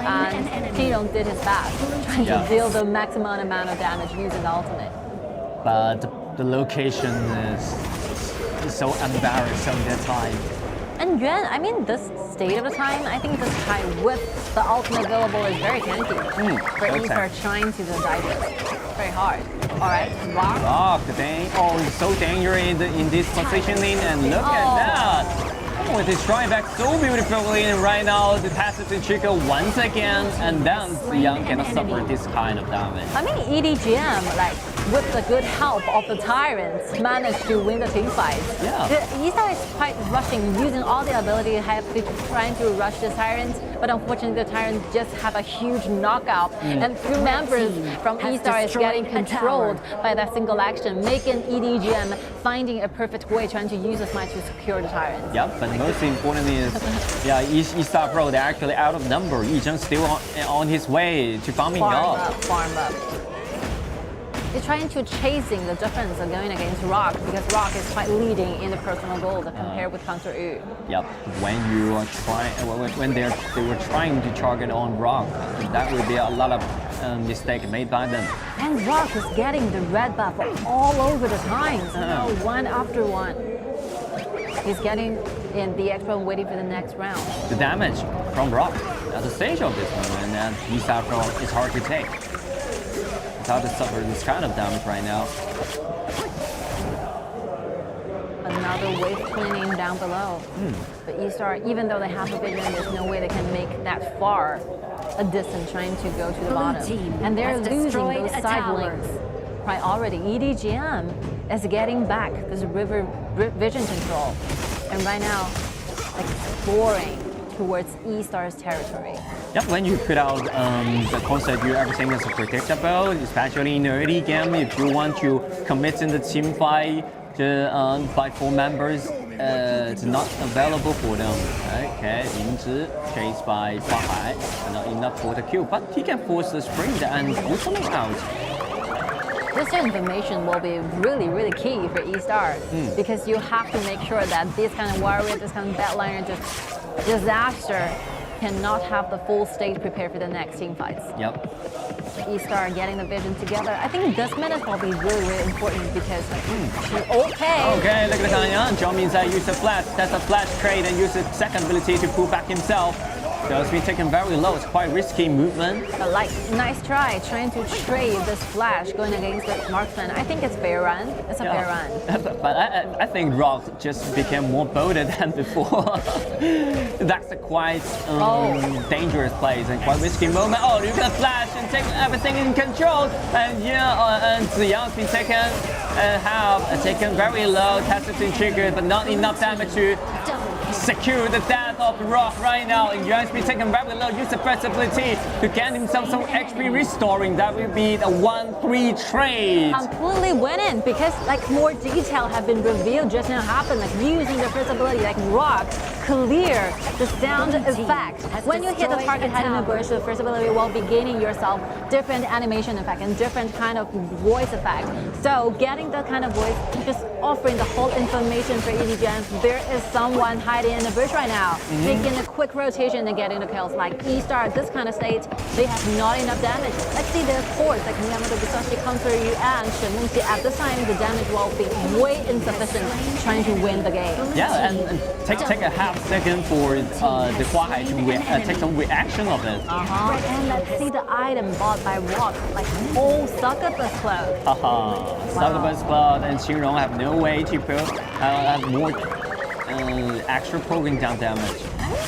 and TianYun did his best, trying to deal the maximum amount of damage using the ultimate. But the location is so embarrassing that time. And Yuan, I mean, this state of the time, I think this time with the ultimate available is very handy for eStar trying to digest. Very hard. All right, Rock. Rock, he's so dangerous in this positioning, and look at that. With his drawing back so beautifully, and right now the passive in trigger once again, and then Ziyang cannot suffer this kind of damage. I mean, EDG.M, like with the good help of the Tyrants, managed to win the team fight. Yeah. The eStar is quite rushing, using all the ability to have trying to rush the Tyrants, but unfortunately the Tyrants just have a huge knockout, and 2 members from eStar is getting controlled by that single action, making EDG.M finding a perfect way trying to use this might to secure the Tyrants. Yep, but most important is, eStarPro, they're actually out of number. Yizheng's still on his way to farming up. Farm up. They're trying to chasing the difference of going against Rock, because Rock is quite leading in the personal goals compared with Counter Yu. Yep, when you are trying, when they were trying to target on Rock, that would be a lot of mistake made by them. And Rock is getting the red buff all over the time. So one after one. He's getting in the extra waiting for the next round. The damage from Rock at the stage of this one, and eStarPro is hard to take. It's hard to suffer this kind of damage right now. Another wave cleaning down below. But eStar, even though they have a vision, there's no way they can make that far a distance trying to go to the bottom. And they're losing those side lanes priority. EDG.M is getting back this river vision control. And right now, exploring towards eStar's territory. Yep, when you put out the concept, everything is predictable, especially in the early game. If you want to commit in the team fight, by 4 members, it's not available for them. Okay, Ying chased by Shanghai, not enough for the kill, but he can force the sprint and pull something out. This information will be really, really key for eStar because you have to make sure that this kind of warrior, this kind of batliner, just disaster cannot have the full stage prepared for the next team fights. Yep. eStar getting the vision together. I think this minute will be really, really important because okay, look at TianYun. Zhao Minzai used a flash. That's a flash trade and used his second ability to pull back himself. So it's been taken very low. It's quite risky movement. But like, nice try trying to trade this flash going against the marksman. I think it's fair run. It's a fair run. But I think Rock just became more bolder than before. That's a quite dangerous place and quite risky moment. Oh, you can flash and take everything in control. And and Ziyang's been taken very low. Tested and triggered, but not enough damage to secure the death of Rock right now. And Yuan's been taken very low. Use the first ability to get himself some XP restoring. That will be the 1-3 trade. Completely winning because like more detail have been revealed just now happened. Like using the first ability like Rock clear the sound effect. When you hit the target head in the bush, the first ability will be gaining yourself different animation effect and different kind of voice effect. So getting that kind of voice, just offering the whole information for EDG.M. There is someone hiding in the bush right now, making a quick rotation and getting the kills. Like eStar at this kind of state, they have not enough damage. Let's see the course, like Miyamoto Bisashi counter you and Shenmengxi. At this time, the damage will be way insufficient trying to win the game. Yeah, and take a half second for the Huahai to take some reaction of it. And let's see the item bought by Rock, like whole succubus cloak. Succubus cloak and Xingrong have no way to have more extra poking down damage.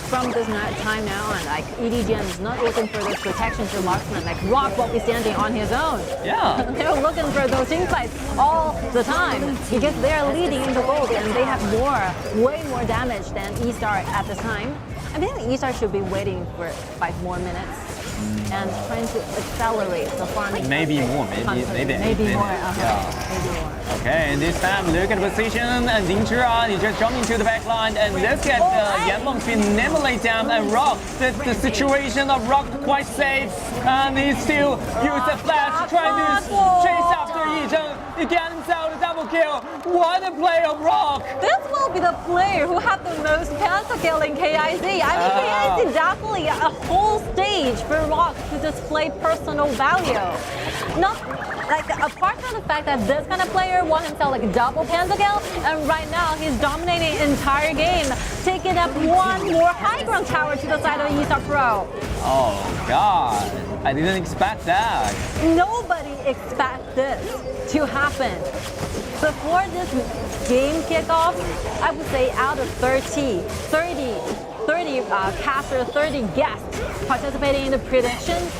From this time now on, like EDG.M is not looking for those protection to marksman. Like Rock will be standing on his own. Yeah. They're looking for those team fights all the time because they're leading in the gold and they have way more damage than eStar at this time. I think eStar should be waiting for 5 more minutes and trying to accelerate the farming. Maybe more. Maybe more. Okay, and this time look at the position and Ying Kai, he just jumped into the back line and look at Yan Meng's been nimbly down and Rock. The situation of Rock quite safe and he still used the flash trying to chase after Yi Zheng. He got himself a double kill. What a play of Rock! This will be the player who have the most pentakill in KIC. I mean, KIC definitely a whole stage for Rock to display personal value. Not like apart from the fact that this kind of player won himself like a double pentakill, and right now he's dominating the entire game, taking up one more high ground tower to the side of eStarPro. Oh God, I didn't expect that. Nobody expects this to happen. Before this game kickoff, I would say out of 30 casters, 30 guests participating in the predictions,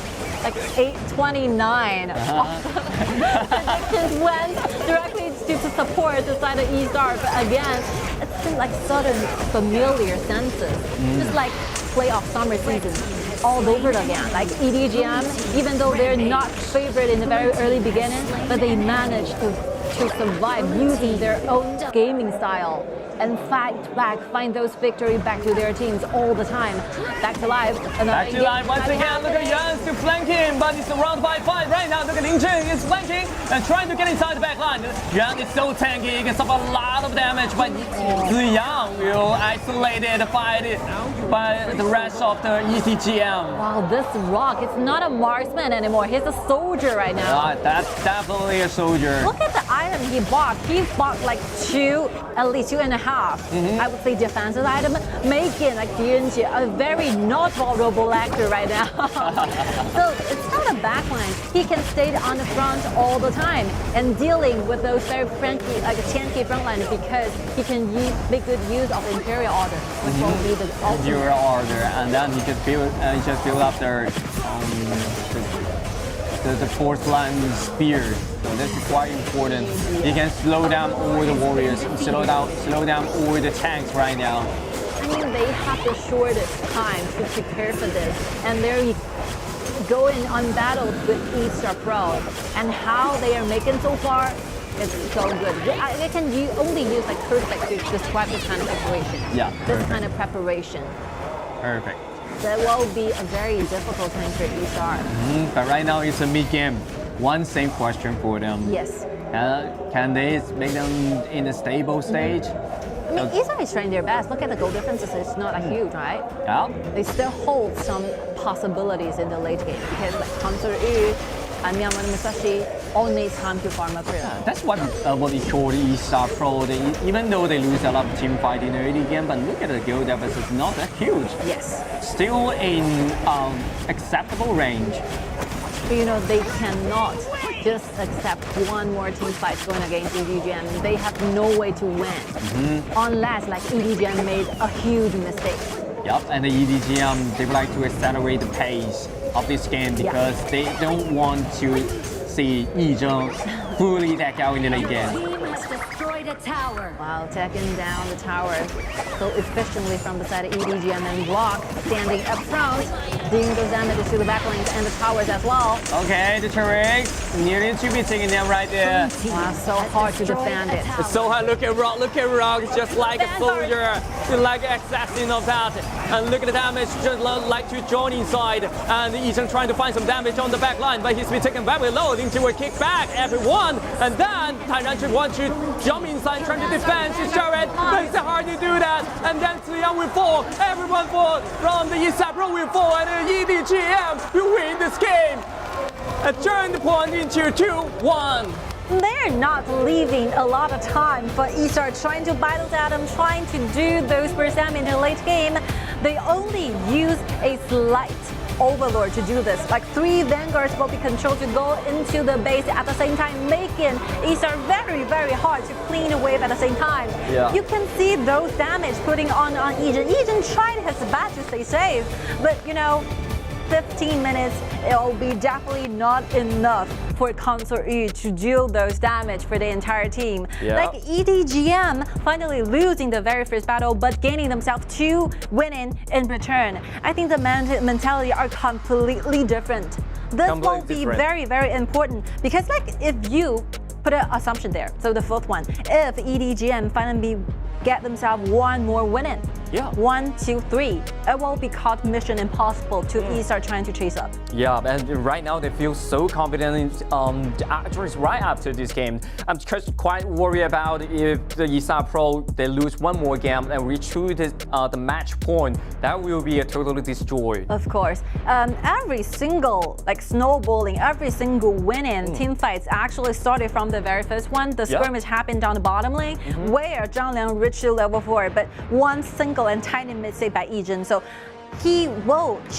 like 829 predictions went directly to support the side of eStar. But again, it seems like sudden familiar senses, just like playoff summer season all over again. Like EDG.M, even though they're not favorite in the very early beginning, but they managed to survive using their own gaming style and fight back, find those victory back to their teams all the time. Back to life. Back to life once again. Look at Yuan still flanking, but he's surrounded by 5 right now. Look at Ling Zheng is flanking and trying to get inside the back line. Yuan is so tanky, he can stop a lot of damage, but Ziyang will isolate it, fight it by the rest of the EDG.M. Wow, this Rock, it's not a marksman anymore. He's a soldier right now. That's definitely a soldier. Look at the item he bought. He bought like at least 2.5. I would say defensive item, making like TianYun Jacko a very not vulnerable actor right now. So it's not a backline. He can stay on the front all the time and dealing with those very friendly, like a tanky frontline because he can make good use of Imperial Order, which will be the ultimate. Imperial Order, and then he just build up the fourth line spears. So this is quite important. He can slow down all the warriors, slow down all the tanks right now. I mean, they have the shortest time to prepare for this, and they're going on battle with eStarPro, and how they are making so far, it's so good. I can only use like perfect to describe this kind of preparation. Yeah, this kind of preparation. Perfect. That will be a very difficult time for eStar. But right now it's a mid-game. One same question for them. Yes. Can they make them in a stable stage? I mean, eStar is trying their best. Look at the goal differences. It's not a huge, right? Yeah. They still hold some possibilities in the late game because like Consort Yu and Myanmar Musashi all need time to farm up here. That's what we call the eStarPro. Even though they lose a lot of team fight in the early game, but look at the goal deficit, not that huge. Yes. Still in acceptable range. But you know, they cannot just accept one more team fight going against EDG.M. They have no way to win unless like EDG.M made a huge mistake. Yep, and the EDG.M, they would like to accelerate the pace of this game because they don't want to see Yizheng fully deck out in the late game. Team has destroyed a tower. Wow, taking down the tower so efficiently from the side of EDG.M and Block standing up front, doing those damages to the backlines and the towers as well. Okay, the turrets nearly to be taken down right there. Wow, so hard to defend it. It's so hard. Look at Rock, it's just like a soldier, like an assassin of that. And look at the damage, just like to join inside. And Yizheng trying to find some damage on the back line, but he's been taken very low into a kickback, everyone. And then TianYun wants to jump inside, trying to defend his turret, but it's hard to do that. And then Ziyang will fall, everyone fall from the eStarPro will fall, and the EDG.M will win this game. And turn the point into 2-1. They're not leaving a lot of time for eStar trying to battle them, trying to do those burst them in the late game. They only use a slight overlord to do this. Like 3 vanguards will be controlled to go into the base at the same time, making eStar very, very hard to clean a wave at the same time. Yeah. You can see those damage putting on Yizheng. Yizheng tried his best to stay safe, but you know, 15 minutes, it will be definitely not enough for Consort Yu to deal those damage for the entire team. Yeah. Like EDG.M finally losing the very first battle, but gaining themselves 2 winning in return. I think the mentality are completely different. This will be very, very important because like if you put an assumption there, so the 4th one, if EDG.M finally get themselves 1 more winning, 1, 2, 3, it will be called mission impossible to eStar trying to chase up. Yeah, and right now they feel so confident actually right after this game. I'm just quite worried about if the eStarPro they lose 1 more game and reach to the match point, that will be a totally destroyed. Of course, every single like snowballing, every single winning team fights actually started from the very first one. The skirmish happened down the bottom lane where Zhang Liang reached to level 4, but one single and tiny mistake by Yizheng. So he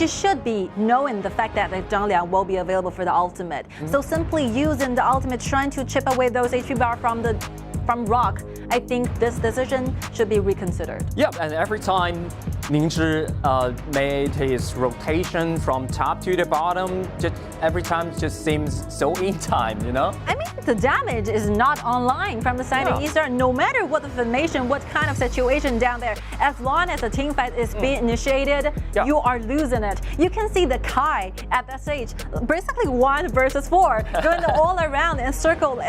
should be knowing the fact that Zhang Liang will be available for the ultimate. So simply using the ultimate, trying to chip away those HP bar from Rock, I think this decision should be reconsidered. Yep, and every time Ningzhi made his rotation from top to the bottom. Just every time just seems so in time, you know? I mean, the damage is not online from the side of eStar. No matter what the formation, what kind of situation down there, as long as the team fight is being initiated, you are losing it. You can see the Kai at that stage, basically 1 versus 4, going all around and circle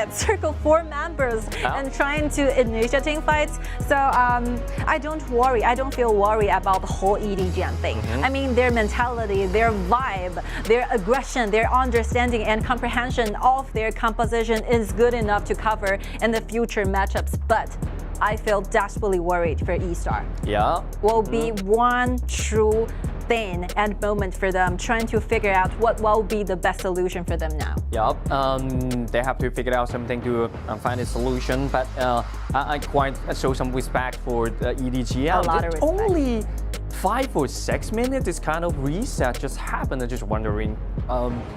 4 members and trying to initiate team fights. So I don't feel worried about the whole EDG.M thing. I mean, their mentality, their vibe, their aggression, their understanding and comprehension of their composition is good enough to cover in the future matchups. But I feel desperately worried for eStar. Yeah. Will be one true thing and moment for them, trying to figure out what will be the best solution for them now. Yep, they have to figure out something to find a solution, but I quite show some respect for EDG.M. A lot of respect. Only 5 or 6 minutes, this kind of reset just happened. I'm just wondering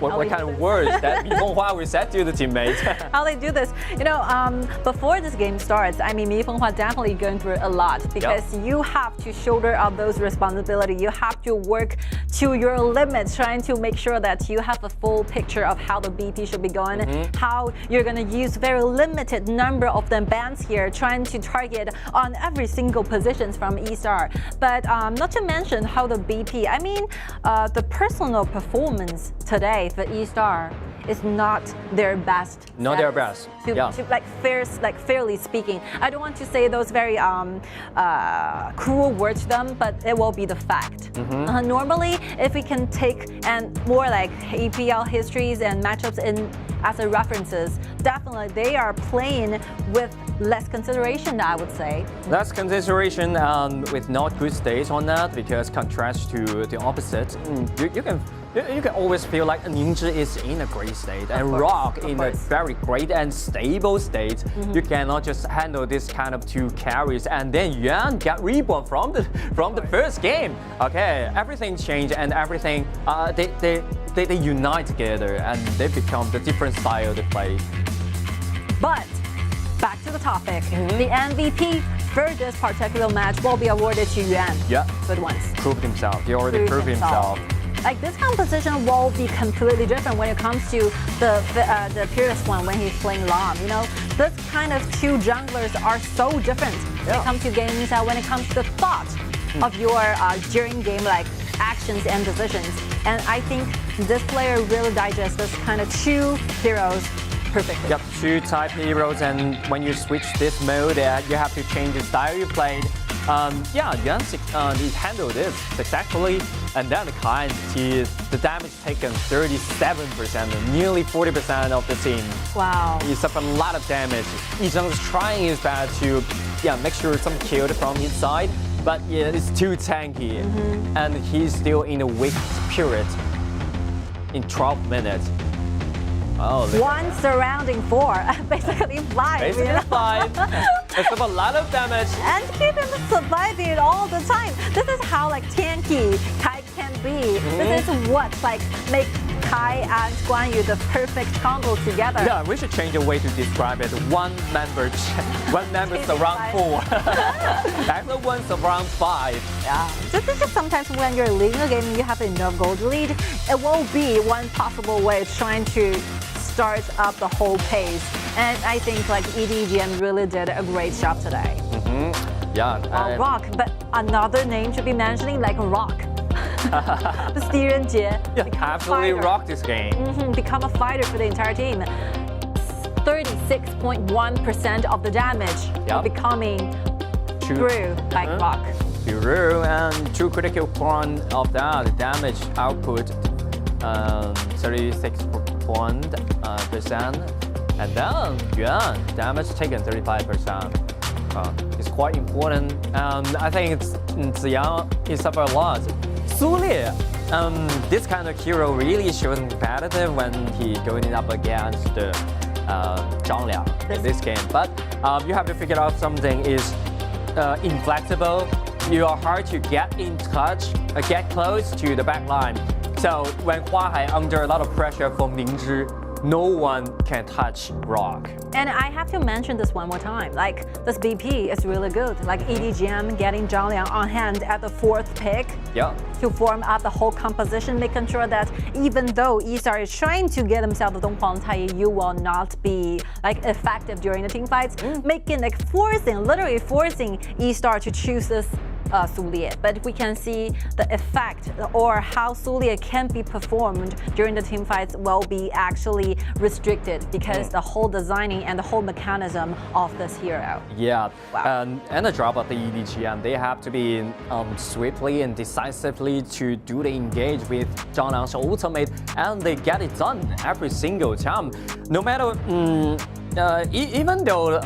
what kind of words that Mifenghua will say to the teammates. How they do this. You know, before this game starts, I mean, Mifenghua definitely going through a lot because you have to shoulder up those responsibilities. You have to work to your limits, trying to make sure that you have a full picture of how the BP should be going, how you're going to use very limited number of the bands here, trying to target on every single positions from eStar. But not to mention how the BP, I mean, the personal performance today for eStar is not their best. Not their best. Fairly speaking, I don't want to say those very cruel words to them, but it will be the fact. Normally, if we can take and more like EPL histories and matchups in as a references, definitely they are playing with less consideration, I would say. Less consideration with not good states on that, because contrast to the opposite, you can always feel like Ningzhi is in a great state and Rock in a very great and stable state. You cannot just handle this kind of 2 carries, and then Yuan got reborn from the first game. Okay, everything changed and everything they unite together and they become the different style they play. But back to the topic, the MVP for this particular match will be awarded to Yuan. Yeah, good ones. Proved himself. He already proved himself. Like this composition will be completely different when it comes to the previous one when he's playing Lam. You know, this kind of 2 junglers are so different when it comes to gaming style, when it comes to the thought of your during game like actions and decisions. And I think this player really digests this kind of 2 heroes perfectly. Yep, 2 type heroes, and when you switch this mode, you have to change the style you played. Yuan he handled this successfully, and then the Kai, the damage taken 37%, nearly 40% of the team. Wow. He suffered a lot of damage. Yizheng is trying his best to make sure some killed from his side, but it's too tanky, and he's still in a weak period in 12 minutes. Oh, 1 surrounding 4, basically 5. Basically 5. It's a lot of damage. And keep him surviving all the time. This is how like tanky Kai can be. This is what like make Kai and Kuang the perfect combo together. Yeah, we should change the way to describe it. One member surround 4. Actually, 1 surround 5. Yeah. This is just sometimes when you're leading a game, you have enough goal to lead. It will be one possible way of trying to start up the whole pace. And I think like EDG.M really did a great job today. Yeah. Rock, but another name should be mentioning like Rock. The Nian Xiao Sa. Absolutely rocked this game. Become a fighter for the entire team. 36.1% of the damage becoming through like Rock. Through, and 2 critical point of that, the damage output 36%, and then Yuan damage taken 35%. It's quite important. I think Ziyang he suffered a lot. Su Li, this kind of hero really shows competitive when he going up against Zhang Liang in this game. But you have to figure out something is inflexible. You are hard to get in touch, get close to the back line. So when Huahai under a lot of pressure from Ningzhi, no one can touch Rock. And I have to mention this one more time. Like, this BP is really good. Like EDG.M getting Zhang Liang on hand at the 4th pick. Yeah. To form up the whole composition, making sure that even though eStar is trying to get himself the Donghuang Taiyi, you will not be like effective during the team fights, making like literally forcing eStar to choose this Su Lian. But we can see the effect or how Su Lian can be performed during the team fights will be actually restricted because the whole designing and the whole mechanism of this hero. Yeah, Wow. and the job of the EDG.M, they have to be swiftly and decisively to do the engage with Zhang Liang's ultimate, and they get it done every single time. No matter, even though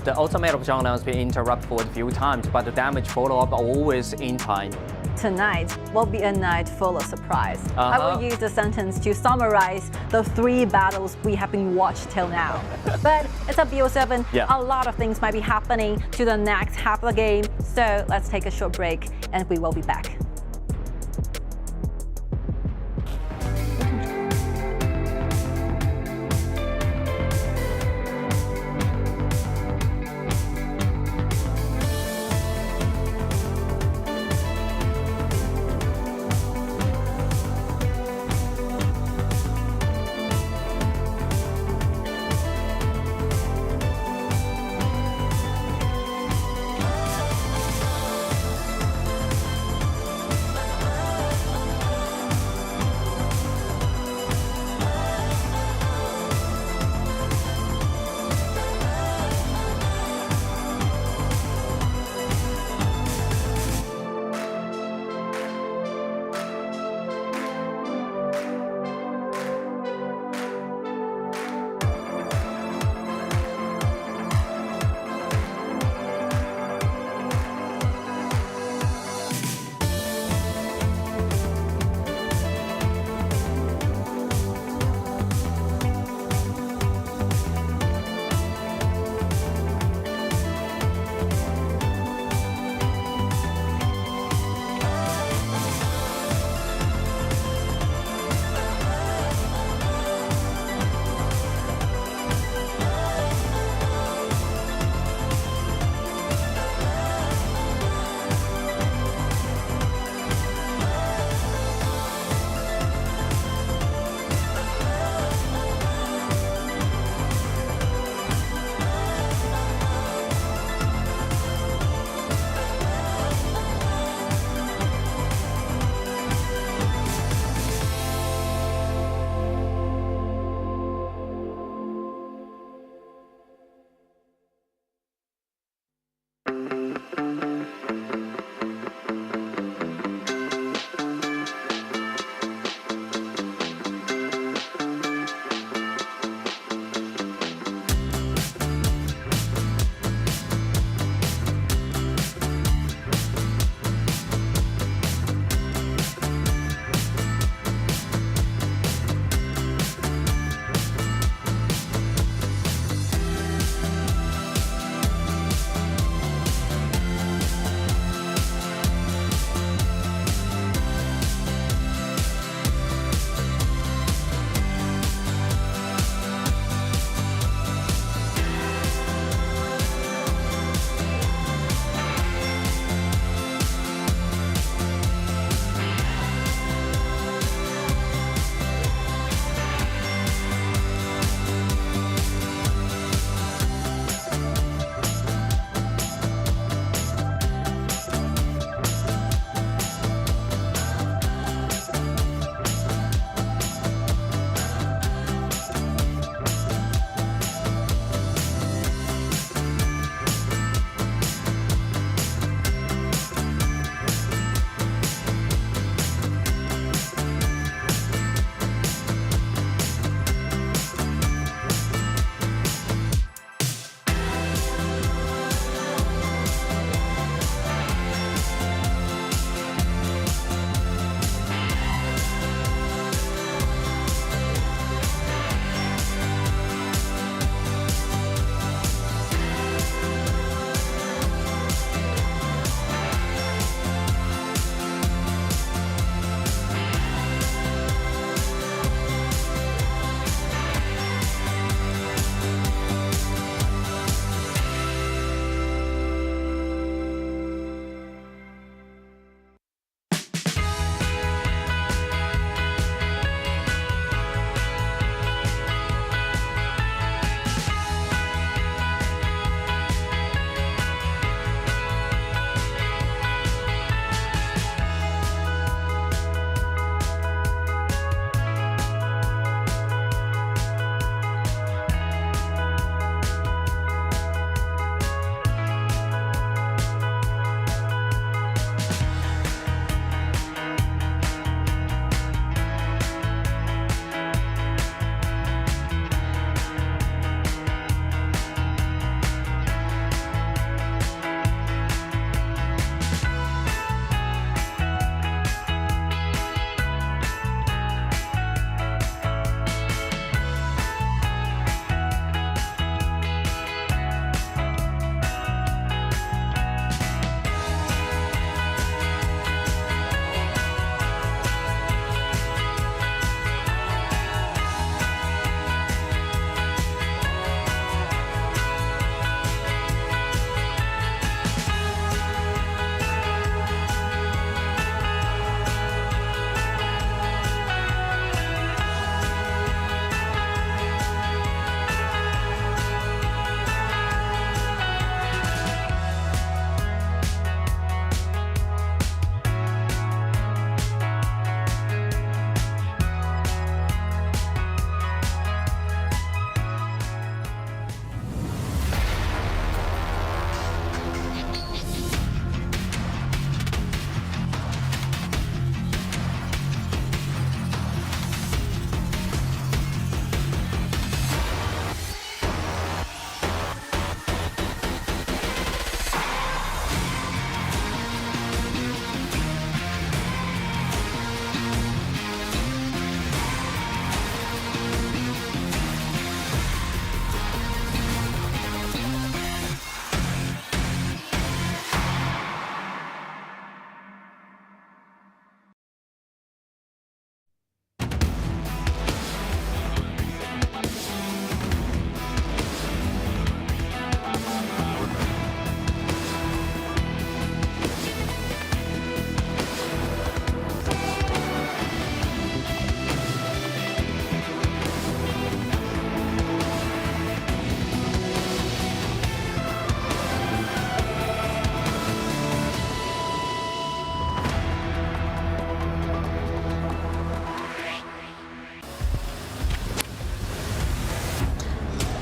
the ultimate of Zhang Liang has been interrupted for a few times, but the damage follow-up always in time. Tonight will be a night full of surprise. I will use the sentence to summarize the 3 battles we have been watched till now. But it's a BO7. Yeah. A lot of things might be happening to the next half of the game. So let's take a short break and we will be back.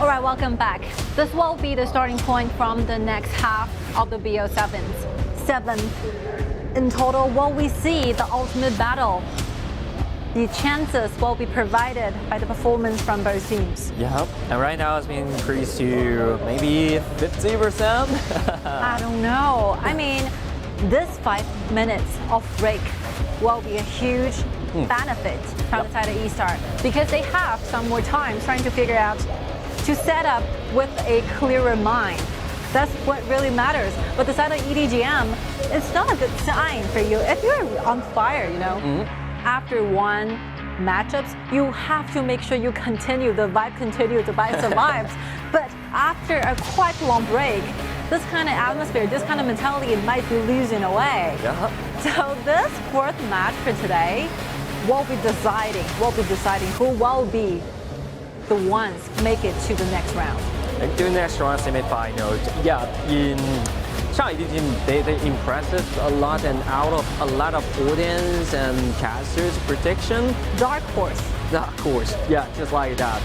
All right, welcome back. This will be the starting point from the next half of the BO7s. 7 in total. Will we see the ultimate battle? The chances will be provided by the performance from both teams. Yeah, and right now it's been increased to maybe 50%. I don't know. I mean, this 5 minutes of break will be a huge benefit from the side of eStar because they have some more time trying to figure out to set up with a clearer mind. That's what really matters. But the side of EDG.M, it's not a good sign for you. If you're on fire, you know, after one matchups, you have to make sure you continue, the vibe continues, the vibe survives. But after a quite long break, this kind of atmosphere, this kind of mentality might be losing away. So this fourth match for today will be deciding who will be the ones make it to the next round. And to the next round, semi-final. Yeah, in Shanghai EDG, they impressed us a lot and out of a lot of audience and casters prediction. Dark horse. Dark horse, yeah, just like that.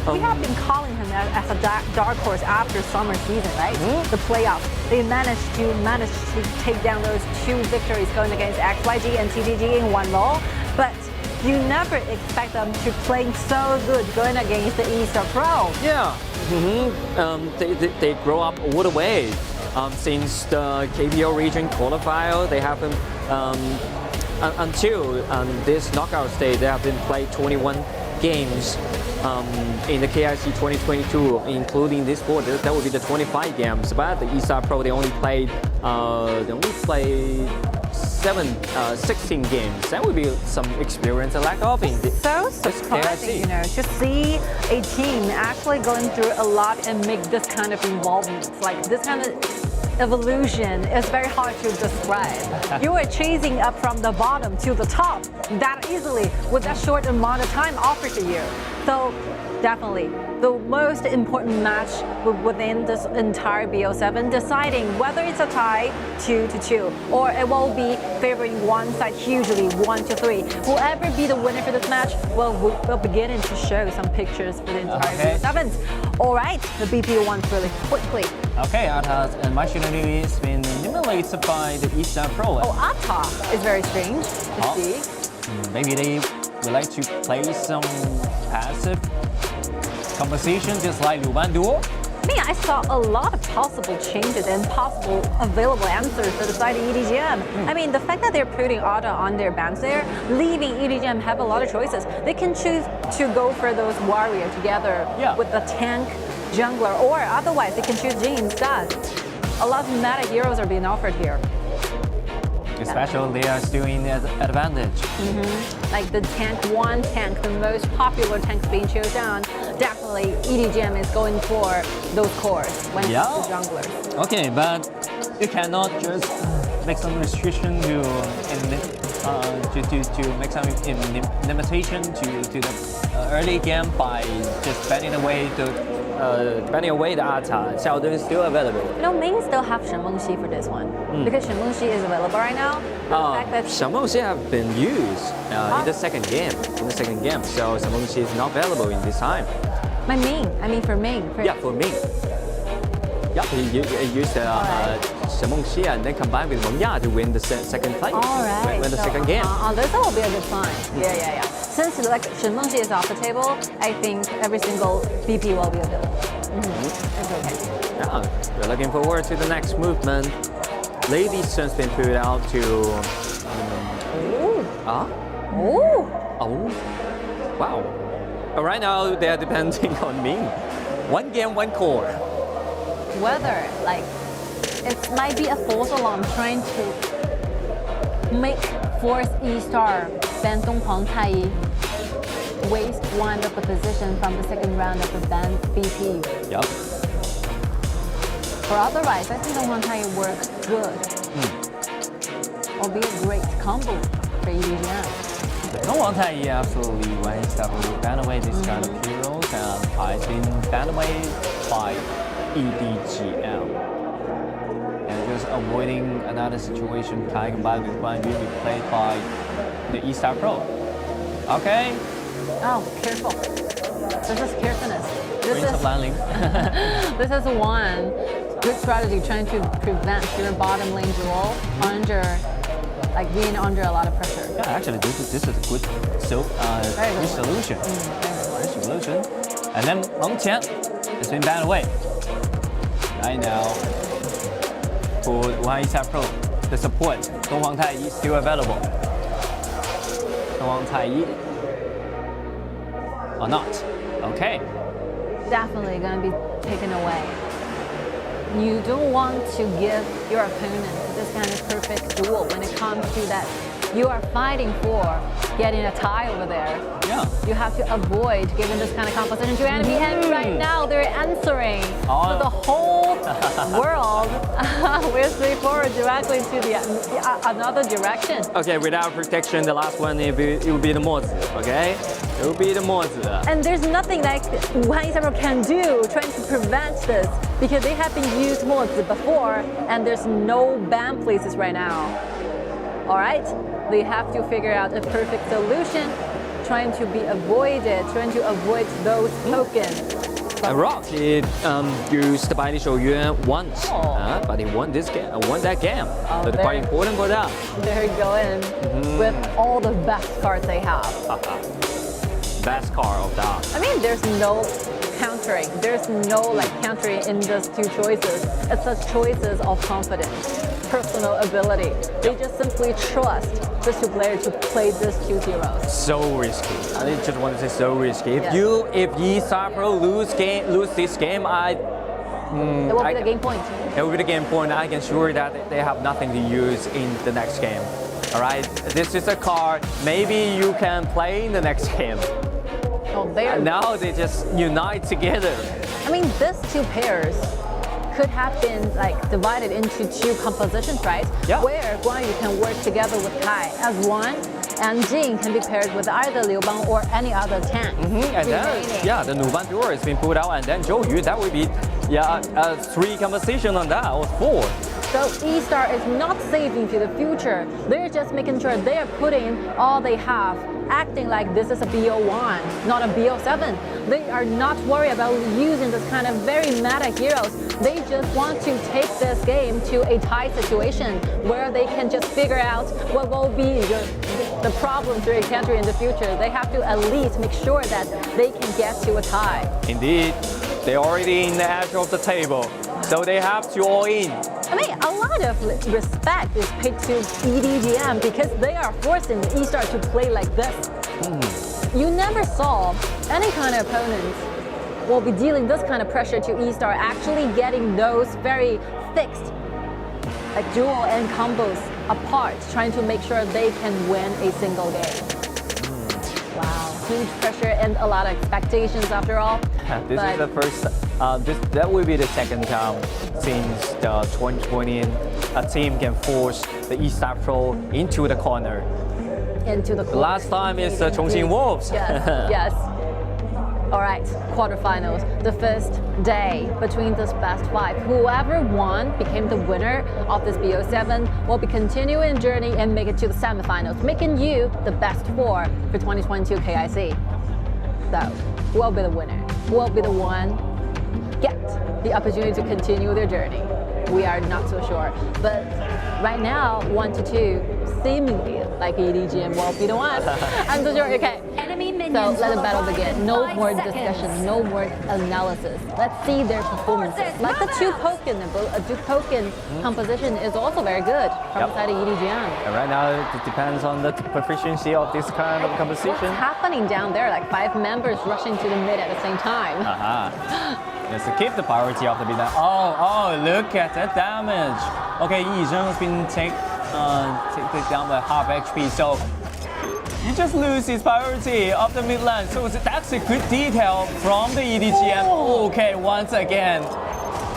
We have been calling him as a dark horse after summer season, right? The playoffs. They managed to take down those 2 victories going against XYG and TTG in one roll, but you never expect them to play so good going against the eStarPro. Yeah, they grow up all the way. Since the KBO region qualifier, they haven't until this knockout stage. They have been played 21 games in the KIC2022, including this board. That would be the 25 games. But the eStarPro, they only played 16 games. That would be some experience and lack of in this surprising, you know, to see a team actually going through a lot and make this kind of involvement. Like this kind of evolution is very hard to describe. You are chasing up from the bottom to the top that easily with that short amount of time offered to you. So definitely the most important match within this entire BO7, deciding whether it's a tie 2-2 or it will be favoring one side hugely 1-3. Whoever be the winner for this match will begin to show some pictures for the entire BO7s. All right, the BP1 really quickly. Okay, Atta and Machinery has been eliminated by the eStarPro. Oh, Atta is very strange to see. Maybe they would like to play some passive composition just like Wuhan duo. I mean, I saw a lot of possible changes and possible available answers for the side of EDG.M. I mean, the fact that they're putting Atta on their bands there, leaving EDG.M have a lot of choices. They can choose to go for those warrior together with the tank jungler, or otherwise they can choose Jing instead. A lot of meta heroes are being offered here. Especially they are still in advantage. Like the tank 1 tank, the most popular tanks being chosen. Definitely EDG.M is going for those cores when it comes to junglers. Okay, but you cannot just make some restriction to make some limitation to the early game by just banning away the Atta. Xiaodong is still available. You know, Ming still have Shen Mengxi for this one because Shen Mengxi is available right now. Shen Mengxi have been used in the second game. So Shen Mengxi is not available in this time. For Ming. For Ming. Yeah, he used Shen Mengxi and then combined with Wang to win the second place. All right. Win the second game. This will be a good sign. Yeah. Since like Shen Mengxi is off the table, I think every single BP will be available. It's okay. Yeah, we're looking forward to the next movement. Lady Sun's been put out to. Wow. Right now they're depending on me. One game, one core. Whether like it might be a false alarm trying to make force eStar ban Donghuang Taiyi waste one of the position from the second round of the ban BP. Yep. Or otherwise, I think Donghuang Taiyi works good. Or be a great combo for EDG.M. Donghuang Taiyi absolutely when he started to ban away this kind of heroes, and I've been banned away by EDG.M. And just avoiding another situation combined with Wang being played by the eStarPro. Okay. Oh, careful. This is carefulness. Prince of Lanling. This is one good strategy trying to prevent your bottom lane duel under, like being under a lot of pressure. Yeah, actually, this is a good solution. Good solution. And then Wang Qian has been banned away. Right now, for Wuhan eStarPro, the support, Donghuang Taiyi is still available. Donghuang Taiyi or not? Okay. Definitely going to be taken away. You don't want to give your opponent this kind of perfect duel when it comes to that. You are fighting for getting a tie over there. Yeah. You have to avoid giving this kind of composition to enemy. And right now they're answering. So the whole world will stay forward directly to the another direction. Okay, without protection, the last one it will be the Mozi. Okay, it will be the Mozi. And there's nothing like Wuhan eStarPro can do trying to prevent this because they have been used mods before and there's no ban places right now. All right, they have to figure out a perfect solution, trying to be avoided, trying to avoid those tokens. Rock used by Xiaoyuan once, but he won this game, won that game. Oh, so it's quite important for them. They're going with all the best cards they have. Best card of that. I mean, there's no countering. There's no like countering in those two choices. It's just choices of confidence, personal ability. They just simply trust these two players to play these two heroes. So risky. I just want to say so risky. If Yes. if eStarPro lose this game, It will be the game point. It will be the game point. I can assure that they have nothing to use in the next game. All right, this is a card. Maybe you can play in the next game. Oh, And now they just unite together. I mean, these two pairs could have been like divided into two compositions, right? Yeah. Where Kuang can work together with Kai as one, and Jing can be paired with either Liu Bang or any other tank. And then, the Nuban duel has been put out, and then Zhou Yu, that would be, 3 composition on that, or 4. So eStar is not saving to the future. They're just making sure they are putting all they have, acting like this is a BO1, not a BO7. They are not worried about using this kind of very meta heroes. They just want to take this game to a tie situation where they can just figure out what will be the problems they're encountering in the future. They have to at least make sure that they can get to a tie. Indeed, they're already in the edge of the table, so they have to all in. I mean, a lot of respect is paid to EDG.M because they are forcing eStar to play like this. You never saw any kind of opponents will be dealing this kind of pressure to eStar, actually getting those very fixed like duel and combos apart, trying to make sure they can win a single game. Wow, huge pressure and a lot of expectations after all. This is the first, that will be the second time since the 2020 a team can force the eStarPro into the corner. Into the corner. Last time is the Chongqing Wolves. Yes, yes. All right, quarterfinals. The first day between this best 5. Whoever won became the winner of this BO7 will be continuing journey and make it to the semifinals, making you the best 4 for 2022 KIC. So, who will be the winner? Who will be the one get the opportunity to continue their journey? We are not so sure. But right now, 1 to 2, seemingly like EDG.M will be the one. I'm so sure. Okay. Enemy So minions let the will battle arrive begin. in No 5 more seconds. discussion, no more analysis. Let's see their performances. Like the two Pokken composition is also very good from the side of EDG.M. And right now, it depends on the proficiency of this kind of composition. What's happening down there? Like 5 members rushing to the mid at the same time. Yes, to keep the priority of the mid. Oh, look at that damage. Okay, Yi Zheng has been taken down by half HP, so you just lose his priority of the mid lane. So that's a good detail from the EDG.M. Okay, once again,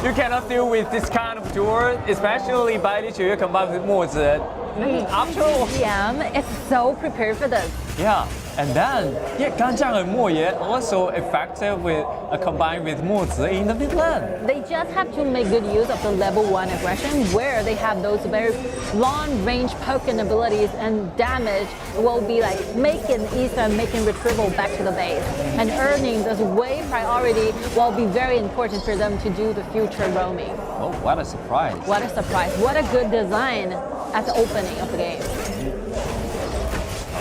you cannot deal with this kind of duel, especially by the Xiaoyu combined with Mozi. After all. EDG.M is so prepared for this. Yeah, and then Gan Zhang and Mo Ye also effective with combined with Mo Zi in the mid lane. They just have to make good use of the level 1 aggression where they have those very long range poking abilities and damage will be like making eStar, making retrieval back to the base. And earning this wave priority will be very important for them to do the future roaming. Oh, what a surprise. What a surprise. What a good design at the opening of the game.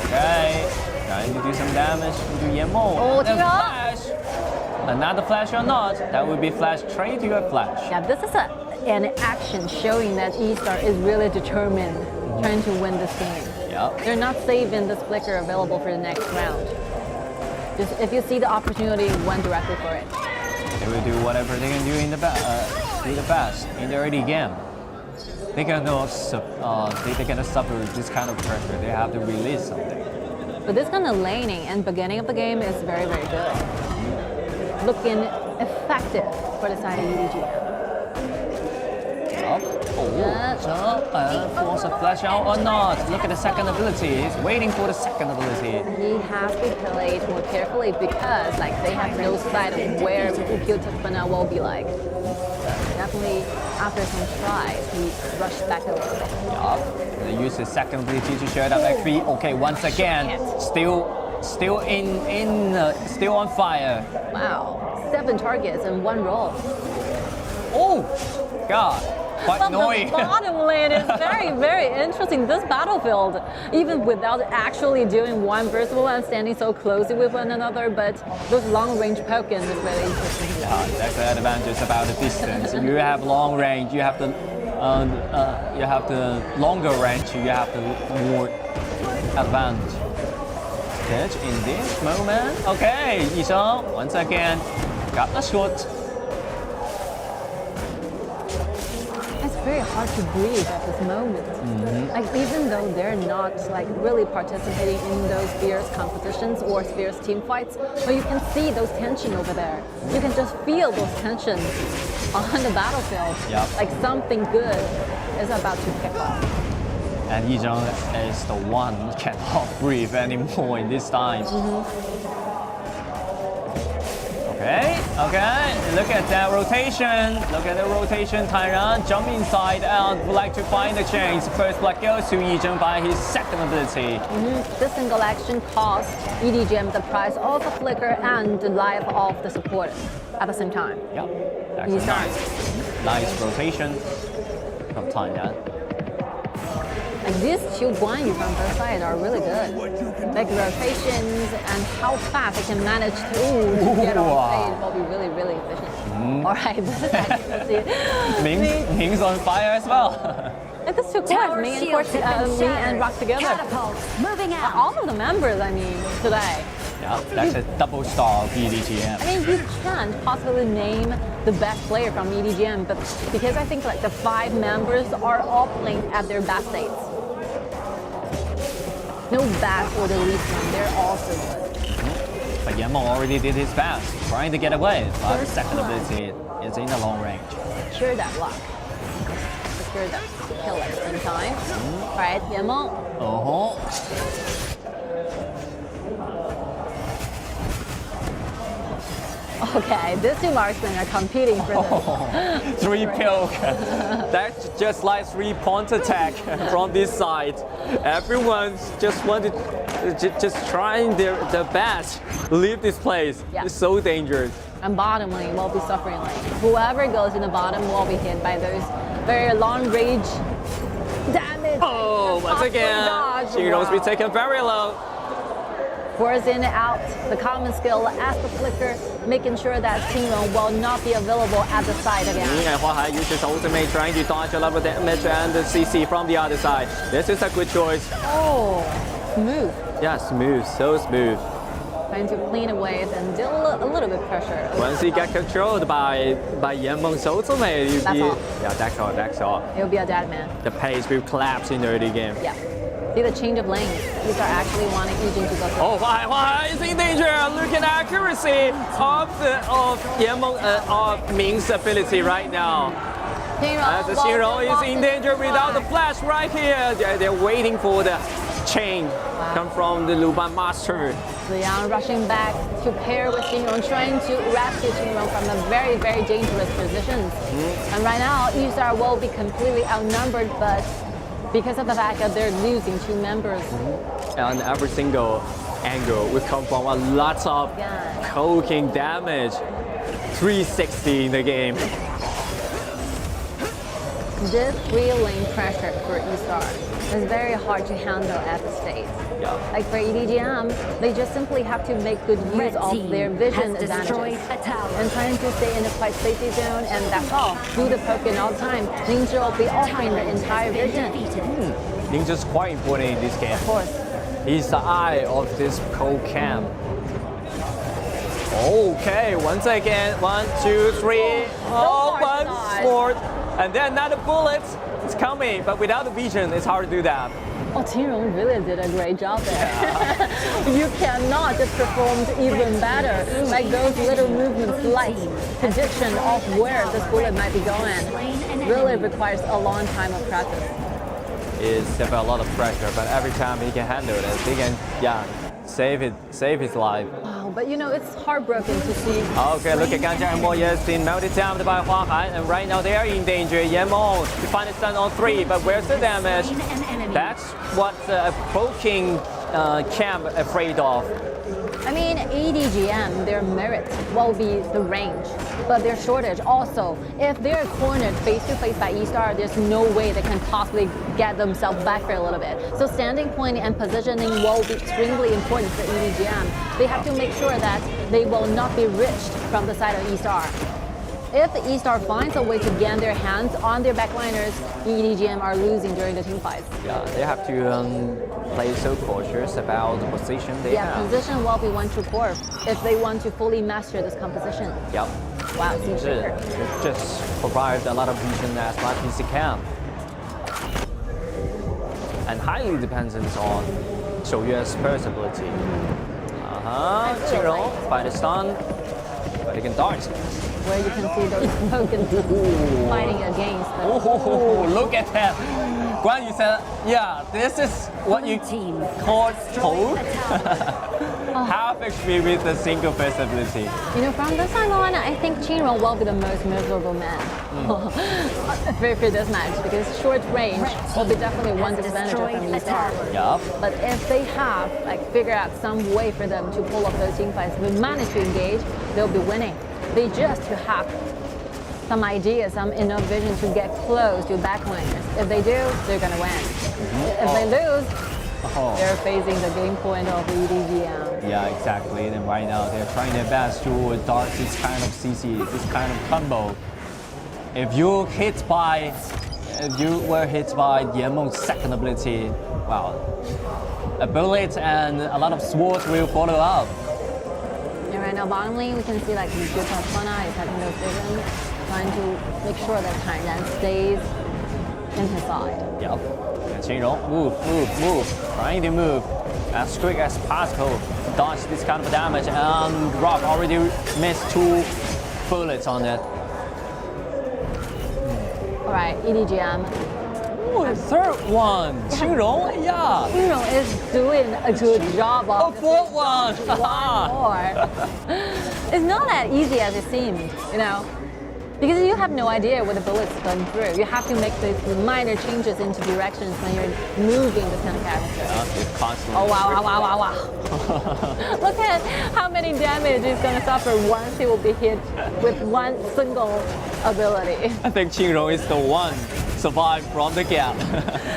Okay, trying to do some damage to Yan Mo. Oh, And then Tira. flash. Another flash or not, that would be flash trade to a flash. Yeah, this is an action showing that eStar is really determined trying to win this game. Yep. They're not saving this flicker available for the next round. Just if you see the opportunity, went directly for it. They will do whatever they can do in the best in the early game. They cannot suffer this kind of pressure. They have to release something. But this kind of laning and beginning of the game is very, very good. Looking effective for the side of EDG.M. Force a flash out or not? Look at the second ability. He's waiting for the second ability. He has to play it more carefully because like they have no sight of where Ukyo will be like. Definitely after some tries, he rushed back a little bit. Yeah. They use his second ability to show that actually, okay, once again, still on fire. Wow, 7 targets in 1 roll. Oh, God. Quite But annoying. the bottom lane is very, very interesting. This battlefield, even without actually doing one versus one and standing so closely with one another, but those long-range pokins is really interesting. Yeah, that's the advantage about the distance. You have long range, you have the longer range, you have the more advantage in this moment. Okay, Yisheng once again got the shot. It's very hard to breathe at this moment. Like even though they're not like really participating in those fierce competitions or fierce team fights, but you can see those tension over there. You can just feel those tensions on the battlefield. Yep. Like something good is about to kick off. And Yizheng is the one who cannot breathe anymore in this time. Okay, look at that rotation. Look at the rotation. TianYun jump inside and would like to find the chains. First blood goes to Yizheng by his second ability. This single action cost EDG.M the price of the flicker and the life of the support at the same time. Yeah, that's nice rotation from TianYun. Like these 2 Guan Yu from both sides are really good. Like rotations and how fast they can manage to get on stage will be really, really efficient. All right, this is actually Ming's on fire as well. Like this 2 cores, me and Rock together. Catapults moving out. All of the members, I mean, today. Yeah, that's a double star of EDG.M. I mean, you can't possibly name the best player from EDG.M, but because I think like the 5 members are all playing at their best states. No bad or the least one, they're all so good. But Yan Mo already did his best, trying to get away, but the second ability is in the long range. Secure that lock. Secure that kill at the same time. Alright, Yan Mo. Okay, these 2 marksmen are competing for this. 3 poke. That's just like 3-point attack from this side. Everyone just wanted, just trying their best to leave this place. Yeah. It's so dangerous. And bottom lane will be suffering. Like whoever goes in the bottom will be hit by those very long range damage. Oh, once again, she knows be taken very low. Forcing out the common skill as the flicker, making sure that TianYun will not be available at the side again. Ying Kai uses ultimate, trying to dodge a lot of damage and the CC from the other side. This is a good choice. Oh, smooth. Yeah, smooth, so smooth. Trying to clean away and deal a little bit pressure. Once he get controlled by Yan Meng's ultimate, That's all. Yeah, that's all. He'll be a dead man. The pace will collapse in the early game. Yeah. See the change of lanes. These are actually wanting Yijing to go through. Oh, Wang is in danger. Look at the accuracy of Yan Meng, of Ming's ability right now. As Xinrong is in danger without the flash right here. They're waiting for the chain come from the Luban master. Yang rushing back to pair with Xinrong, trying to rescue Xinrong from a very, very dangerous position. And right now, eStar will be completely outnumbered, but because of the fact that they're losing 2 members. And every single angle will come from a lot of poking damage. 360 in the game. This 3-lane pressure for eStar is very hard to handle at the stage. Yeah. Like for EDG.M, they just simply have to make good use of their vision advantages and trying to stay in a quite safety zone, and that's all. Do the poking all the time. Ying Zhi will be offering the entire vision. Ying Zhi's quite important in this game. Of course. He's the eye of this pro cam. Okay, once again, 1, 2, 3. Oh, one sword. And then another bullet is coming, but without the vision, it's hard to do that. Oh, Xinrong really did a great job there. You cannot just perform even better. Like those little movements, like prediction of where this bullet might be going, really requires a long time of practice. It's definitely a lot of pressure, but every time he can handle it, he can, save his life. Wow, but you know, it's heartbroken to see. Okay, look at Gang Jia and Mo Ye's been melted down by Huahan, and right now they are in danger. Yemo to find a stun on 3, but where's the damage? That's what approaching camp afraid of. I mean, EDG.M, their merit will be the range, but their shortage also. If they're cornered face-to-face by eStar, there's no way they can possibly get themselves back for a little bit. So standing point and positioning will be extremely important for EDG.M. They have to make sure that they will not be reached from the side of eStar. If eStar finds a way to gain their hands on their backliners, EDG.M are losing during the team fights. Yeah, they have to play so cautious about the position they have. Position will be one to core if they want to fully master this composition. Yep. Wow, seems just provide a lot of vision as much as he can. And highly dependent on Xiu Yue's personality. Xinrong by the stun, but he can dodge. Where you can see those tokens fighting against them. Oh, look at that. Guan Yu said, yeah, this is what you call poke. Half HP with a single face ability. You know, from this time on, I think Xinrong will be the most miserable man for this match, because short range will be definitely one disadvantage of eStar. Yeah. But if they have figured out some way for them to pull off those team fights, we manage to engage, they'll be winning. They just have some ideas, some enough vision to get close to backliners. If they do, they're gonna win. If they lose, they're facing the game point of EDG.M. Yeah, exactly. And right now they're trying their best to dodge this kind of CC, this kind of combo. If you were hit by Yemeng's second ability, wow, a bullet and a lot of swords will follow up. And right now, bottom lane, we can see like Fana is having those visions, trying to make sure that TianYun stays in his side. Yep. And Xinrong, move, trying to move as quick as possible to dodge this kind of damage. And Rock already missed 2 bullets on it. All right, EDG.M. Ooh, third one. Xinrong, yeah. Xinrong is doing a good job of a fourth one. One more. It's not that easy as it seemed, you know, because you have no idea where the bullet's going through. You have to make these minor changes into directions when you're moving this kind of character. Yeah, it's constantly. Oh wow. Look at how many damage he's going to suffer once he will be hit with one single ability. I think Xinrong is the one survived from the gap.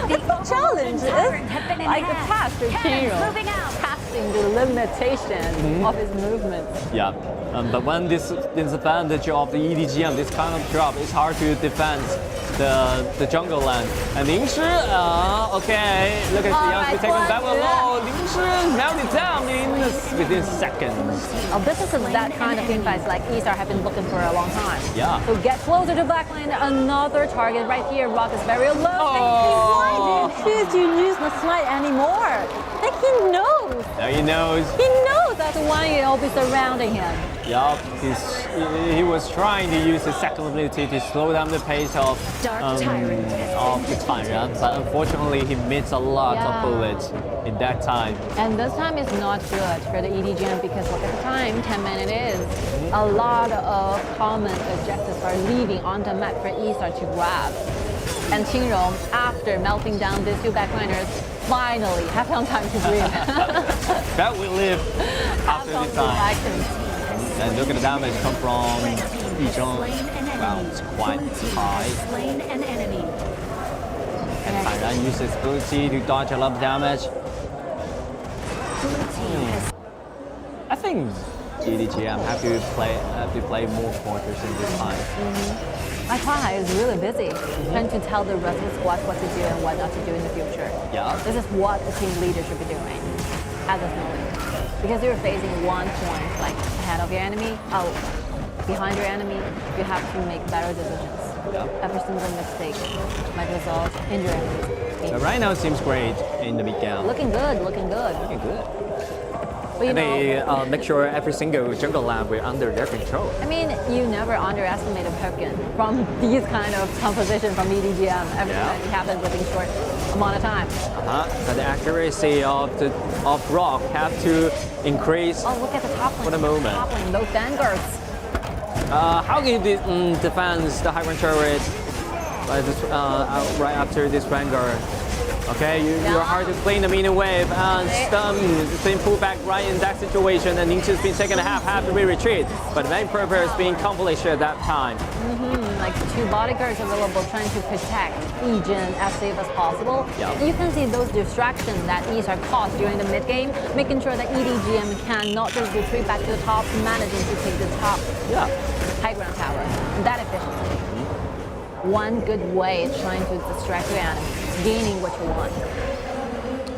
The challenge is like the task of Xinrong, testing the limitation of his movements. Yeah, but when this disadvantage of the EDG.M, this kind of drop, it's hard to defend the jungle land. And Ying Shi, okay, look at the young taking back with low. Ying Shi melted down within seconds. Oh, this is that kind of team fights like eStar have been looking for a long time. Yeah. So get closer to backline, another target right here. Rock is very low. Why didn't choose to use the smite anymore? Like he knows. Now he knows. He knows that Wang will be surrounding him. Yup, he was trying to use his second ability to slow down the pace of the TianYun, but unfortunately he missed a lot of bullets in that time. And this time is not good for the EDG.M because look at the time, 10 minutes is. A lot of common objectives are leaving on the map for eStar to grab. And Qingrong, after melting down these two backliners, finally have some time to breathe. That will live after this time. And look at the damage come from EDG.M. Wow, it's quite high. And TianYun uses his ability to dodge a lot of damage. I think EDG.M have to play more quarters in this time. My Kuang is really busy trying to tell the rest of the squad what to do and what not to do in the future. Yeah. This is what the team leader should be doing at this moment. Because you're facing one point, like ahead of your enemy, behind your enemy, you have to make better decisions. Every single mistake might result in your enemy. So right now it seems great in the mid game. Looking good, looking good. Looking good. But And they make sure every single jungle lab will under their control. I mean, you never underestimate a Perkin from these kind of composition from EDG.M. Everything that happens within short amount of time. But the accuracy of Rock have to increase Oh, look at the top lane. for the moment. Top lane, those vanguards. How can you defend the high ground turret right after this vanguard? Okay, you're hard to clean the minion wave and stun, then pull back right in that situation, and Ningxiao's been taken a half to retreat. But the main purpose being accomplished at that time. Like two bodyguards available trying to protect EDG.M as safe as possible. You can see those distractions that eStar caused during the mid game, making sure that EDG.M can not just retreat back to the top, managing to take the top high ground tower that efficiently. One good way is trying to distract your enemy, gaining what you want.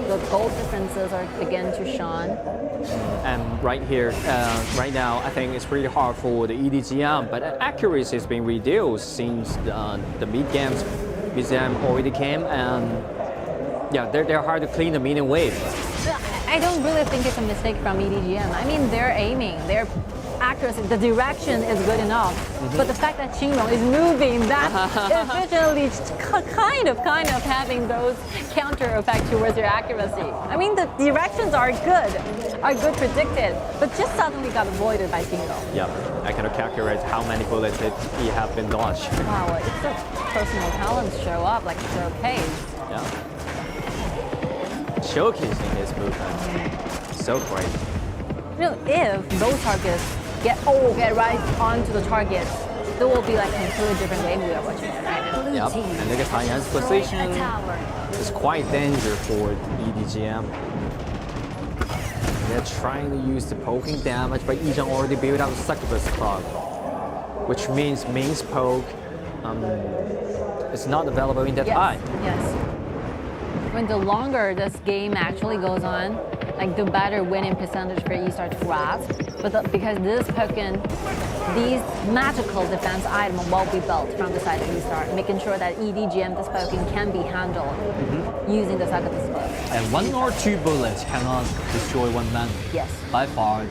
The gold differences are beginning to shine. And right here, right now, I think it's pretty hard for the EDG.M, but accuracy has been reduced since the mid games already came, and they're hard to clean the minion wave. I don't really think it's a mistake from EDG.M. I mean, they're aiming, their accuracy, the direction is good enough, but the fact that Qingrong is moving that efficiently, kind of having those counter effects towards your accuracy. I mean, the directions are good predicted, but just suddenly got avoided by Qingrong. Yeah, I cannot calculate how many bullets he have been dodged. Wow, it's the personal talents show up, like showcase. Yeah. Showcasing his movement. So great. You know, if those targets get right onto the targets, there will be like a completely different game we are watching right now. Yep, and look at TianYun's position. It's quite dangerous for EDG.M. They're trying to use the poking damage, but EDG.M already built up a succubus clock, which means Ming's poke is not available in that time. Yes. When the longer this game actually goes on, like the better winning percentage for eStar to grasp. But because this token, these magical defense items will be built from the side of eStar, making sure that EDG.M this token can be handled using the succubus cloak. And one or two bullets cannot destroy one man. Yes. By far,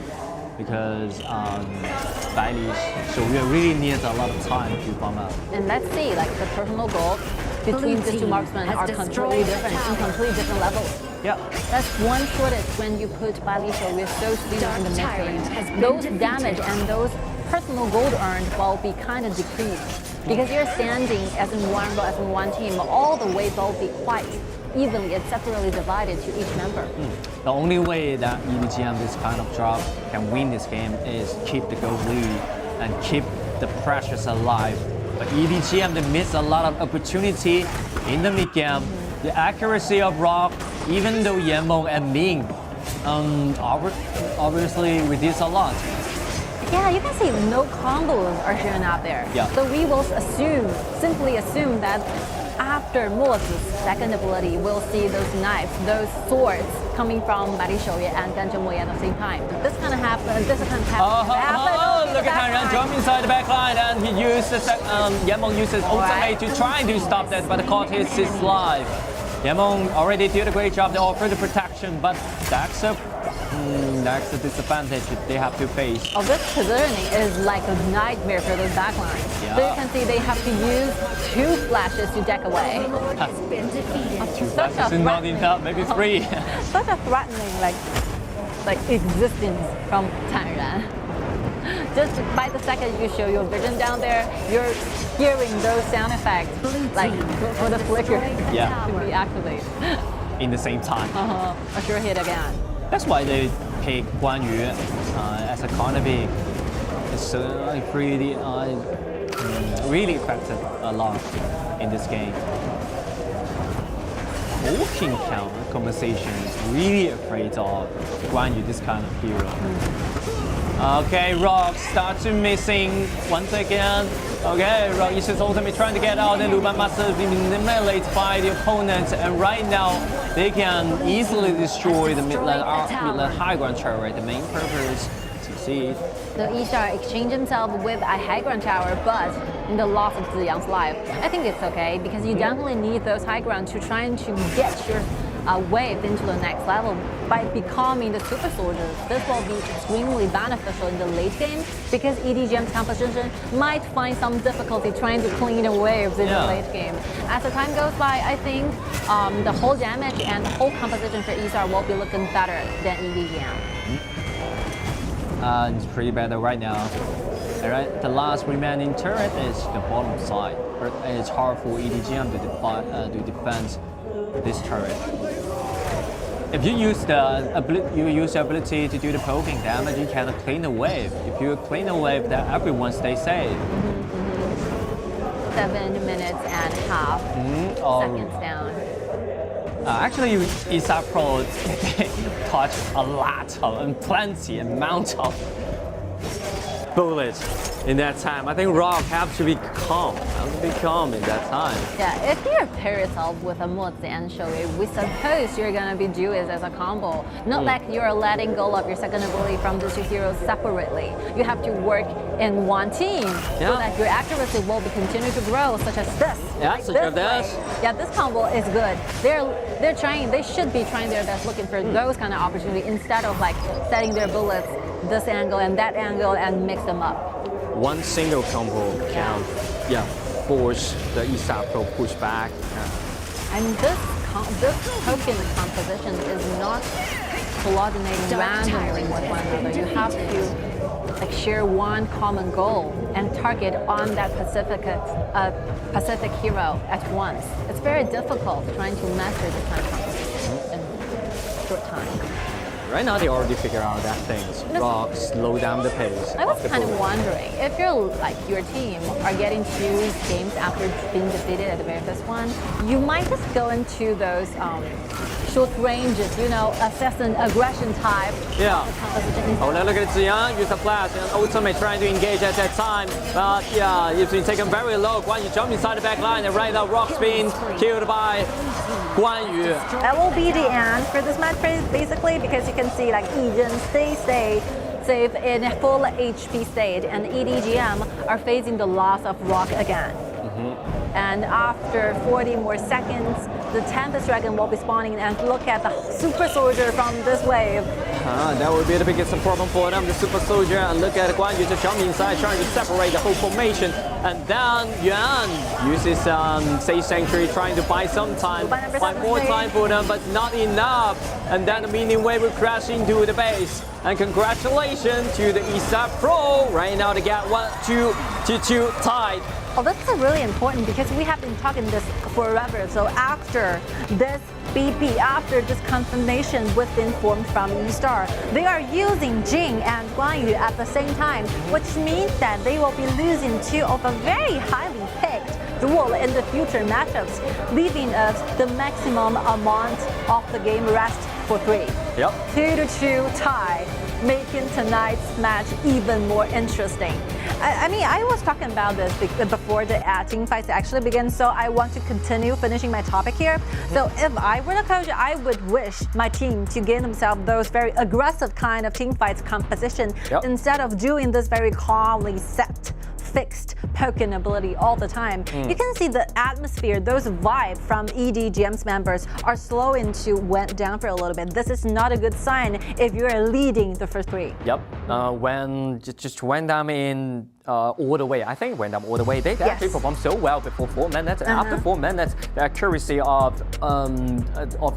because so we really need a lot of time to bomb out. And let's see, like the personal goal between the two marksmen are completely different, in completely different levels. Yeah. That's one shortage when you put Balisho with so speed in the mid game. Those damage and those personal gold earned will be kind of decreased. Because you're standing as in one row, as in one team, all the weight will be quite evenly and separately divided to each member. The only way that EDG.M this kind of drop can win this game is keep the gold lead and keep the pressures alive. But EDG.M, they miss a lot of opportunity in the mid game. The accuracy of Rock, even though Yanmeng and Ming obviously reduce a lot. Yeah, you can see no combos are showing up there. Yeah. So we will simply assume that after Mullet's second ability, we'll see those knives, those swords coming from Barishoye and Ganjimoye at the same time. This kind of happens. Look at TianYun jump inside the back line, and he uses Yanmeng uses ultimate to try to stop that, but the court is live. Yanmeng already did a great job to offer the protection, but that's a That's the disadvantage they have to face. Oh, this positioning is like a nightmare for those backlines. Yeah. So you can see they have to use 2 flashes to deck away. Been defeated. Two flashes is not enough, maybe 3. Such a threatening like existence from TianYun. Just by the second you show your vision down there, you're hearing those sound effects like for the flicker Yeah. to be activated. In the same time. A sure hit again. That's why they pick Guan Yu as a corner pick. It's really effective a lot in this game. Walking count conversation is really afraid of Guan Yu, this kind of hero. Okay, Rock starts to missing once again. Okay, Rock uses ultimate trying to get out, and Luban must have been eliminated by the opponent. And right now, they can easily destroy the mid-lane high ground turret. The main purpose succeed. So eStar exchanged himself with a high ground tower, but in the loss of Ziyang's life. I think it's okay because you definitely need those high ground to try and to get your wave into the next level by becoming the super soldiers. This will be extremely beneficial in the late game because EDG.M's composition might find some difficulty trying to clean the waves in the late game. As the time goes by, I think the whole damage and the whole composition for eStar will be looking better than EDG.M. It's pretty better right now. Alright, the last remaining turret is the bottom side. But it's hard for EDG.M to defend this turret. If you use the ability to do the poking damage, you can clean the wave. If you clean the wave, then everyone stays safe. 7 minutes and a half seconds down. Actually, eStarPro touch a lot of and plenty amount of bullets in that time. I think Rock have to be calm. In that time. Yeah, if you pair yourself with a Mozi and Shoei, we suppose you're gonna be do it as a combo. Not like you're letting go of your second ability from these two heroes separately. You have to work in one team so that your accuracy will be continue to grow, such as this. Yeah, like such as this. Yeah, this combo is good. They should be trying their best looking for those kind of opportunities instead of like setting their bullets this angle and that angle and mix them up. One single combo can force the eStarPro push back. And this token composition is not coordinating randomly with one another. You have to like share one common goal and target on that Pacific hero at once. It's very difficult trying to master this kind of composition in short time. Right now, they already figured out that things. Rock, slow down the pace. I was kind of wondering if you're like your team are getting 2 games after being defeated at the very first one, you might just go into those short ranges, assassin aggression type. Yeah. Oh, now look at Ziyang, use a flash and ultimate trying to engage at that time. But yeah, it's been taken very low. Guan Yu jumped inside the back line, and right now Rock's being killed by Guan Yu. That will be the end for this match, basically, because you can see like Eden stays safe in a full HP state, and EDG.M are facing the loss of Rock again. And after 40 more seconds, the Tempest Dragon will be spawning, and look at the Super Soldier from this wave. That would be the biggest problem for them, the Super Soldier. And look at Guan Yu just jumping inside, trying to separate the whole formation. And then Yuan uses Sage Sanctuary, trying to buy some time, buy more time for them, but not enough. And then the minion wave will crash into the base. And congratulations to the eStarPro. Right now they get 1-2 tied. Oh, this is really important because we have been talking this forever. So after this BP, after this confirmation was informed from eStar, they are using Jing and Guan Yu at the same time, which means that they will be losing 2 of a very highly picked duel in the future matchups, leaving us the maximum amount of the game rest for 3. Yep. 2-2 tie, making tonight's match even more interesting. I mean, I was talking about this before the team fights actually begin, so I want to continue finishing my topic here. So if I were the coach, I would wish my team to gain themselves those very aggressive kind of team fights composition instead of doing this very calmly set fixed poking ability all the time. You can see the atmosphere, those vibe from EDG.M's members are slowing to went down for a little bit. This is not a good sign if you're leading the first 3. Yep. When just went down in all the way. I think it went down all the way. They actually performed so well before 4 minutes. And after 4 minutes, the accuracy of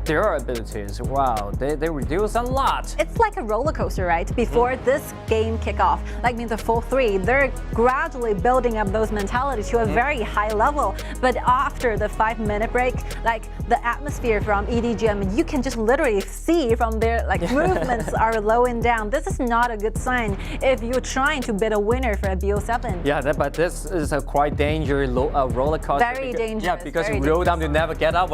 their abilities, wow, they reduced a lot. It's like a roller coaster, right? Before this game kick off, like in the 4-3, they're gradually building up those mentalities to a very high level. But after the 5-minute break, like the atmosphere from EDG.M, you can just literally see from their like movements are slowing down. This is not a good sign if you're trying to bid a winner for a BO7. Yeah, but this is a quite dangerous roller coaster. Very dangerous. Yeah, because you roll down, you never get up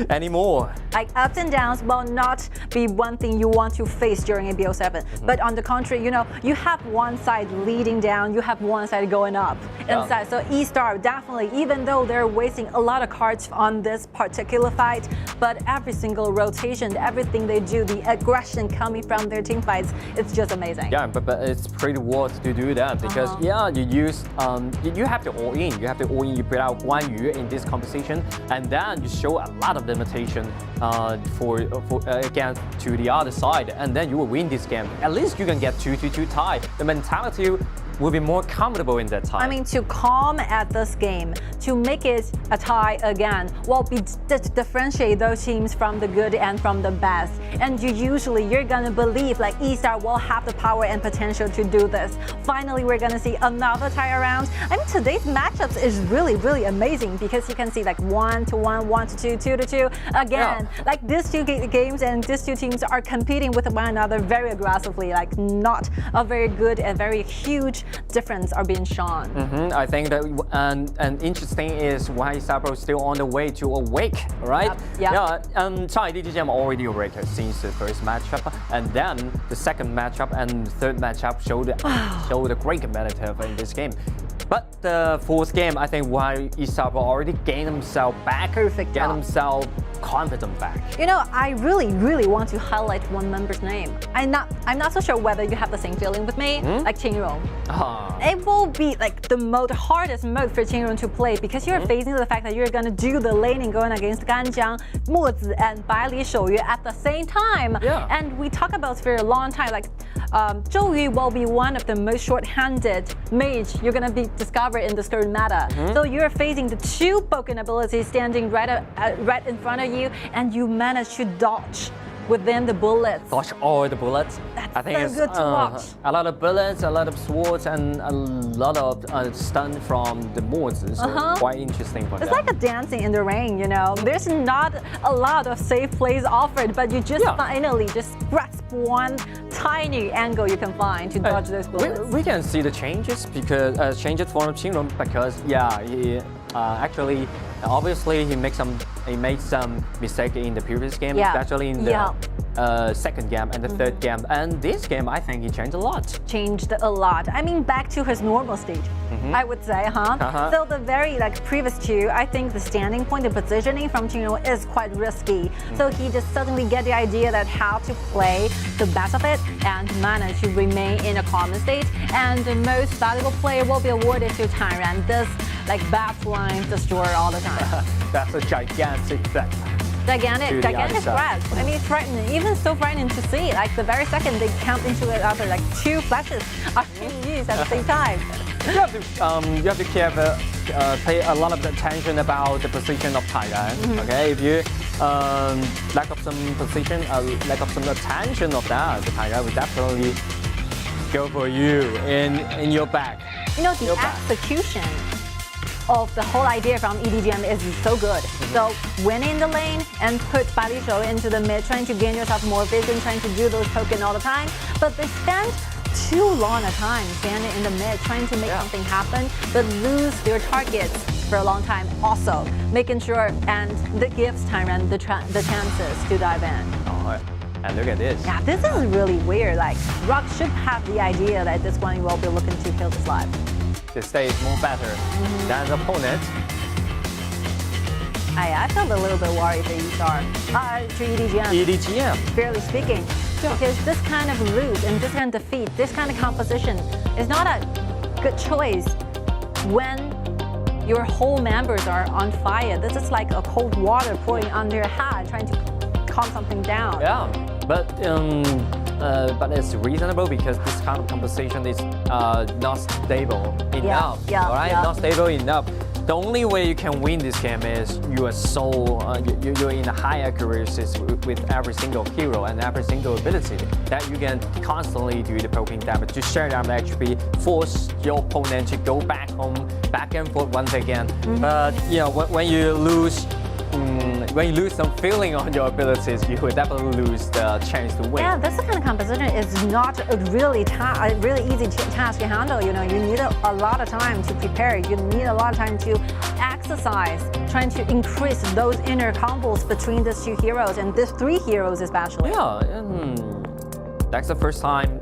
anymore. Like ups and downs will not be one thing you want to face during a BO7. But on the contrary, you know, you have one side leading down, you have one side going up inside. So eStar definitely, even though they're wasting a lot of cards on this particular fight, but every single rotation, everything they do, the aggression coming from their team fights, it's just amazing. Yeah, but it's pretty worth to do that because you use you have to all in. You have to all in. You put out Wang in this competition, and then you show a lot of limitation for against to the other side, and then you will win this game. At least you can get 2-2 tie. The mentality will be more comfortable in that time. I mean, to calm at this game, to make it a tie again, will be differentiate those teams from the good and from the best. And you're gonna believe like eStar will have the power and potential to do this. Finally, we're gonna see another tie around. I mean, today's matchups is really, really amazing because you can see like 1-1, 1-2, 2-2. Again, like these two games and these two teams are competing with one another very aggressively. Like not a very good and very huge difference are being shown. I think that and interesting is why eStarPro is still on the way to awake, right? Yeah. EDG.M already awake since the first matchup, and then the second matchup and third matchup showed a great competitive in this game. But the fourth game, I think why eStarPro already gained himself back, gained himself confident back. You know, I really, really want to highlight one member's name. I'm not so sure whether you have the same feeling with me, like TianYun. It will be like the hardest mode for TianYun to play because you're facing the fact that you're gonna do the laning going against Ganjiang, Mozi, and Baili Shouyu at the same time. And we talk about for a long time, like Zhou Yu will be one of the most short-handed mage you're gonna be discovered in this current meta. So you're facing the two Pokken abilities standing right in front of you, and you manage to dodge within the bullets. Dodge all the bullets. That's I think so it's good to watch. A lot of bullets, a lot of swords, and a lot of stun from the Mozi. So quite interesting for It's them. like a dancing in the rain, you know. There's not a lot of safe plays offered, but you just finally just grasp one tiny angle you can find to dodge those bullets. We can see the changes because changes from TianYun because he actually obviously he made some mistake in the previous game, especially in the second game and the third game, and this game I think he changed a lot. Changed a lot. I mean, back to his normal state, I would say, So the very previous two, I think the standing point, the positioning from TianYun is quite risky. So he just suddenly get the idea that how to play the best of it and manage to remain in a common state. And the most valuable player will be awarded to TianYun. This baseline destroyer all the time. That's a gigantic threat. Gigantic threat. I mean, frightening, even so frightening to see. Like the very second they count into the other, like two flashes are being used at the same time. You have to pay a lot of attention about the position of TianYun. Okay, if you lack of some position, lack of some attention of that, the TianYun will definitely go for you in your back. You know, the execution of the whole idea from EDG.M is so good. So winning the lane and put Baili Shouyu into the mid, trying to gain yourself more vision, trying to do those Pokken all the time. But they spend too long a time standing in the mid, trying to make something happen, but lose their targets for a long time. Also, making sure, and that gives TianYun the chances to dive in. And look at this. Yeah, this is really weird. Like, Rock should have the idea that this one will be looking to kill this live. The stage is more better than the opponent. I felt a little bit worried for eStar, to EDG.M. EDG.M. Fairly speaking, because this kind of lose and this kind of defeat, this kind of composition is not a good choice when your whole members are on fire. This is like a cold water pouring on their head, trying to calm something down. Yeah, but it's reasonable because this kind of conversation is not stable enough. Right? Not stable enough. The only way you can win this game is you are you're in a high accuracy with every single hero and every single ability that you can constantly do the poking damage to share damage HP, force your opponent to go back and forth once again. But you know when you lose some feeling on your abilities, you will definitely lose the chance to win. Yeah, this kind of composition is not a really easy task to handle. You know, you need a lot of time to prepare. You need a lot of time to exercise, trying to increase those inner combos between these two heroes and these three heroes especially. Yeah. That's the first time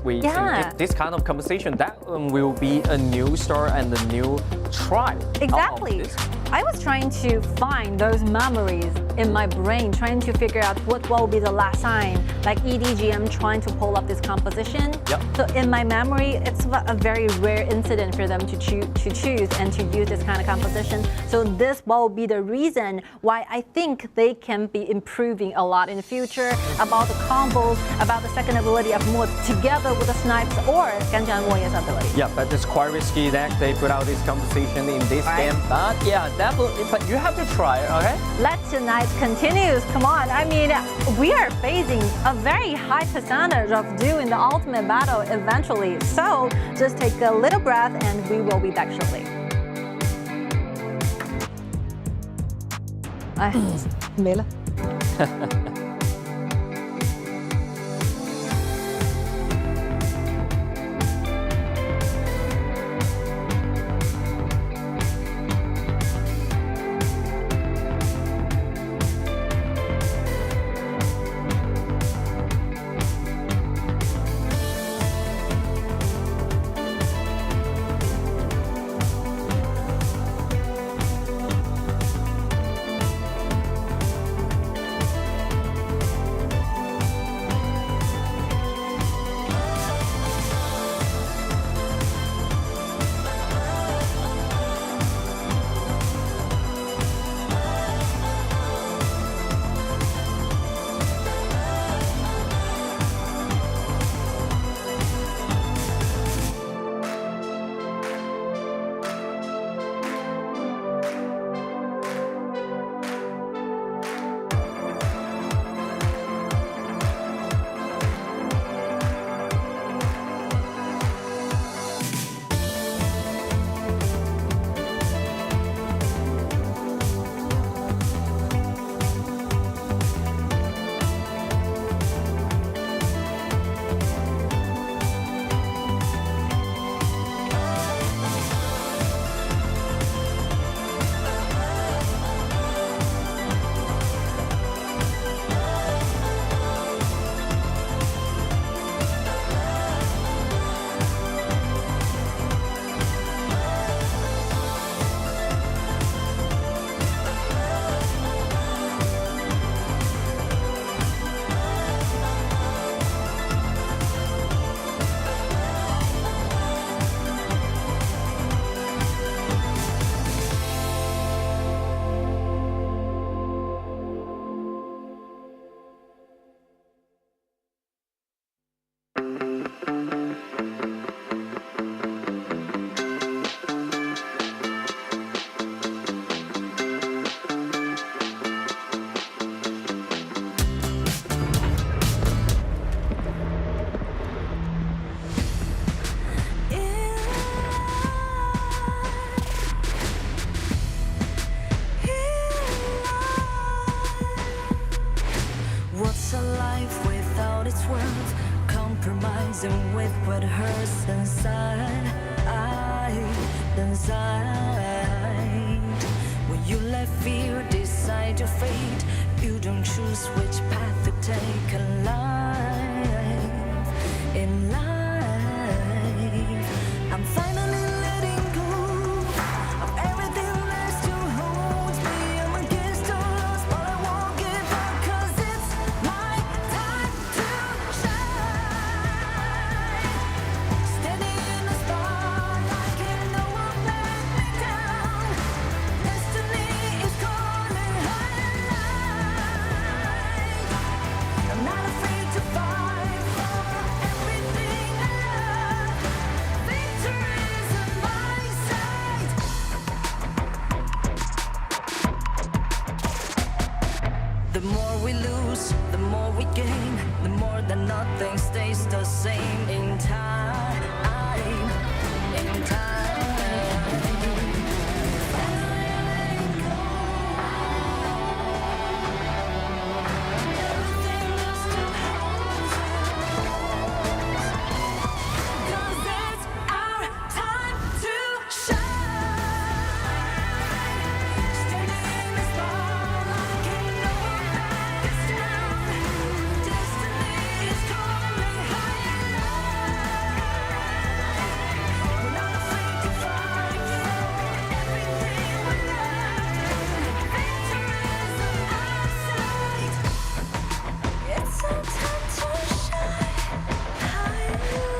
we see this kind of conversation. That will be a new start and a new try. Exactly. I was trying to find those memories in my brain, trying to figure out what will be the last time, like EDG.M trying to pull up this composition. Yep. So in my memory, it's a very rare incident for them to choose and to use this kind of composition. So this will be the reason why I think they can be improving a lot in the future about the combos, about the second ability of Mo together with the snipes or Ganjian Warrior's ability. Yeah, but it's quite risky that they put out this composition in this game. But yeah, definitely, but you have to try it, okay? Let tonight continues. Come on, I mean, we are facing a very high percentage of doing the ultimate battle eventually. So just take a little breath and we will be back shortly. 哎，没了。Compromising with what hurts inside. When you let fear decide your fate, you don't choose which path to take in life. In life, I'm finally letting go of everything that still holds me. I'm against the odds, but I won't give up, 'cause it's my time to shine. Standing in the spotlight, can no one nothing stays the same in time. In time. Everything else still holds us. 'Cause it's our time to shine. Standing in the spotlight, can't no one back us down. Destiny is calling higher. We're not afraid to fight for everything we love. Victory is on our side. It's our time to shine high light.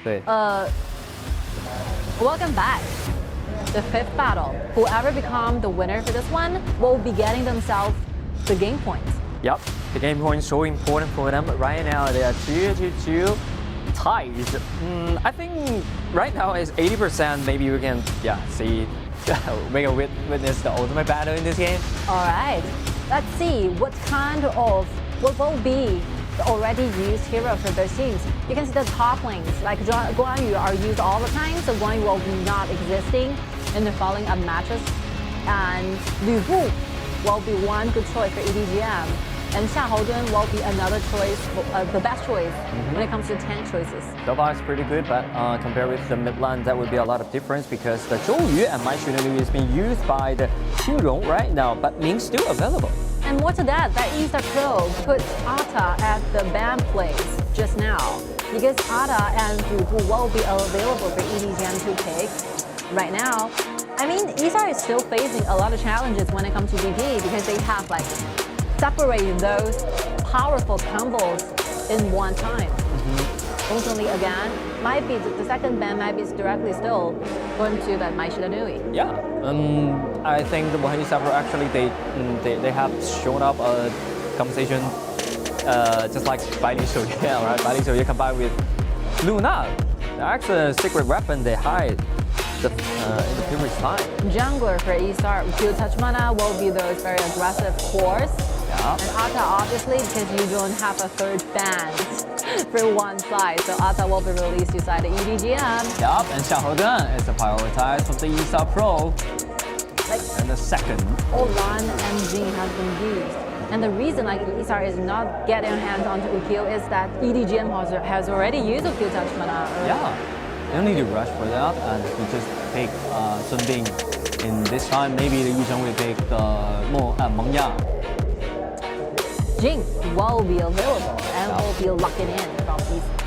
对， Welcome back. The fifth battle. Whoever become the winner for this one will be getting themselves the game points. Yep, the game point is so important for them. Right now they are 2-2 ties. I think right now is 80%. Maybe we can see we can witness the ultimate battle in this game. All right. Let's see what will be the already used hero for both teams. You can see the top lanes like Guang Yu are used all the time, so Guang Yu will be not existing in the following up matches. And Lu Bu will be one good choice for EDG.M. And Xiahou will be another choice, the best choice when it comes to tank choices. So far it's pretty good, but compared with the mid lane, that would be a lot of difference because the Zhou Yu and Mai Xunliu is being used by the Qingrong right now, but Ming's still available. And more to that eStarPro put Ata at the ban place just now because Ata and Lu Bu will be available for EDG.M to pick right now. I mean, eStar is still facing a lot of challenges when it comes to DP because they have like separating those powerful combos in one time. Ultimately, again, might be the second ban might be directly still going to that Mai Xunliu. Yeah, I think the Wuhan eStarPro actually they have shown up a conversation just like Bai Li Xiu Ye, right? Bai Li Xiu Ye combined with Luna. That's a secret weapon they hide in the previous time. Jungler for eStar, Q Touch Mana will be those very aggressive cores. Yeah. And Ata obviously because you don't have a third band for one side, so Ata will be released to side the EDG.M. Yup, and Xiahou is a prioritized of the eStarPro. And the second. Olan and Jing has been used. And the reason like eStar is not getting hands on to Ukil is that EDG.M has already used Ukil Touch Mana. Yeah, you don't need to rush for that, and you just take Sun Bing. In this time, maybe the Yuzhong will take Meng Ya. Jing will be available and will be locking in from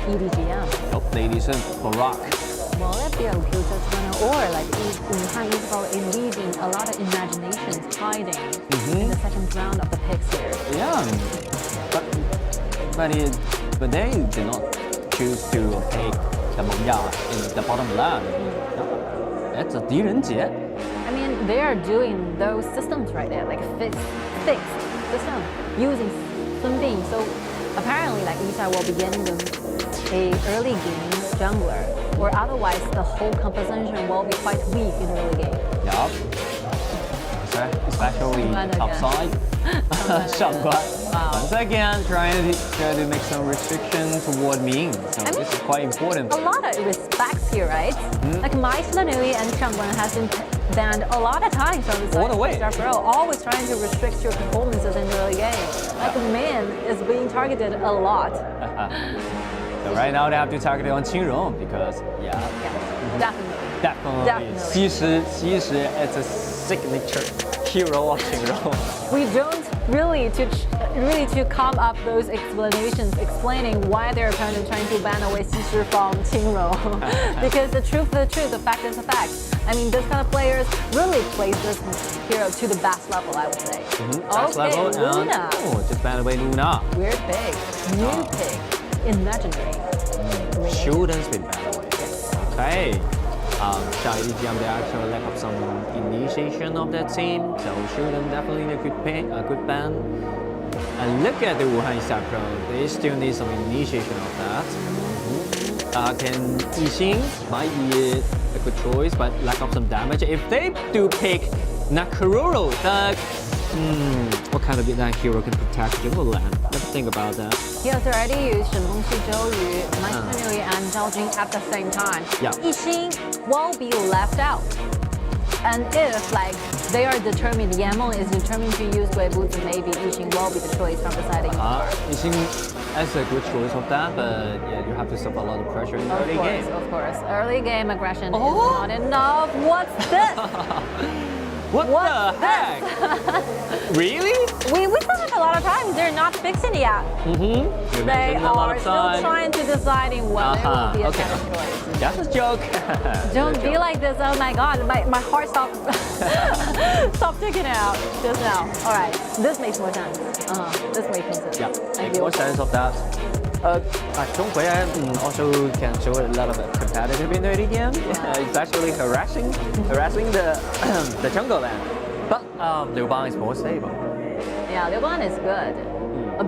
EDG.M. Yup, ladies and Barack. Will it be a Ukil Touch Mana or like Wuhan eStarPro is leaving a lot of imaginations hiding in the second round of the picks here? Yeah, but they did not choose to take the Meng Ya in the bottom lane. That's a Day1. I mean, they are doing those systems right there, like fixed system using Sun Bing. So apparently, like eStar will be getting them a early game jungler, or otherwise the whole composition will be quite weak in the early game. Yup. Especially top side. Once again, trying to make some restriction toward Ming. So this is quite important. A lot of respects here, right? Like Mai Xunliu and Kuang has been banned a lot of times from the side of eStarPro, always trying to restrict your performances in the early game. Like Min is being targeted a lot. So right now they have to target it on Qingrong because definitely. 其实 it's a signature hero of Qingrong. We don't really to come up those explanations explaining why their opponent trying to ban away Xixi from Qingrong. Because the fact is the fact. I mean, this kind of players really plays this hero to the best level, I would say. Best Okay, level Luna. and just ban away Luna. Weird pick. New pick. Imaginary. Shouldn't be banned away. Okay. Shanghai EDG.M, they actually lack of some initiation of that team, so shouldn't definitely a good pick, a good ban. And look at the Wuhan eStarPro, they still need some initiation of that. Can Yixing might be a good choice, but lack of some damage. If they do pick Nakaruro, that what kind of that hero can protect jungle land? Let's think about that. He has already used 神风系周瑜, Machinery and Zhao Jun at the same time. Yeah. Yixing will be left out. And if like they are determined, Yanmeng is determined to use Gui Boots, maybe Yixing will be the choice from beside Yixing. Yixing is a good choice of that, but yeah, you have to suffer a lot of pressure in the early game. Of course. Early game aggression is not enough. What's this? What the heck? Really? We said it a lot of times. They're not fixing it yet. They are still trying to deciding whether it will be a better choice. That's a joke. Don't be like this. Oh my god, my heart stopped stopped taking it out just now. All right, this makes more sense. This makes sense. Yeah, I makes feel more sense of that. Zhonghui also can show a lot of competitive in the EDG.M. It's actually harassing the jungle land. But Liu Bang is more stable. Yeah, Liu Bang is good.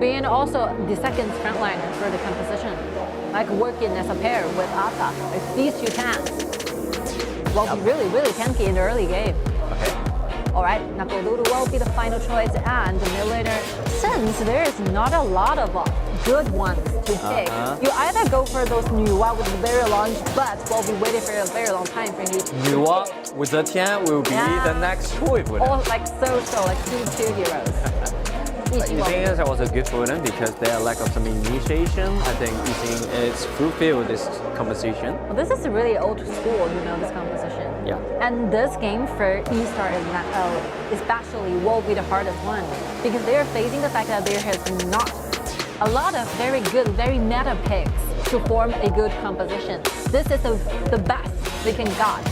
Being also the second frontliner for the composition, like working as a pair with Asa. Like these two tanks will be really, really tanky in the early game. Okay. Alright, Nakolulu will be the final choice, and the mid laner, since there is not a lot of good ones to pick, you either go for those Nuwa with very long, but will be waiting for a very long time for you. Nuwa with the Tian will be the next choice for them. Or like like two heroes. Yixing is also good for them because their lack of some initiation. I think Yixing is fulfilled this composition. Well, this is really old school, this composition. Yeah. And this game for eStar especially will be the hardest one because they are facing the fact that there has not a lot of very good, very meta picks to form a good composition. This is the best they can got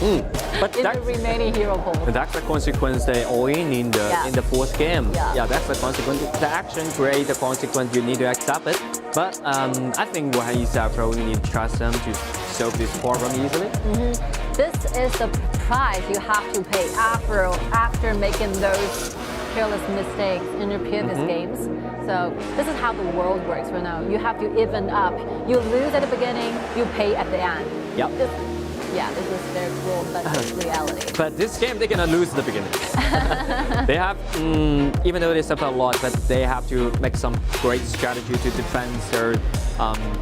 But in the remaining hero pool. That's the consequence they all in the fourth game. Yeah, that's the consequence. The action create the consequence. You need to accept it. But I think Wuhan eStarPro, you need to trust them to solve this problem easily. This is the price you have to pay after making those careless mistakes in your previous games. So this is how the world works right now. You have to even up. You lose at the beginning, you pay at the end. Yep. This is their cruel, but it's reality. But this game, they're gonna lose at the beginning. They have, even though they suffer a lot, but they have to make some great strategy to defend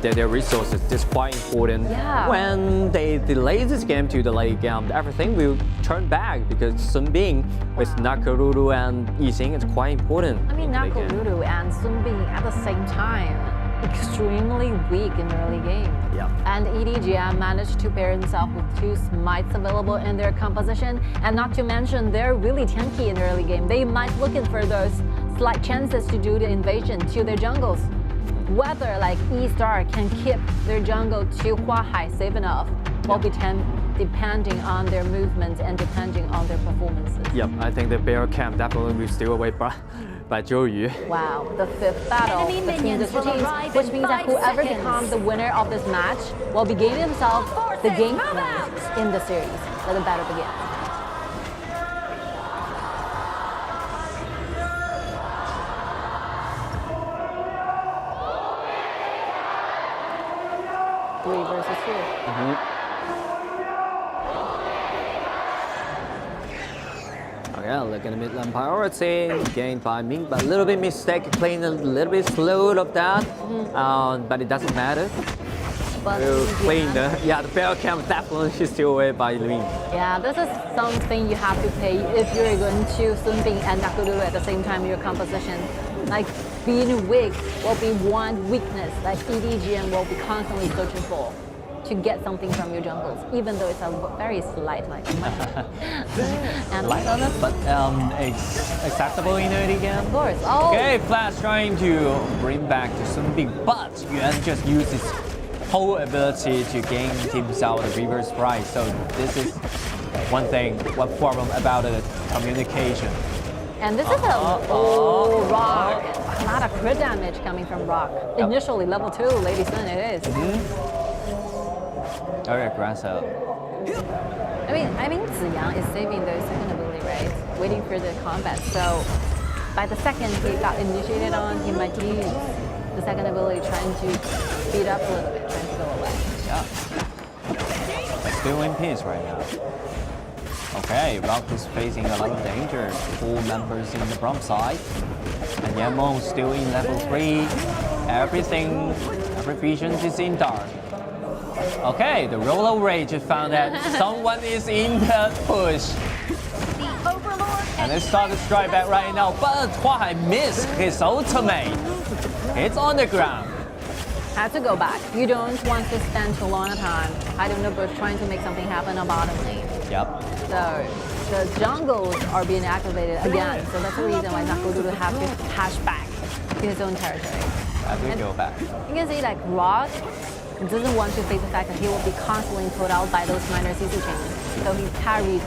their resources. This is quite important. Yeah. When they delay this game to the late game, everything will turn back because Sun Bing with Nakaruru and Yixing is quite important. I mean, Nakaruru and Sun Bing at the same time, extremely weak in the early game. Yeah. And EDG.M managed to pair himself with two smites available in their composition, and not to mention they're really tanky in the early game. They might looking for those slight chances to do the invasion to their jungles. Whether like eStar can keep their jungle to Huahai safe enough will be depending on their movements and depending on their performances. Yep, I think the bear camp definitely will steal away by Zhou Yu. Wow, the fifth battle Enemy between the minions two will teams, arrive which in means that 5 whoever seconds. becomes the winner of this match will be gaining himself the game points in the series. Let the battle begin. Three versus two. Okay, look at the mid lane priority gained by Ming, but a little bit mistake, playing a little bit slow of that, but it doesn't matter. But Playing the bear camp definitely is still away by Ling. yeah, this is something you have to pay if you're going to Sun Bing and Nakaruru at the same time in your composition. Like being weak will be one weakness that EDG.M will be constantly searching for to get something from your jungles, even though it's a very slight and But it's acceptable in the game. of course. Oh, Okay, Flash trying to bring back to Sun Bing, but Yuan just used his whole ability to gain himself the reverse price. So this is one problem about it, communication. And this is a rock. A lot of crit damage coming from rock. Initially level 2, Lady Sun it is. Very aggressive. I mean Ziyang is saving the second ability, right? Waiting for the combat. So by the second he got initiated on, he might use the second ability trying to speed up a little bit, trying to go away. Yeah. Still in peace right now. Okay, Rock is facing a lot of danger. 4 members in the front side. And Yanmeng still in level 3. Every vision is in dark. Okay, the Roller Rage found that someone is in the push. And they start to strike back right now, but Huahai missed his ultimate. It's on the ground. Had to go back. You don't want to spend too long a time. I don't know, but trying to make something happen on bottom lane. Yep. So the jungles are being activated again. So that's the reason why Nakodoodle have to hash back to his own territory. I will go back. You can see like Rock doesn't want to face the fact that he will be constantly put out by those minor CC changes. So he carried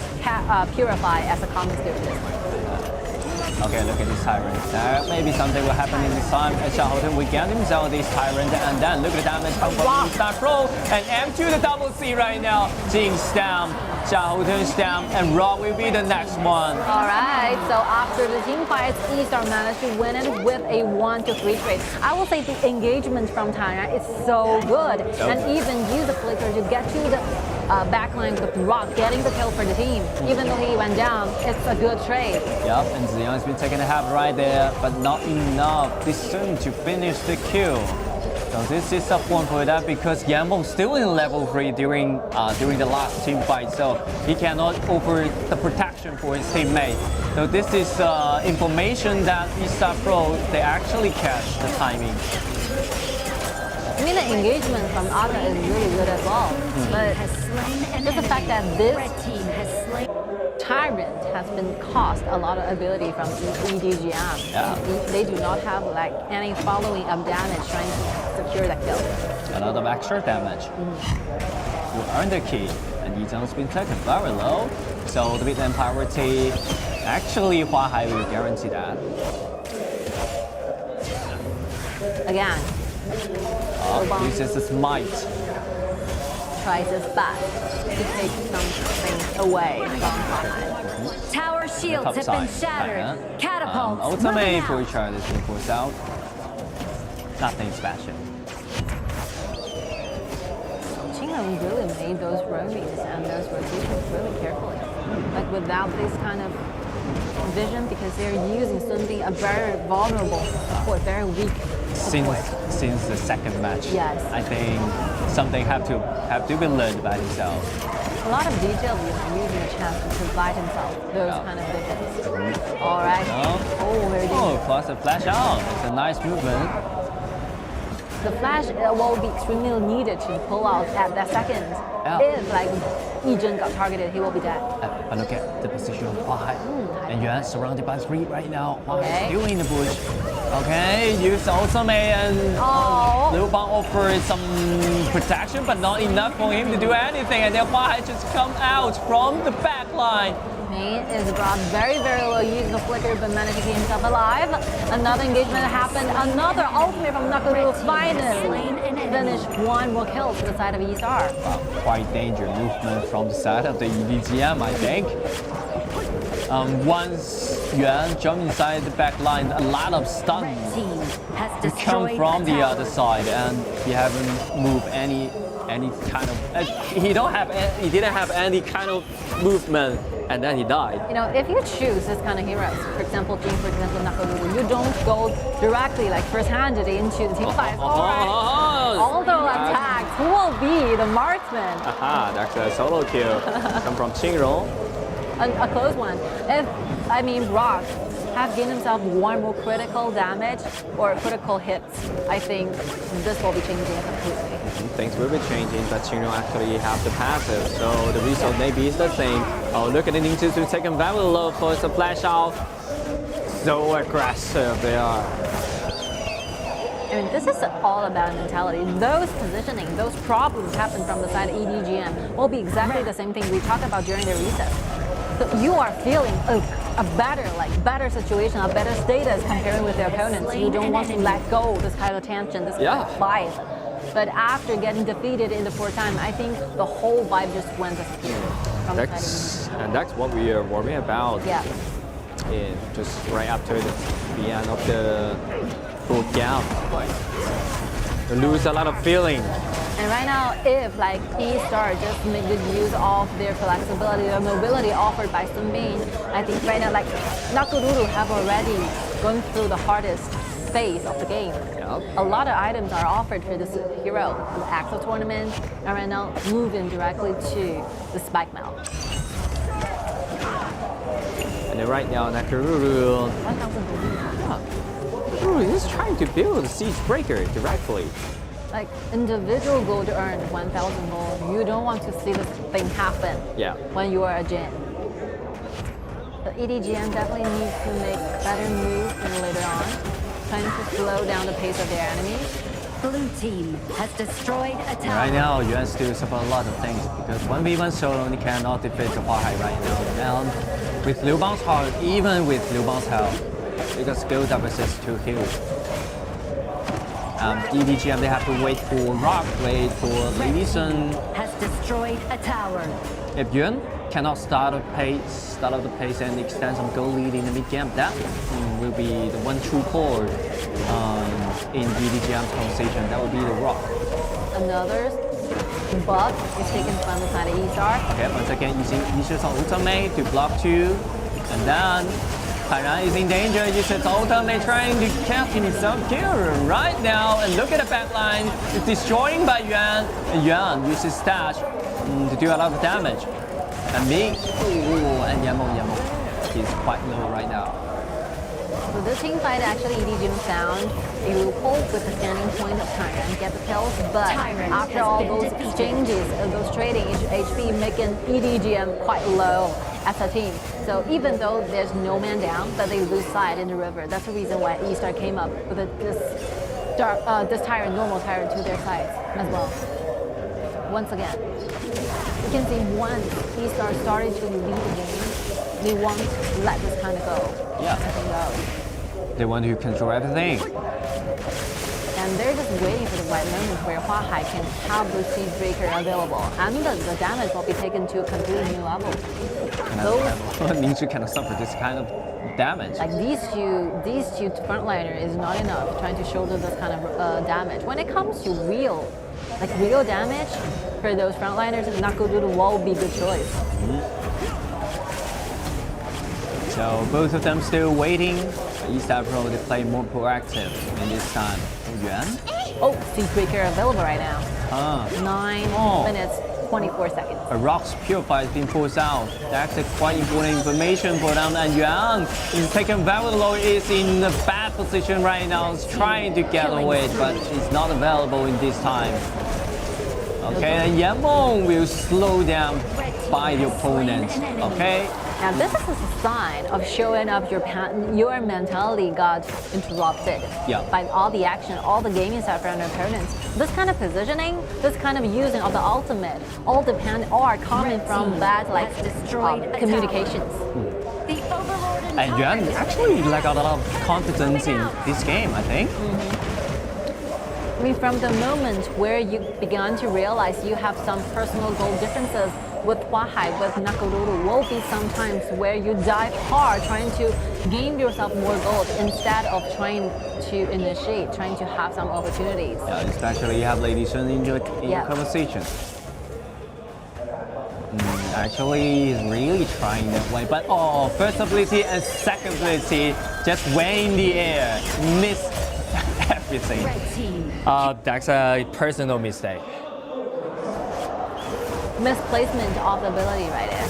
Purify as a common skill to this one. Okay, look at this Tyrant. Maybe something will happen in this time. Xiaohou will get himself this Tyrant, and then look at the damage come from eStarPro and M2 the double C right now. Jing stamp, Xiaohou stamp, and Rock will be the next one. Alright, so after the team fights, eStar managed to win it with a 1-3 trade. I will say the engagement from TianYun is so good, and even use the flicker to get to the backline with Rock, getting the kill for the team. Even though he went down, it's a good trade. Yep, and Ziyang has been taking a half right there, but not enough this soon to finish the kill. So this is a point for that because Yanmeng still in level 3 during the last team fight, so he cannot offer the protection for his teammate. So this is information that eStarPro, they actually catch the timing. I mean, the engagement from Aga is really good as well. But just the fact that this Tyrant has been cost a lot of ability from EDG.M. Yeah. They do not have like any following up damage trying to secure that kill. A lot of extra damage. You earn the key, and Yizhang's been taken very low. So the bit Empire T, actually Huahai will guarantee that. Again. Uses the smite. Tries his best to take something away from Huahai. Tower shields have been shattered. Catapults. Ultimate for Richard is being forced out. Nothing special. Qingyun really made those roamings and those rotations really carefully. Like without this kind of vision, because they're using something a very vulnerable support, very weak support. Since the second match, yes. I think something have to be learned by himself. A lot of detail using a chance to provide himself those kind of visions. All right. Very dangerous. Plus a flash out. It's a nice movement. The flash will be extremely needed to pull out at that second. If like Yizheng got targeted, he will be dead. But look at the position of Huahai. And Yuan surrounded by 3 right now. Huahai still in the bush. Okay, use ultimate and Liu Bang offered some protection, but not enough for him to do anything. And then Huahai just come out from the back line. Pain is brought very, very low, using the flicker, but managed to keep himself alive. Another engagement happened. Another ultimate from Nakodoodle finally finished 1 more kill to the side of eStar. Wow, quite dangerous movement from the side of the EDG.M, I think. Once Yuan jumped inside the back line, a lot of stuns come from the other side, and he haven't moved any kind of. He didn't have any kind of movement, and then he died. You know, if you choose this kind of heroes, for example, Jing, for example, Nakodoodle, you don't go directly like first-handed into the team fight. All those attacks, who will be the marksman? Aha, that's a solo kill. Come from Qingrong. A close one. Rock have gained himself 1 more critical damage or critical hits. I think this will be changing completely. Things will be changing, but Qingrong actually have the passive, so the result maybe is the same. Oh, look at the ninjas who taken very low for the flash out. So aggressive they are. I mean, this is all about mentality. Those positioning, those problems happen from the side of EDG.M will be exactly the same thing we talked about during the recess. So you are feeling a better situation, a better status comparing with the opponents. You don't want to let go this kind of tension, this kind of vibe. But after getting defeated in the fourth time, I think the whole vibe just went disappeared. And that's what we are worrying about. Yeah. Just right after the end of the fourth game. We lose a lot of feeling. And right now, if like eStar just make good use of their flexibility or mobility offered by Sunbin, I think right now like Nakururu have already gone through the hardest phase of the game. Yep. A lot of items are offered for this hero, the Axel tournament, and right now moving directly to the Spike Mount. And then right now, Nakururu, 1,000 gold. Nakururu is trying to build a siege breaker directly. Like individual gold earned 1,000 gold. You don't want to see this thing happen. Yeah. When you are a Jin. The EDG.M definitely needs to make better moves later on, trying to slow down the pace of their enemies. Blue team has destroyed a tower. Right now, Yuan still suffer a lot of things because 1v1 solo only cannot defeat the Huahai right now. And with Liu Bang's heart, even with Liu Bang's health, because skill deficits too huge. EDG.M, they have to wait for Rock, wait for Lady Sun. Has destroyed a tower. If Yuan cannot start up the pace and extend some goal lead in the mid game, that will be the one true core in EDG.M's conversation. That will be the Rock. Another buff is taken from the side of eStar. Okay, once again using Yishu's ultimate to block 2, and then Tairan is in danger. Yishu's ultimate trying to catch himself kill right now, and look at the backline. It's destroying by Yuan, and Yuan uses Stash to do a lot of damage. And Ming, and Yamo, he's quite low right now. So this team fight actually EDG.M found a loophole with the standing point of Tyrant, get the kills, but after all those exchanges, those trading HP making EDG.M quite low as a team. So even though there's no man down, but they lose side in the river. That's the reason why eStar came up with this Tyrant, normal Tyrant to their sides as well. Once again, you can see once eStar started to lead the game, they won't let this kind of go. Yeah. They want to control everything. And they're just waiting for the right moment where Huahai can have the siege breaker available, and the damage will be taken to a completely new level. Ninja cannot suffer this kind of damage. Like these two frontliner is not enough trying to shoulder this kind of damage. When it comes to real damage for those frontliners, Nakururu will be good choice. So both of them still waiting. eStarPro to play more proactive in this time. Yuan? Oh, siege breaker available right now. 9 minutes, 24 seconds. A Rock's Purify is being forced out. That's a quite important information for them. And Yuan is taken very low, is in a bad position right now. He's trying to get away, but it's not available in this time. Okay, and Yamong will slow down by the opponent. Okay? Now this is a sign of showing up your mentality got interrupted by all the action, all the gaming stuff from your opponents. This kind of positioning, this kind of using of the ultimate, all are coming from bad communications. And Yuan actually got a lot of confidence in this game, I think. I mean, from the moment where you began to realize you have some personal goal differences with Huahai, with Nakururu, will be sometimes where you dive hard trying to gain yourself more gold instead of trying to initiate, trying to have some opportunities. Yeah, especially you have Lady Sun in your conversation. Actually, he's really trying that way, but first ability and second ability just way in the air, missed everything. That's a personal mistake. Misplacement of the ability right there.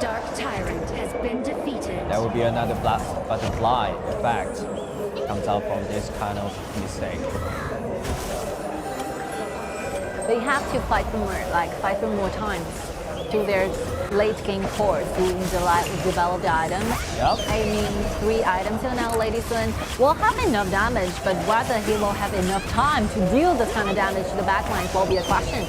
Dark Tyrant has been defeated. There will be another butterfly effect comes out from this kind of mistake. They have to fight for more times to their late game course to develop the items. Yep. I mean, 3 items till now, Lady Sun will have enough damage, but whether he will have enough time to deal this kind of damage to the backlines will be a question.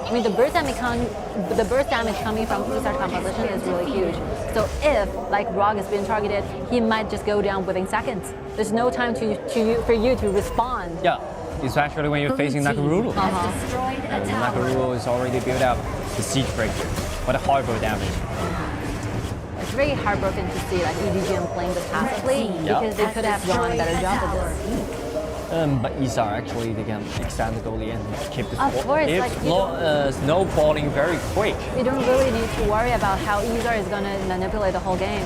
I mean, the burst damage coming from eStar's composition is really huge. So if, like, Rock is being targeted, he might just go down within seconds. There's no time for you to respond. Yeah, especially when you're facing Nakaruru. Nakaruru is already built up the siege breaker. What a horrible damage. It's very heartbroken to see like EDG.M playing this passively because they could have done a better job at this. But eStar actually they can extend the goalie and keep the Of course, if like, snowballing very quick. You don't really need to worry about how eStar is going to manipulate the whole game.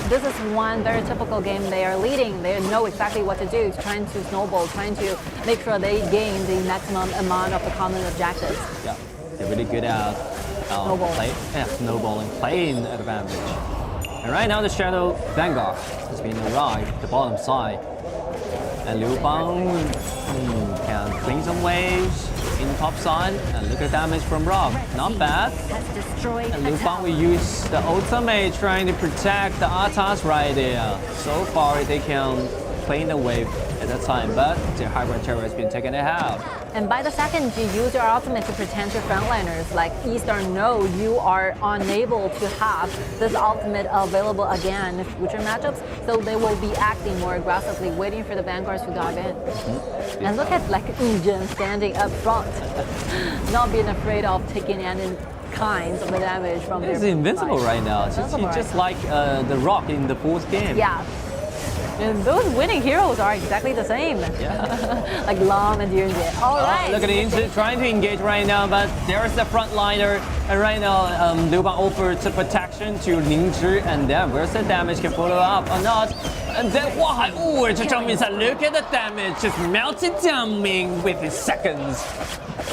This is one very typical game. They are leading. They know exactly what to do, trying to snowball, trying to make sure they gain the maximum amount of the common objectives. Yeah, they're really good at snowballing, playing advantage. And right now the Shadow Vanguard has been arrived at the bottom side. And Liu Bang can clean some waves in the top side. And look at damage from Rock. Not bad. And Liu Bang will use the ultimate trying to protect the Atas right there. So far they can clean the wave at that time, but the hybrid terror has been taken out. And by the second you use your ultimate to protect your frontliners, like eStar know you are unable to have this ultimate available again in future matchups, so they will be acting more aggressively, waiting for the vanguards to dive in. And look at like EDG.M standing up front, not being afraid of taking any kinds of the damage from their It's invincible right now. Just like the Rock in the fourth game. Yeah. And those winning heroes are exactly the same. Yeah. Like Lam and TianYun. All right. Look at the trying to engage right now, but there's the frontliner. And right now, Liu Bang offers the protection to Ningzhi, and then where's the damage can follow up or not? And then Huahai, look at the damage, just melted down Ming within seconds.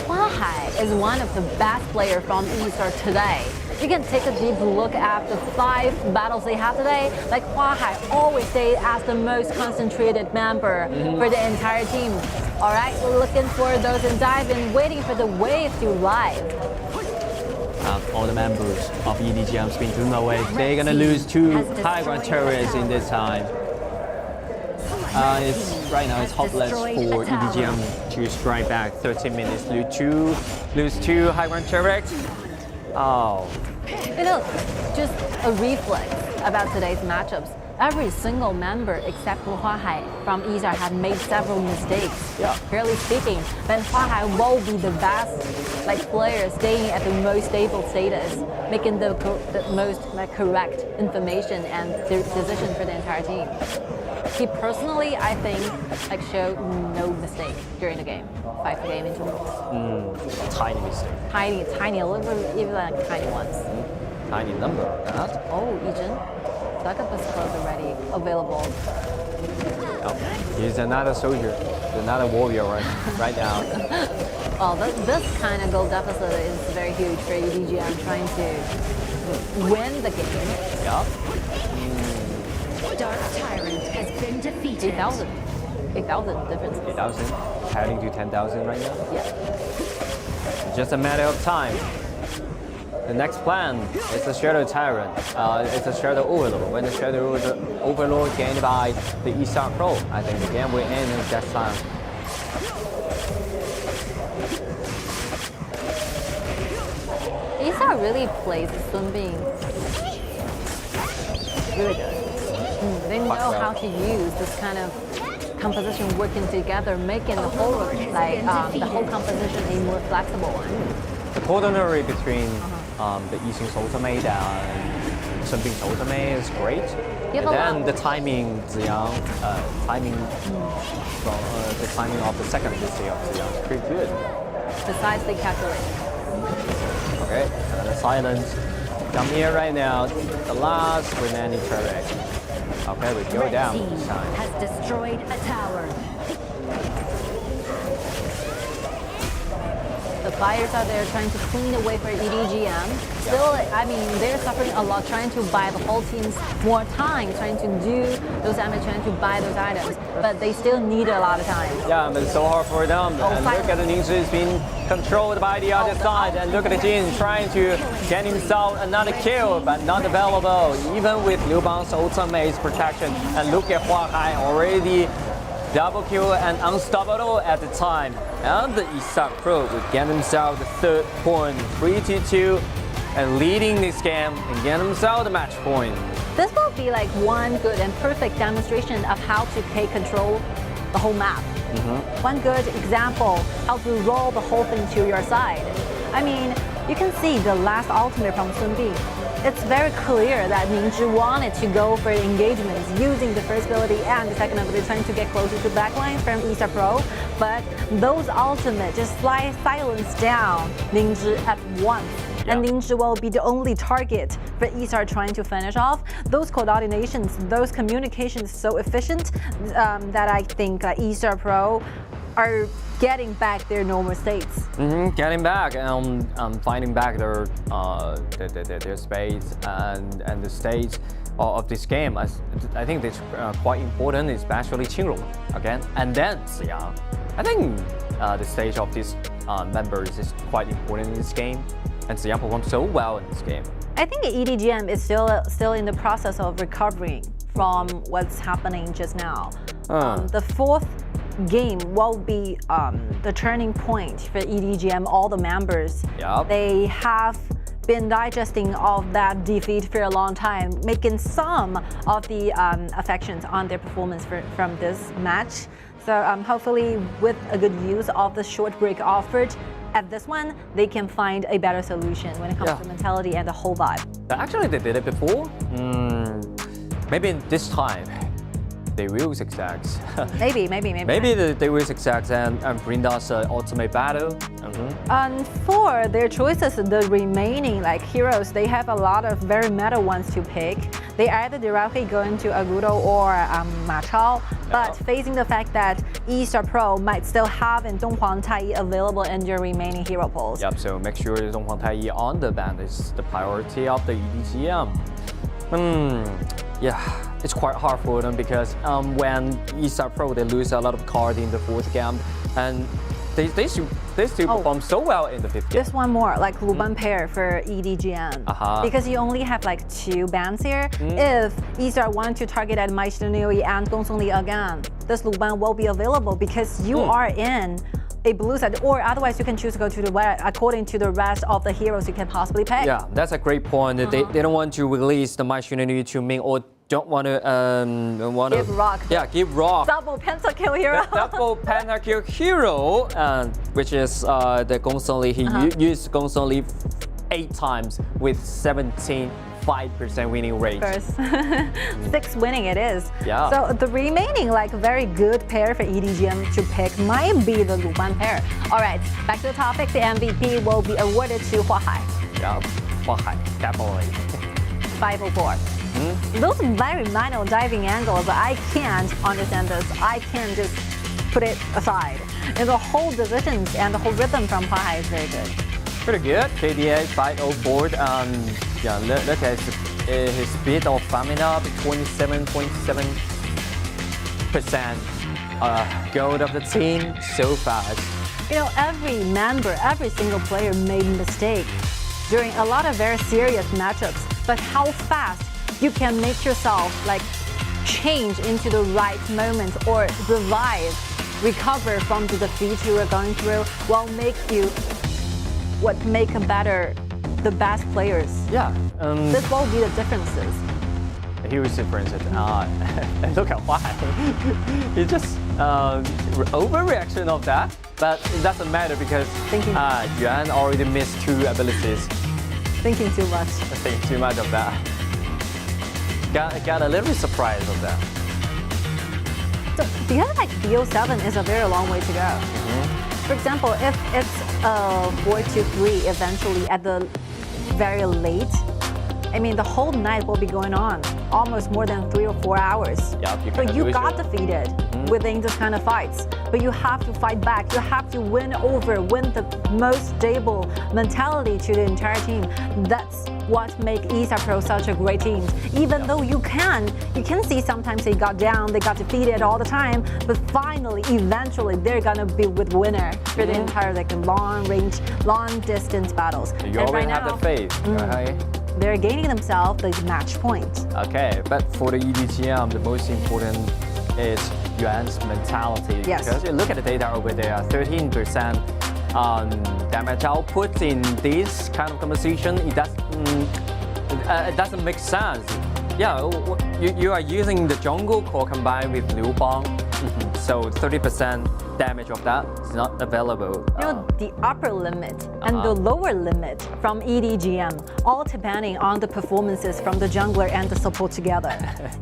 Huahai is one of the best players from eStar today. You can take a deep look at the 5 battles they have today. Like Huahai always stayed as the most concentrated member for the entire team. All right, we're looking for those in dive in, waiting for the wave to arrive. All the members of EDG.M has been thrown away. They're gonna lose 2 high ground terrorists in this time. Right now it's hopeless for EDG.M to strike back. 13 minutes, lose two high ground terrorists. Oh. You know, just a reflex about today's matchups. Every single member except for Huahai from eStar have made several mistakes, fairly speaking. But Huahai will be the best player staying at the most stable status, making the most correct information and decision for the entire team. He personally, I think, showed no mistake during the game. 5th game into Tiny mistake. Tiny, a little bit, even tiny ones. Tiny number. Oh, EDG.M. Succubus clothes already available. Oh, he's another soldier, another warrior right now. Well, this kind of goal deficit is very huge for EDG.M trying to win the game. Yeah. Dark Tyrant has been defeated. 8,000. 8,000 difference. 8,000, heading to 10,000 right now. Yeah. Just a matter of time. The next plan is the Shadow Tyrant. It's a Shadow Overlord. When the Shadow Overlord gained by the eStarPro, I think the game will end in that time. eStar really plays Sunbeam really good. They know how to use this kind of composition working together, making the whole composition a more flexible one. The coordination between the Yixing's ultimate and Sunbeam's ultimate is great. And then the timing, timing from the timing of the second ability of Ziyang is pretty good. Besides the calculation. Okay, and the silence. Come here right now, the last remaining turret. Okay, we go down this time. Has destroyed a tower. The buyers out there trying to clean the way for EDG.M. Still, I mean, they're suffering a lot trying to buy the whole teams more time, trying to do those damage, trying to buy those items. But they still need a lot of time. Yeah, but it's so hard for them. And look at the Ninja is being controlled by the other side. And look at the Jin trying to get himself another kill, but not available. Even with Liu Bang's ultimate protection. And look at Huang Hai already double kill and unstoppable at the time. And the eStarPro would get himself the third point, 3-2, and leading this game and get himself the match point. This will be like one good and perfect demonstration of how to take control the whole map. One good example, how to roll the whole thing to your side. I mean, you can see the last ultimate from Sun Bi. It's very clear that Ningzhi wanted to go for engagements using the first ability and the second ability, trying to get closer to backline from eStarPro. But those ultimate just silence down Ningzhi at once. And Ningzhi will be the only target for eStar trying to finish off. Those coordinations, those communications so efficient that I think eStarPro are getting back their normal states. Getting back and finding back their space and the stage of this game. I think it's quite important, especially Qingrong again, and then Ziyang. I think the stage of these members is quite important in this game, and Ziyang performed so well in this game. I think EDG.M is still in the process of recovering from what's happening just now. The fourth game will be the turning point for EDG.M. All the members, they have been digesting of that defeat for a long time, making some of the affections on their performance from this match. So hopefully with a good use of the short break offered at this one, they can find a better solution when it comes to mentality and the whole vibe. Actually, they did it before. Maybe this time they will succeed. Maybe. Maybe they will succeed and bring us an ultimate battle. And for their choices, the remaining heroes, they have a lot of very meta ones to pick. They either directly go into Agudo or Ma Chao, but facing the fact that eStarPro might still have in Donghuang Taiyi available in your remaining hero pools. Yep, so make sure Donghuang Taiyi on the band is the priority of the EDG.M. Yeah, it's quite hard for them because when eStarPro, they lose a lot of cards in the fourth game, and they still perform so well in the fifth game. Just one more, Lu Ban pair for EDG.M. Because you only have 2 bans here. If eStar want to target at Mai Shiniui and Gong Song Li again, this Lu Ban will be available because you are in a blue side, or otherwise you can choose to go to the red according to the rest of the heroes you can possibly pick. Yeah, that's a great point. They don't want to release the Mai Shiniui to Ming, or don't want to give rock. Yeah, give rock. Double pentakill hero. Double pentakill hero, which is the Gong Song Li. He used Gong Song Li 8 times with 17.5% winning rate. 6 winning it is. Yeah. So the remaining very good pair for EDG.M to pick might be the Lu Ban pair. All right, back to the topic. The MVP will be awarded to Hua Hai. Yeah, Hua Hai, definitely. 504. Those very minor diving angles, I can't understand this. I can just put it aside. And the whole decisions and the whole rhythm from Hua Hai is very good. Pretty good. KDA 504. Yeah, look at his speed of farming up, 27.7%. Gold of the team, so fast. You know, every member, every single player made a mistake during a lot of very serious matchups. But how fast you can make yourself change into the right moment or revive, recover from the defeat you were going through will make you make the best players. Yeah. This will be the differences. Huge differences. And look at why. It's just overreaction of that, but it doesn't matter because Yuan already missed 2 abilities. Thinking too much. Thinking too much of that. Got a little bit surprised of that. So because BO7 is a very long way to go. For example, if it's 4-3 eventually at the very late, I mean the whole night will be going on, almost more than 3 or 4 hours. Yeah, so you got defeated within this kind of fights. but you have to fight back. You have to win the most stable mentality to the entire team. That's what makes eStarPro such a great team. Even though you can see sometimes they got down, they got defeated all the time, but finally, eventually, they're gonna be with winner for the entire long range, long distance battles. You already have the faith, right? They're gaining themselves the match point. Okay, but for the EDG.M, the most important is Yuan's mentality. Yes. Because you look at the data over there, 13% damage output in this kind of composition. It doesn't make sense. Yeah, you are using the jungle core combined with Liu Bang, so 30% damage of that is not available. The upper limit and the lower limit from EDG.M, all depending on the performances from the jungler and the support together.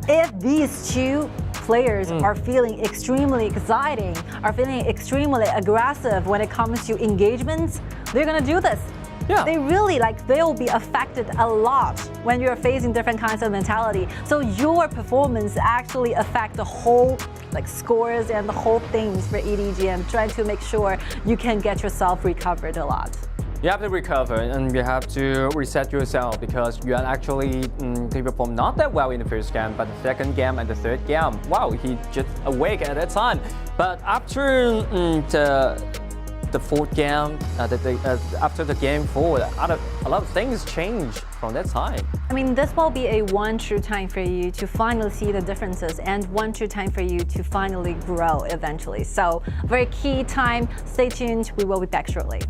If these two players are feeling extremely exciting, are feeling extremely aggressive when it comes to engagements, they're gonna do this. Yeah. They really they'll be affected a lot when you're facing different kinds of mentality. So your performance actually affect the whole scores and the whole things for EDG.M, trying to make sure you can get yourself recovered a lot. You have to recover and you have to reset yourself because you are actually he performed not that well in the first game, but the second game and the third game, wow, he just awake at that time. But after the fourth game, after the game 4, a lot of things changed from that time. I mean, this will be a one true time for you to finally see the differences and one true time for you to finally grow eventually. So, very key time. Stay tuned. We will be back shortly.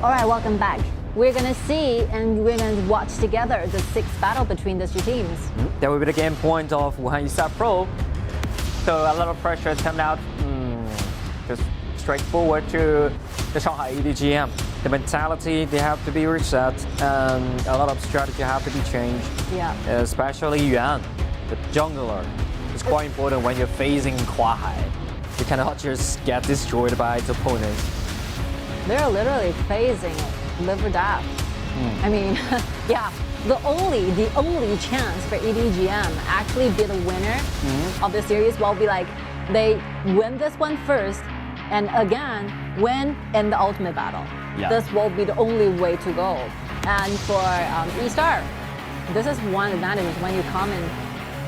All right, welcome back. We're gonna see and we're gonna watch together the sixth battle between these two teams. That will be the game point of Wuhan eStarPro. So a lot of pressure is coming out. Just straightforward to the Shanghai EDG.M. The mentality, they have to be reset, and a lot of strategy have to be changed. Yeah. Especially Yuan, the jungler. It's quite important when you're facing Kuang. You cannot just get destroyed by its opponents. They're literally facing live or death. I mean, yeah, the only chance for EDG.M actually be the winner of the series will be like they win this one first and again win in the ultimate battle. Yeah. This will be the only way to go. And for eStar, this is one advantage when you come in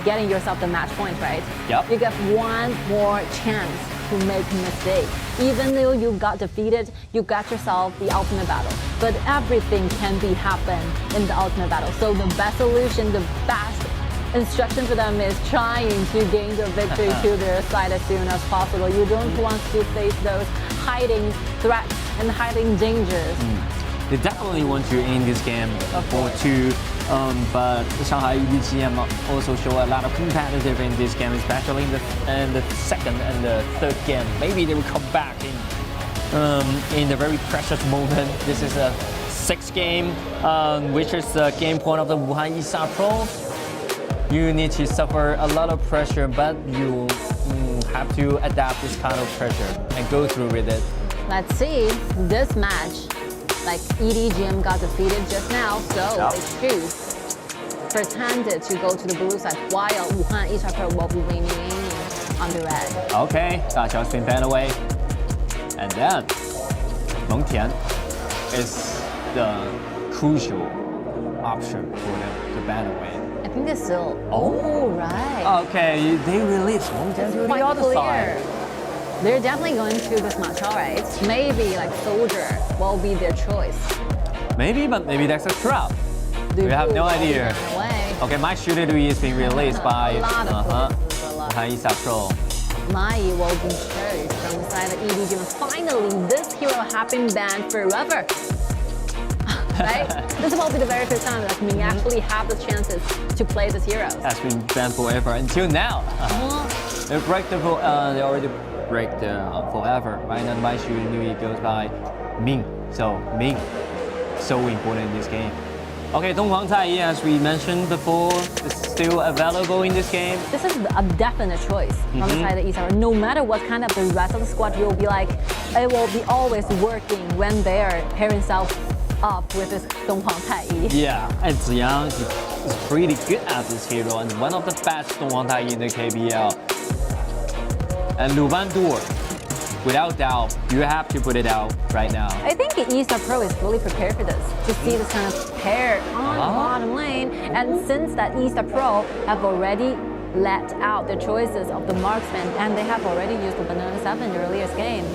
getting yourself the match point, right? Yep. You get one more chance to make a mistake. Even though you got defeated, you got yourself the ultimate battle. But everything can be happen in the ultimate battle. So the best solution, the best instruction for them is trying to gain the victory to their side as soon as possible. You don't want to face those hiding threats and hiding dangers. They definitely want to end this game for 2. But Shanghai EDG.M also show a lot of competitive in this game, especially in the second and the third game. Maybe they will come back in a very precious moment. This is a 6th game, which is the game point of the Wuhan eStarPro. You need to suffer a lot of pressure, but you have to adapt this kind of pressure and go through with it. Let's see this match. Like EDG.M got defeated just now, so they choose pretended to go to the blue side while Wuhan eStarPro will be remaining on the red. Okay, Da Xiao's been banned away. And then Meng Tian is the crucial option for them to ban away. I think they're still. Oh, right. Okay, they released Meng Tian to the Quite other clear. side. They're definitely going to this match, alright. Maybe like Soldier will be their choice. Maybe, but maybe that's a trap. We have no idea. Okay, my shooter is being released by Wuhan eStarPro. Mai will be chose from the side of EDG. Finally, this hero has been banned forever. Right? This will be the very first time that we actually have the chances to play this hero. Has been banned forever until now. They break the they already break the forever. Right now, my shooter goes by Ming. So Ming, so important in this game. Okay, Donghuang Taiyi, as we mentioned before, is still available in this game. This is a definite choice on the side of eStar. No matter what kind of the rest of the squad, you'll be like, it will be always working when they are pairing themselves up with this Donghuang Taiyi. Yeah, and Ziyang is pretty good at this hero and one of the best Donghuang Taiyi in the KBL. And Luban Duer, without doubt, you have to put it out right now. I think eStarPro is fully prepared for this, to see this kind of pair on the bottom lane. And since that eStarPro have already let out the choices of the marksman, and they have already used the Banana 7 earlier game.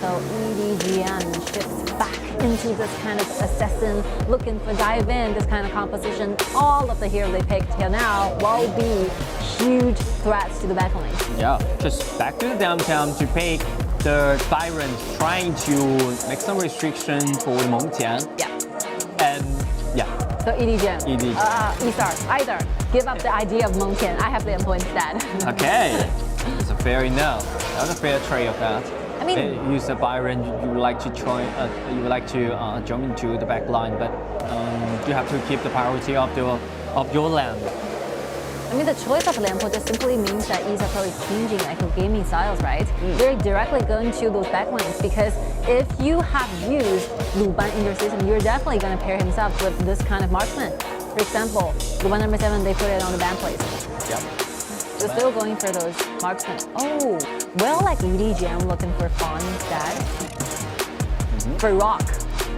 So EDG.M shifts back into this kind of assassin, looking for dive in, this kind of composition. All of the heroes they picked here now will be huge threats to the back lane. Yeah, just back to the downtown to pick the Byron, trying to make some restriction for Meng Tian. Yeah. And yeah. So EDG.M, eStar, either give up the idea of Meng Tian. I have the endpoint instead. Okay, it's a fair enough. That was a fair trade of that. I mean, they use the Byron. You would like to join. You would like to jump into the back line, but you have to keep the priority of your land. I mean, the choice of lane pool just simply means that eStarPro is changing like gaming styles, right? They're directly going to those backlines because if you have used Luban in your system, you're definitely going to pair himself with this kind of marksman. For example, Luban number 7, they put it on the ban place. Yep. They're still going for those marksmen. Oh, well, like EDG.M looking for Fawn instead. For Rock.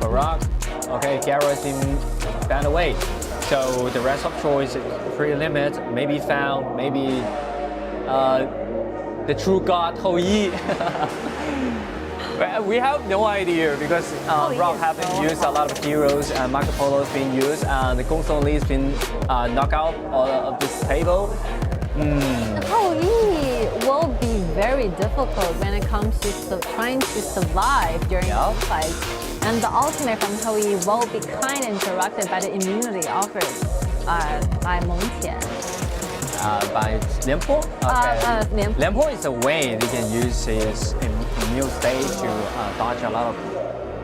For Rock. Okay, Garrus been banned away. So the rest of choice is pretty limited. Maybe Found, maybe the true god Hou Yi. We have no idea because Rock haven't used a lot of heroes and Marco Polo has been used and the Gongsun Li has been knocked out of this table. Hou Yi will be very difficult when it comes to trying to survive during the fight. And the ultimate from Hou Yi will be kind of interrupted by the immunity offered by Meng Qian. By Lian Po? Lian Po. Lian Po is a way they can use his immune state to dodge a lot of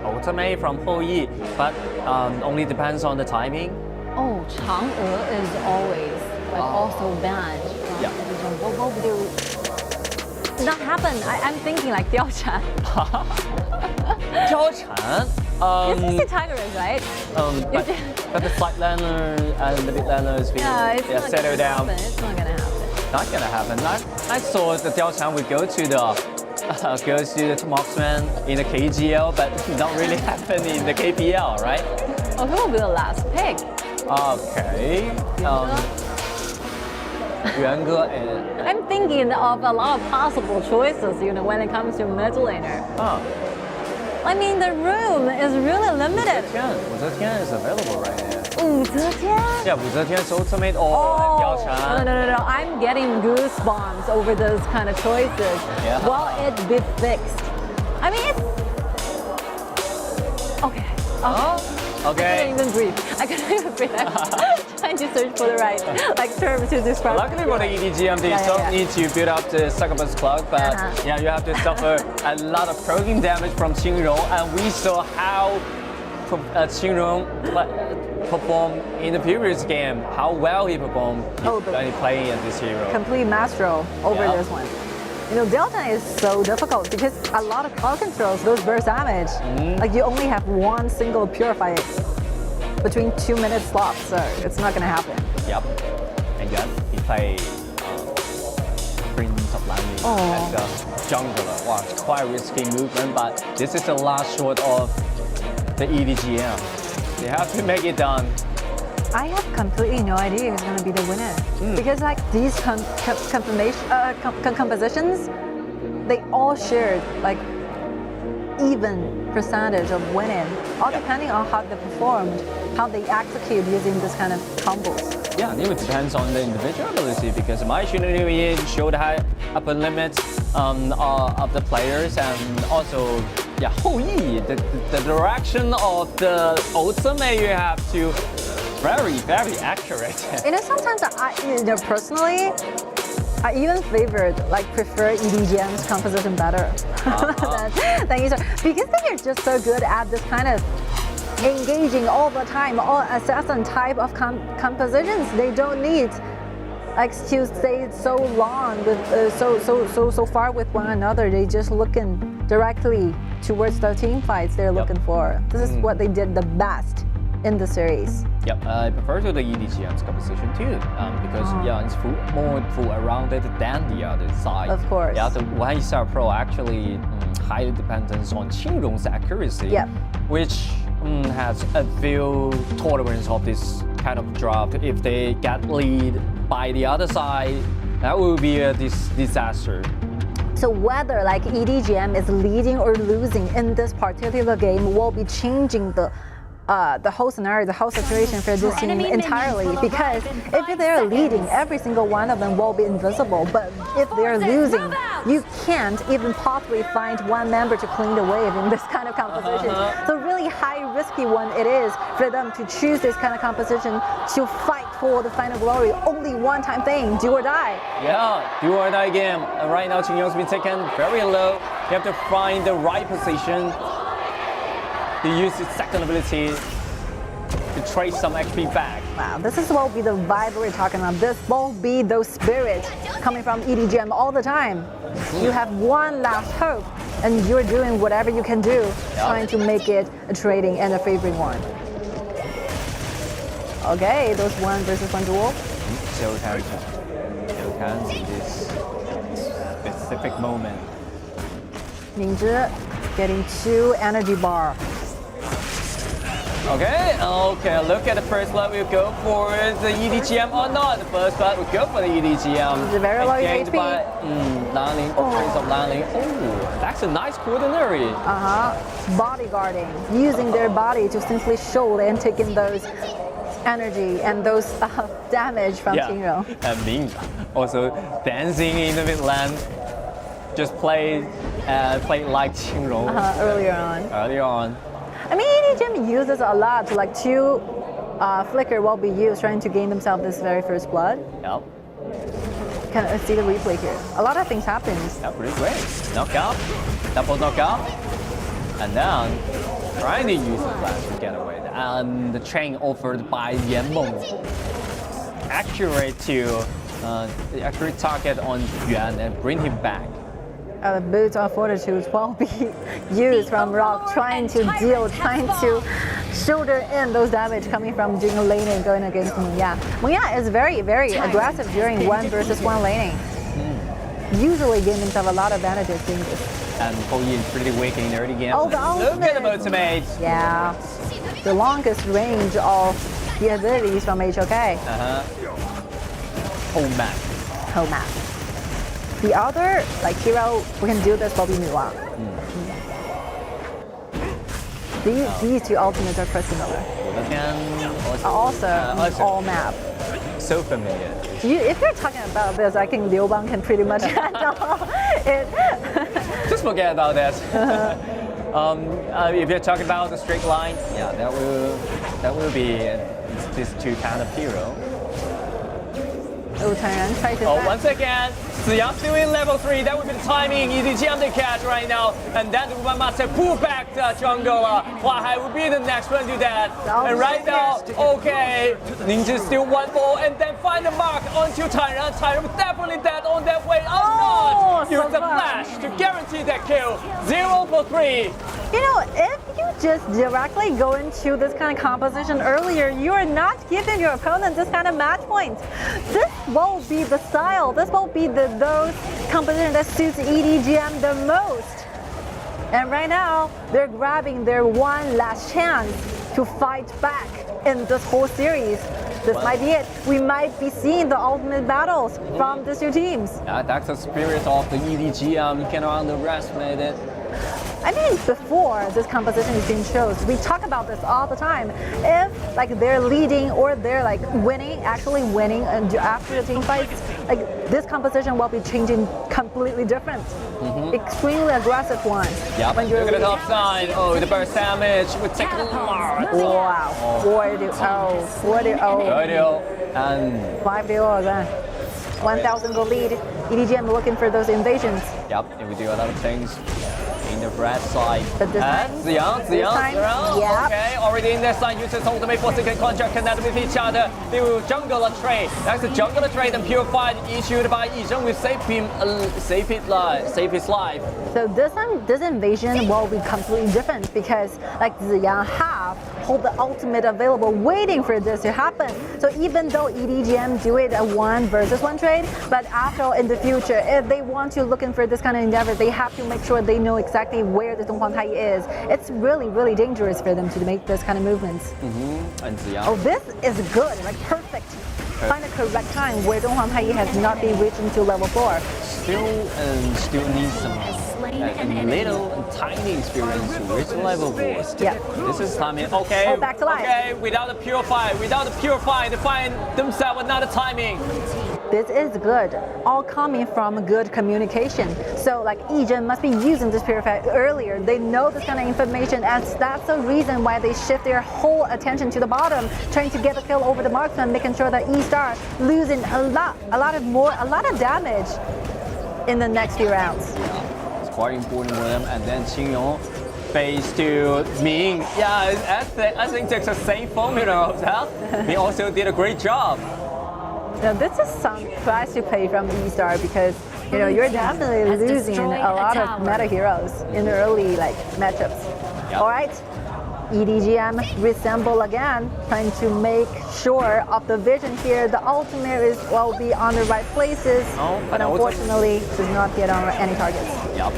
ultimate from Hou Yi, but only depends on the timing. Oh, Chang'e is always also banned from Yeah. What will do? Not happen. I'm thinking like Diao Chan. Diao Chan. It's the Tigress, right? But the side laner and the mid laner is being It's not settled gonna down. happen. It's not gonna happen. Not gonna happen. I saw the Diao Chan would go to the marksman in the KGL, but not really happen in the KPL, right? Oh, who will be the last pick? Okay. Yuan Ge and I'm thinking of a lot of possible choices, when it comes to mid laner. I mean, the room is really limited. Wu Zetian is available right now. Wu Zetian? Yeah, Wu Zetian's ultimate or Diao Chan. No. I'm getting goosebumps over those kind of choices. Yeah. Will it be fixed? I mean, it's... Okay. I couldn't even breathe. I'm trying to search for the right term to describe. Luckily for the EDG.M, they don't need to build up the succubus clock, but yeah, you have to suffer a lot of protein damage from Qingrong, and we saw how Qingrong performed in the previous game, how well he performed when he playing at this hero. Complete maestro over this one. Delta is so difficult because a lot of cloud controls, those burst damage. Like you only have one single purifier between 2 minute slots, so it's not gonna happen. Yep. And yet he played Prince of Lanli as a jungler. Wow, it's quite risky movement, but this is the last shot of the EDG.M. They have to make it done. I have completely no idea who's going to be the winner because these compositions, they all shared even percentage of winning, all depending on how they performed, how they execute using this kind of combos. Yeah, it would depends on the individual ability because my Shinryu showed high upper limits of the players, and also Hou Yi, the direction of the ultimate you have to very accurate. Sometimes I personally, I even prefer EDG.M's composition better than eStarPro because they are just so good at this kind of engaging all the time, all assassin type of compositions. They don't need to stay so long with so far with one another. They just looking directly towards the team fights they're looking for. This is what they did the best in the series. Yep, I prefer to the EDG.M's composition too, because it's more full-rounded than the other side. Of course. Yeah, the one eStarPro actually highly depends on Qingrong's accuracy, which has a few tolerance of this kind of draft. If they get lead by the other side, that will be a disaster. So whether EDG.M is leading or losing in this particular game will be changing the whole scenario, the whole situation for this team entirely. Because if they're leading, every single one of them will be invisible. But if they're losing, you can't even possibly find one member to clean the wave in this kind of composition. So really high risky one it is for them to choose this kind of composition to fight for the final glory. Only one time thing, do or die. Yeah, do or die game. And right now Qingyong's been taken very low. You have to find the right position. To use its second ability to trace some XP back. Wow, this is what will be the vibe we're talking about. This will be those spirits coming from EDG.M all the time. You have one last hope, and you're doing whatever you can do, trying to make it a trading and a favorite one. Okay, those 1 versus 1 duel. So can in this specific moment. Mingzhi getting 2 energy bar. Okay, look at the first blood, we'll go for the EDG.M or not. The first blood, we'll go for the EDG.M. It's a very low HP. Lanling, Prince of Lanling. Oh, that's a nice coordinary. Bodyguarding, using their body to simply shield and take in those energy and those damage from Qingrong. And Ming also dancing in the mid-land. Just play like Qingrong earlier on. I EDG.M uses a lot to like two flicker will be used trying to gain themselves this very first blood. Yep. Can see the replay here. A lot of things happen. That's pretty great. Knockout, double knockout, and then trying to use the flash to get away. And the chain offered by Yan Meng. Accurate to accurate target on Yuan and bring him back. Boots of Fortitude will be used from Rock, trying to shoulder in those damage coming from Jing laning going against Meng Ya. Meng Ya is very, very aggressive during 1v1 laning. Usually giving himself a lot of advantages doing this. And Hou Yi is pretty weak in the early game. Oh, the look at the ultimate! Yeah, the longest range of the abilities from HOK. Whole map. Whole map. The other like hero who can do this will be Wang. These two ultimates are quite similar. Also all map. So familiar. If you're talking about this, I think Liu Bang can pretty much handle it. Just forget about that. If you're talking about the straight line, yeah, that will be these two kind of hero. TianYun tries to once again, Ziyang still in level 3. That would be the timing. EDG.M to catch right now. And then the Wuhan master pull back the jungle. Wahai will be the next one to do that. And right now, okay, Ninja still 1-4 and then find the mark onto TianYun. TianYun definitely dead on that way. Oh, not! Use the flash to guarantee that kill. 0 for 3. You know, if you just directly go into this kind of composition earlier, you are not giving your opponent this kind of match points. This will be the style. This will be those composition that suits EDG.M the most. And right now, they're grabbing their one last chance to fight back in this whole series. This might be it. We might be seeing the ultimate battles from these two teams. That's the spirit of the EDG.M. You cannot underestimate it. I mean, before this composition is being chosen, we talk about this all the time. If like they're leading or they're like winning, actually winning, and after the team fights, like this composition will be changing completely different. Extremely aggressive one. Yep. When you're look at the top side. Oh, the burst damage would take a lot. Wow. 40. 40. And 5-0 again. 1,000 goal lead. EDG.M looking for those invasions. Yep, and we do a lot of things in the red side. But this time, Ziyang. Okay, already in that side, uses ultimate for second contract, connect with each other. They will jungle a trade. That's the jungle trade and purified issued by Yizheng will save his life. So this invasion will be completely different because like Ziyang hold the ultimate available waiting for this to happen. So even though EDG.M do it a 1v1 trade, but after all in the future, if they want to looking for this kind of endeavor, they have to make sure they know exactly where the Donghuang Tai is. It's really, really dangerous for them to make this kind of movements. And Ziyang. Oh, this is good, like perfect. Find a correct time where Donghuang Tai has not been reaching to level 4. Still needs some little tiny experience to reach level 4. Yeah. This is timing. Okay. Oh, back to life. Okay, without the purify, they find themselves another timing. This is good, all coming from good communication. So like EDG.M must be using this purifier earlier. They know this kind of information, and that's the reason why they shift their whole attention to the bottom, trying to get the kill over the marksman, making sure that eStar losing a lot of damage in the next few rounds. It's quite important for them. And then Qingyong face to Ming. Yeah, I think it's the same formula. Ming also did a great job. Now this is some price to pay from eStar because you know you're definitely losing a lot of meta heroes in the early like matchups. Yep. All right, EDG.M resemble again, trying to make sure of the vision here. The ultimate will be on the right places, but unfortunately does not get on any targets. Yep.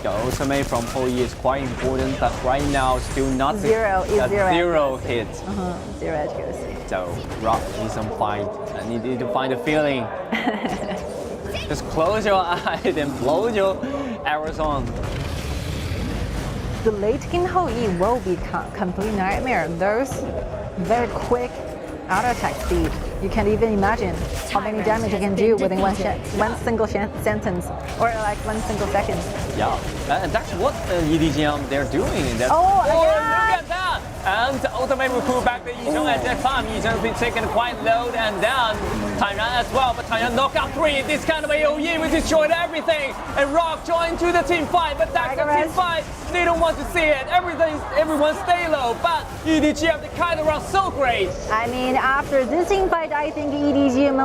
The ultimate from Hou Yi is quite important, but right now still not zero hit. 0 accuracy. So Rock needs some fight. I need to find a feeling. Just close your eyes and blow your arrows on. The late game Hou Yi will be complete nightmare. Those very quick auto attack speed. You can't even imagine how many damage you can do within one single sentence or like 1 single second. Yeah, and that's what EDG.M they're doing. Oh, look at And ultimate recruit back to Yicheng at that time. Yicheng's been taken quite low and down. TianYun as well, but TianYun knockout 3. This kind of AOE, we destroyed everything. And Rock joined to the team fight, but that's the team fight. They don't want to see it. Everyone stay low, but EDG.M, the kind of run so great. I mean, after this team fight, I think EDG.M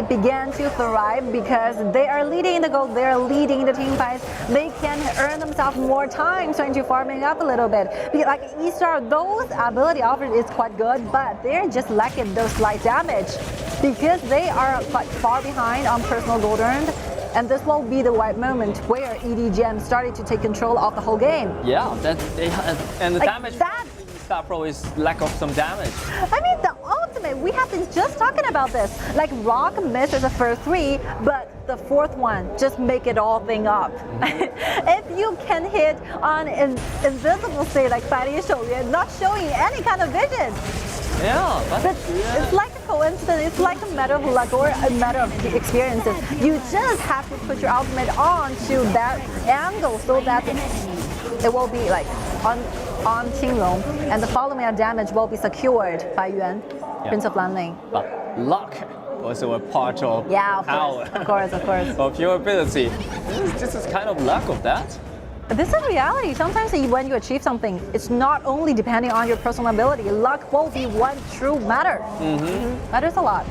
began to thrive because they are leading in the gold, they are leading the team fights. They can earn themselves more time trying to farming up a little bit. Like eStar, those ability offered is quite good, but they're just lacking those slight damage because they are quite far behind on personal gold earned. And this will be the right moment where EDG.M started to take control of the whole game. Yeah, and the like damage that. eStarPro is lack of some damage. I mean, the ultimate, we have been just talking about this. Like Rock misses the first 3, but the 4th one just make it all thing up. If you can hit on invisible state like Fadi Shouyuan, not showing any kind of vision. Yeah, but it's like a coincidence, it's like a matter of luck or a matter of experiences. You just have to put your ultimate on to that angle so that it will be like on Qinglong, and the following damage will be secured by Yuan, Prince of Lanling. But luck also a part of power. Of course. Of your ability. This is kind of luck of that. But this is reality. Sometimes when you achieve something, it's not only depending on your personal ability. Luck will be one true matter. Matters a lot.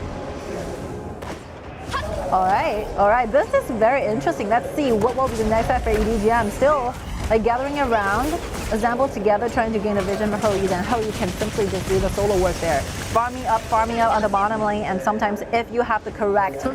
All right. This is very interesting. Let's see what will be the next step for EDG.M. Still, like gathering around, assemble together, trying to gain a vision for Hou Yi. Then Hou Yi can simply just do the solo work there, farming up on the bottom lane. And sometimes, if you have the correct,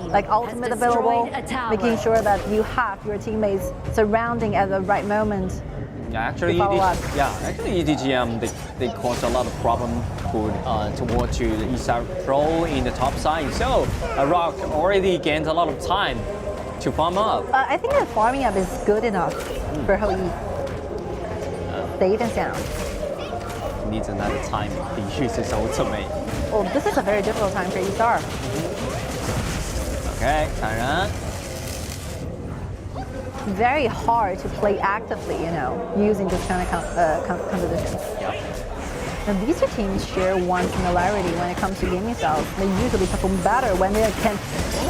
like ultimate available, making sure that you have your teammates surrounding at the right moment. Yeah, actually, EDG.M they caused a lot of problem towards the eStarPro in the top side. So Rock already gained a lot of time to farm up. I think that farming up is good enough for Hou Yi. Safe and sound. Needs another time to use his ultimate. Oh, this is a very difficult time for eStar. Okay, TianYun. Very hard to play actively, using this kind of competition. Now, these two teams share one similarity when it comes to gaming styles. They usually perform better when they can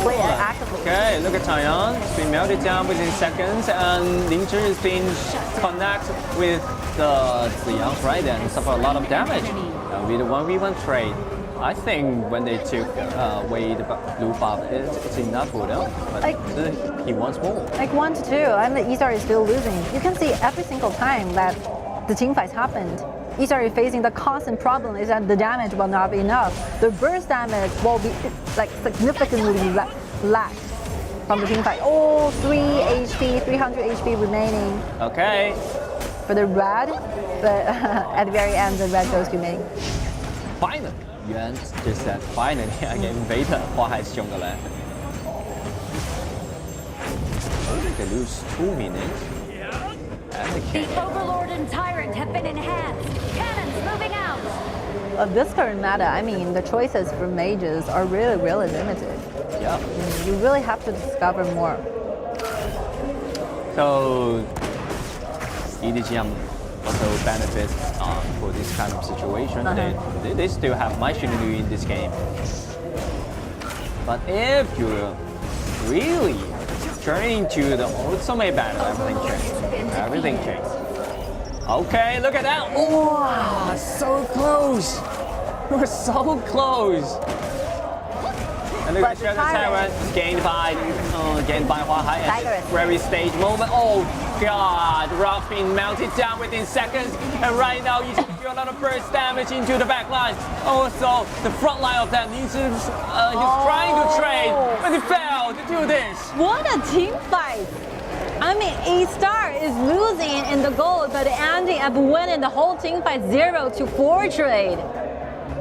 play actively. Okay, look at TianYun. It's been melted down within seconds, and Ling Zhi has been connected with the Yang right and suffered a lot of damage. With the 1v1 trade, I think when they took away the blue buff, it's enough for them. But he wants more. Like 1-2, and the eStar is still losing. You can see every single time that the team fights happened, eStar is facing the constant problem is that the damage will not be enough. The burst damage will be like significantly lacked from the team fight. Oh, 300 HP remaining. Okay. For the red, but at the very end, the red goes to Ming. Finally. Yuan just said finally I get invaded. 花还是凶的嘞。They lose 2 minutes. The Overlord and Tyrant have been enhanced. Cannons moving out. This current meta, I mean, the choices for mages are really limited. Yeah. You really have to discover more. So EDG.M also benefits for this kind of situation. They still have my Shinryu in this game. But if you really turn into the ultimate battle, everything changes. Okay, look at that! Wow, so close! We're so close! And look at the Tyrant gained by Hua Hai at this very stage moment. Oh God, Rock being melted down within seconds, and right now you do a lot of burst damage into the back line. Also, the front line of that he's trying to trade, but he failed to do this. What a team fight! I mean, eStar is losing in the gold, but ending up winning the whole team fight 0-4 trade.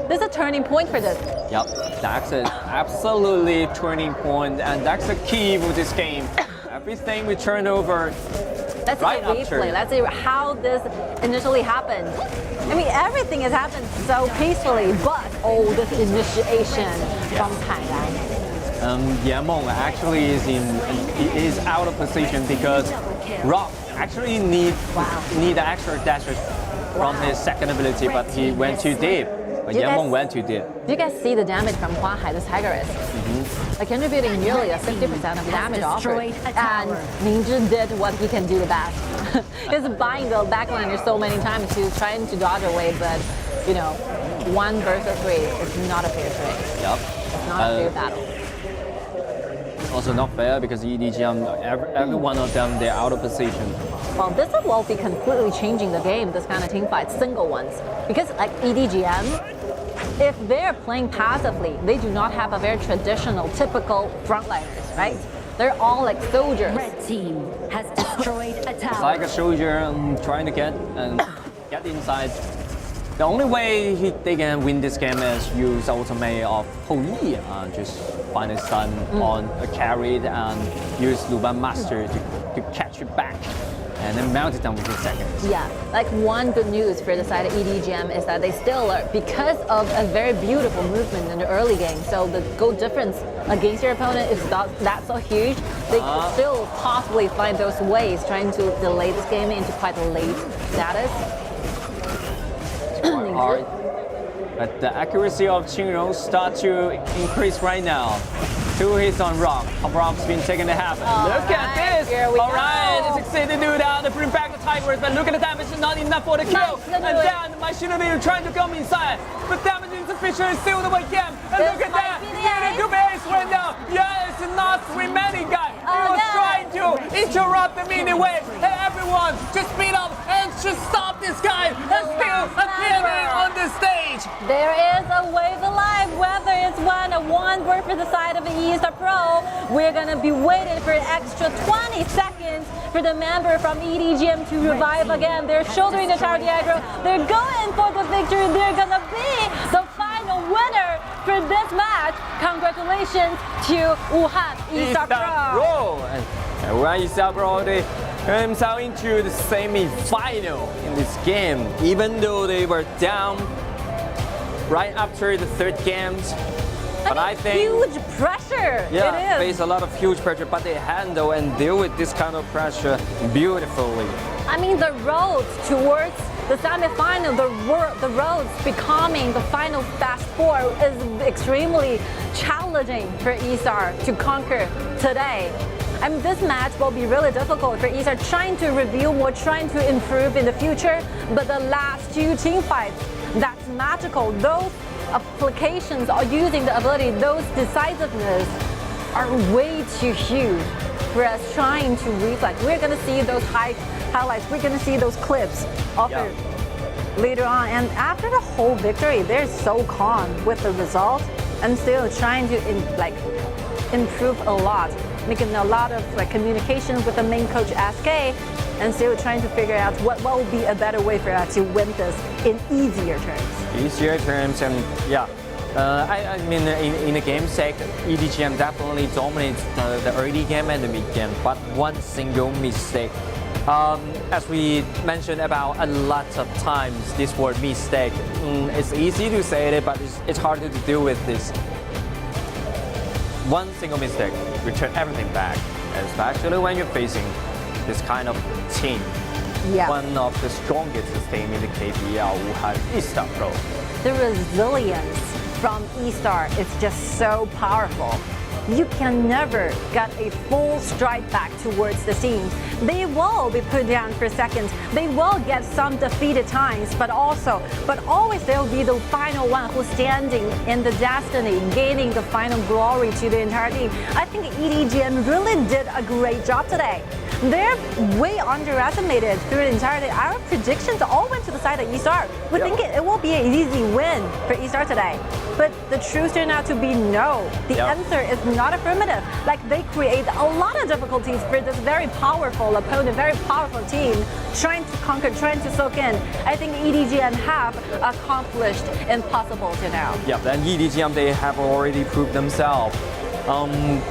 This is a turning point for this. Yep, that's an absolutely turning point, and that's the key for this game. Everything we turn over. Let's see a replay. Let's see how this initially happened. I mean, everything has happened so peacefully, but this initiation from TianYun. Yamong actually is out of position because Rock actually need the extra dashes from his second ability, but he went too deep. But Wang went too deep. Do you guys see the damage from Huahai, the Tigress? Like contributing nearly a 50% of damage offered. And Ninja did what he can do the best. He's buying the backliner so many times to trying to dodge away, but you know, 1 versus 3 is not a fair trade. Yep. It's not a fair battle. Also not fair because EDG.M, every one of them, they're out of position. Well, this will be completely changing the game, this kind of team fights, single ones. Because like EDG.M, if they're playing passively, they do not have a very traditional, typical frontliners, right? They're all like soldiers. Red team has destroyed a tower. It's like a soldier trying to get inside. The only way they can win this game is use ultimate of Hou Yi, just find his son on a carry and use Luban Master to catch it back and then melt it down within seconds. Yeah, like one good news for the side of EDG.M is that they still are, because of a very beautiful movement in the early game, so the goal difference against your opponent is not that so huge. They can still possibly find those ways trying to delay this game into quite a late status. Quite hard. But the accuracy of Qingrong starts to increase right now. 2 hits on Rock. Rock's been taken to half. Look at this! Alright, they succeeded to do that. They bring back the Tigers, but look at the damage, is not enough for the kill. And then my Machinery is trying to come inside. The damage is insufficient, still the way again. And look at that! It could be ace right now. Yes, not remaining guy. He was trying to interrupt the mini wave. Hey everyone, just speed up and just stop this guy. And still appearing on the stage. There is a wave alive, whether it's one word for the side of the eStarPro. We're gonna be waiting for an extra 20 seconds for the member from EDG.M to revive again. They're shouldering the tower aggro. They're going for the victory. They're gonna be the final winner for this match. Congratulations to Wuhan eStarPro. And Wuhan eStarPro, they got themselves into the semi-final in this game, even though they were down right after the third games. But I think huge pressure. Yeah, it is. face a lot of huge pressure, but they handle and deal with this kind of pressure beautifully. I mean, the road towards the semi-final, the roads becoming the final fast four is extremely challenging for eStar to conquer today. I mean, this match will be really difficult for eStar, trying to review more, trying to improve in the future. But the last 2 team fights, that's magical. Those applications are using the ability, those decisiveness are way too huge for us trying to reflect. We're gonna see those highlights, we're gonna see those clips offered later on. And after the whole victory, they're so calm with the result and still trying to improve a lot, making a lot of communication with the main coach SK, and still trying to figure out what will be a better way for us to win this in easier terms. Easier terms, and yeah. I mean, in the game sake, EDG.M definitely dominates the early game and the mid game, but one single mistake. As we mentioned about a lot of times, this word mistake, it's easy to say it, but it's harder to deal with this. One single mistake, return everything back, especially when you're facing this kind of team. Yeah. One of the strongest team in the KPL, Wuhan eStarPro. The resilience from eStar is just so powerful. You can never get a full strike back towards the team. They will be put down for seconds. They will get some defeated times, but always they'll be the final one who's standing in the destiny, gaining the final glory to the entire team. I think EDG.M really did a great job today. They're way underestimated through the entire day. Our predictions all went to the side of eStar. We think it will be an easy win for eStar today. But the truth turned out to be no. The answer is not affirmative. Like, they create a lot of difficulties for this very powerful opponent, very powerful team, trying to conquer, trying to soak in. I think EDG.M have accomplished impossible to now. Yeah, and EDG.M, they have already proved themselves.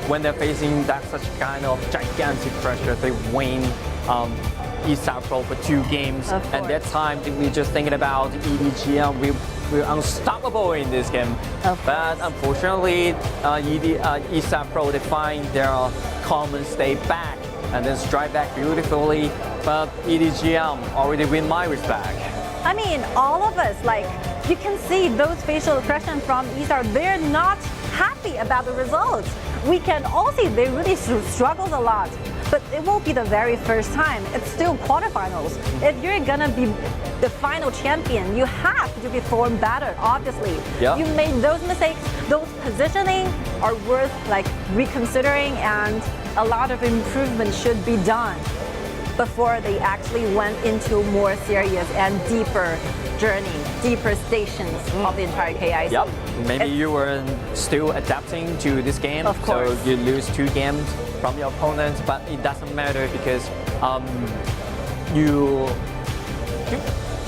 When they're facing such kind of gigantic pressure, they win eStarPro for 2 games. And that time, we're just thinking about EDG.M. We're unstoppable in this game. But unfortunately, eStarPro, they find their common stay back and then strike back beautifully. But EDG.M already win my respect. I mean, all of us, like, you can see those facial expressions from eStar, they're not happy about the results. We can all see they really struggled a lot. But it won't be the very first time. It's still quarterfinals. If you're gonna be the final champion, you have to perform better, obviously. Yeah. You made those mistakes, those positioning are worth like reconsidering, and a lot of improvement should be done before they actually went into more serious and deeper journey, deeper stations of the entire KIC. Yep. Maybe you were still adapting to this game, Of course. so you lose 2 games from your opponent, but it doesn't matter because you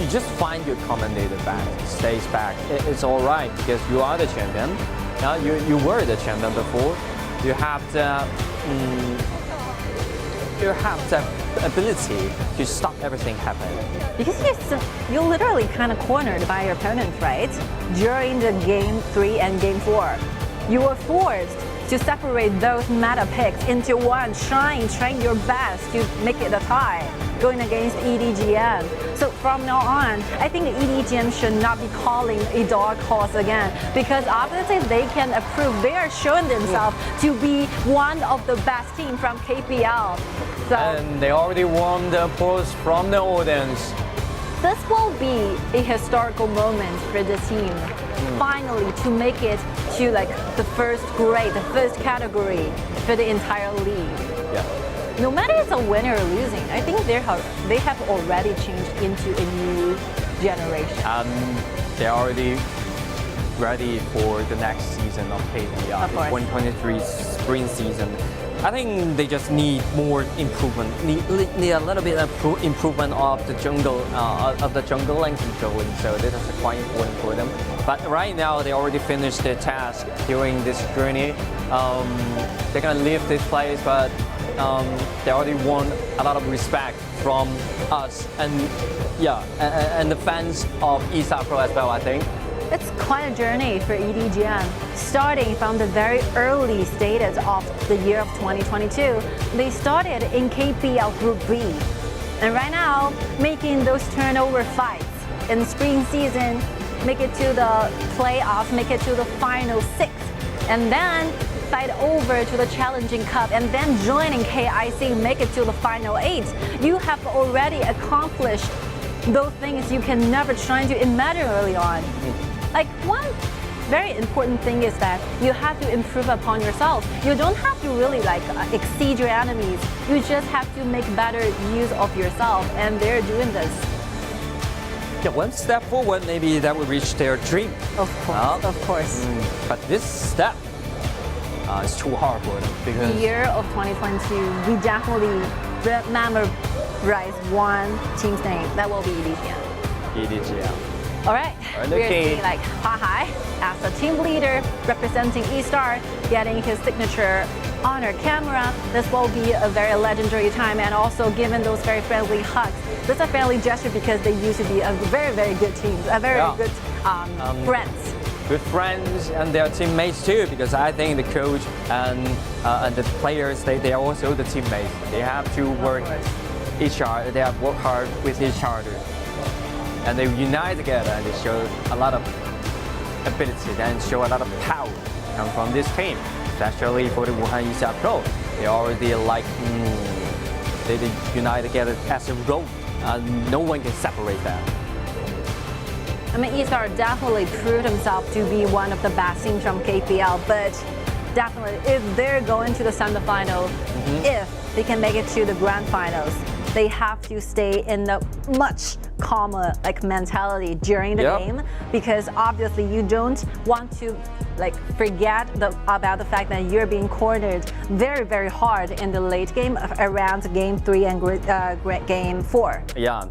just find your commentator back, stays back. It's all right because you are the champion. You were the champion before. You have the ability to stop everything happening. Because you're literally kind of cornered by your opponent, right? During the game 3 and game 4, you were forced to separate those meta picks into one, trying your best to make it a tie, going against EDG.M. So from now on, I think EDG.M should not be calling a dark horse again, because obviously they can approve, they are showing themselves to be one of the best team from KPL. So And they already won the applause from the audience. this will be a historical moment for the team, finally to make it to like the first grade, the first category for the entire league. Yeah. No matter it's a winner or losing, I think they have already changed into a new generation. They're already ready for the next season of KPL, Of the course. 2023 spring season. I think they just need more improvement, need a little bit of improvement of the jungle and controlling. So this is quite important for them. But right now they already finished their task during this journey. They're gonna leave this place, but they already won a lot of respect from us and and the fans of eStarPro as well, I think. It's quite a journey for EDG.M. Starting from the very early stages of the year of 2022, they started in KPL Group B. And right now, making those turnover fights in spring season, make it to the playoffs, make it to the final 6, and then fight over to the Challenging Cup, and then joining KIC, make it to the final 8. You have already accomplished those things you can never try to imagine early on. Like one very important thing is that you have to improve upon yourself. You don't have to really like exceed your enemies. You just have to make better use of yourself, and they're doing this. Yeah, one step forward, maybe that will reach their dream. Of course, of course. But this step is too hard for them The because year of 2022, we definitely memorize one team's name. That will be EDG.M. EDG.M. All right, we're okay. seeing like Hai as a team leader representing eStar, getting his signature on our camera. This will be a very legendary time, and also given those very friendly hugs. This is a friendly gesture because they used to be a very, very good team, a very good friends. Good friends and their teammates too, because I think the coach and the players, they are also the teammates. They have to work each other. They have worked hard with each other, and they unite together, and they show a lot of ability and show a lot of power come from this team, especially for the Wuhan eStarPro. They already like they unite together as a rope, and no one can separate that. I mean, eStar definitely proved himself to be one of the best teams from KPL, but definitely if they're going to the semifinal, if they can make it to the grand finals, they have to stay in a much calmer like mentality during the game, because obviously you don't want to like forget about the fact that you're being cornered very, very hard in the late game around game 3 and game 4. Yeah.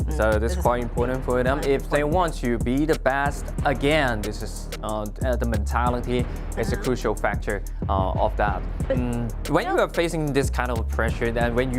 So this is quite important for them. If they want to be the best again, this is the mentality is a crucial factor of that. When you are facing this kind of pressure, then when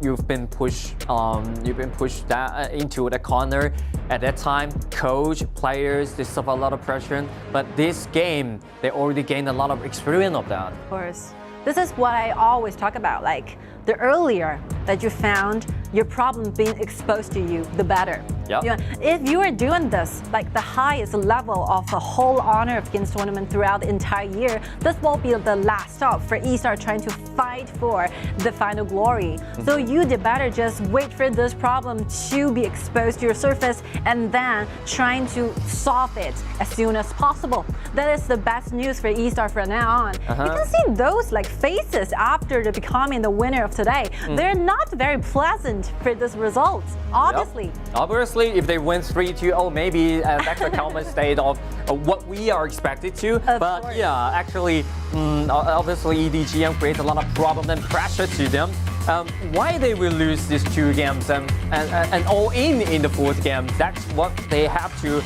you've been pushed into the corner, at that time, coach, players, they suffer a lot of pressure. But this game, they already gained a lot of experience of that. Of course. This is what I always talk about. Like the earlier that you found your problem being exposed to you, the better. Yep. You know, if you are doing this, like the highest level of the whole Honor of Kings tournament throughout the entire year, this will be the last stop for eStar trying to fight for the final glory. So you did better just wait for this problem to be exposed to your surface and then trying to solve it as soon as possible. That is the best news for eStar from now on. You can see those like faces after the becoming the winner of today. They're not very pleasant for this result, obviously. Yep. Obviously, if they win 3-2, maybe that's a common state of what we are expected to. But course. yeah, actually, obviously EDG.M creates a lot of problem and pressure to them. Why they will lose these 2 games and all in the 4th game? That's what they have to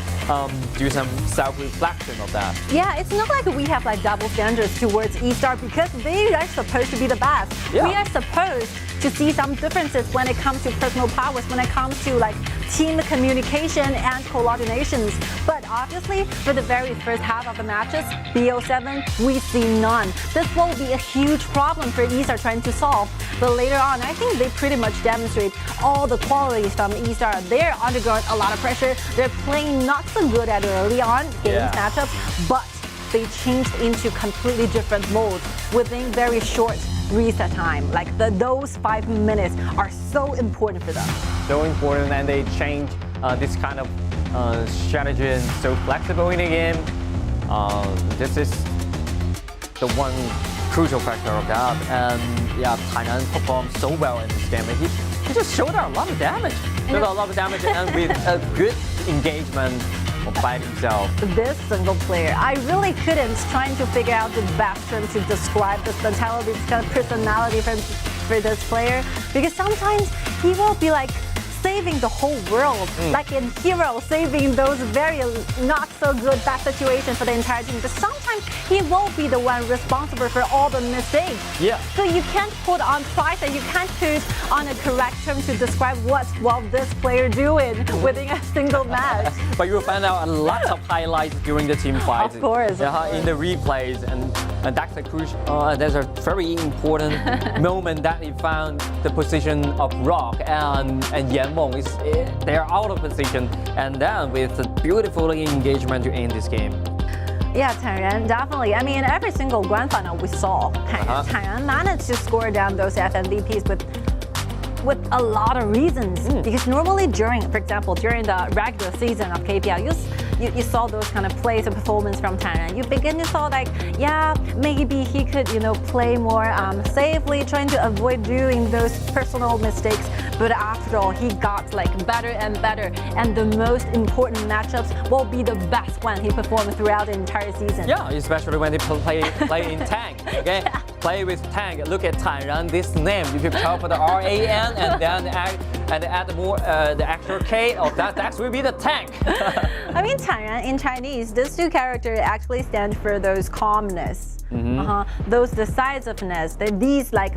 do some self-reflection of that. Yeah, it's not like we have like double standards towards eStar because they are supposed to be the best. Yeah. We are supposed to see some differences when it comes to personal powers, when it comes to like team communication and coordinations. But obviously, for the very first half of the matches, BO7, we see none. This will be a huge problem for eStar trying to solve. But later on, I think they pretty much demonstrate all the qualities from eStar. They're undergoing a lot of pressure. They're playing not so good at early on games matchups, but they changed into completely different modes within very short reset time. Like those 5 minutes are so important for them. So important, and they change this kind of strategy and so flexible in the game. This is the one crucial factor of that. And yeah, TianYun performed so well in this game. He just showed a lot of damage. And with a good engagement by himself. This single player, I really couldn't trying to figure out the best term to describe this mentality, this kind of personality for this player, because sometimes he will be like saving the whole world, like a hero saving those very not so good bad situations for the entire team. But sometimes he won't be the one responsible for all the mistakes. Yeah. So you can't put on price and you can't put on a correct term to describe what this player doing within a single match. But you will find out a lot of highlights during the team fight. Of course. In the replays, and that's a crucial. There's a very important moment that he found the position of Rock and Yan Wang is they're out of position, and then with a beautiful engagement to end this game. Yeah, TianYun, definitely. I mean, every single grand final we saw, TianYun managed to score down those FMVPs with a lot of reasons. Because normally for example, during the regular season of KPL, you saw those kind of plays and performance from TianYun. You begin to saw like, yeah, maybe he could, play more safely, trying to avoid doing those personal mistakes. But after all, he got like better and better. And the most important matchups will be the best when he performed throughout the entire season. Yeah, especially when they play in tank. Okay, play with tank. Look at TianYun. This name, if you call for the RAN and then add more the extra K of that will be the tank. I mean, TianYun in Chinese, these 2 characters actually stand for those calmness, those decisiveness. These like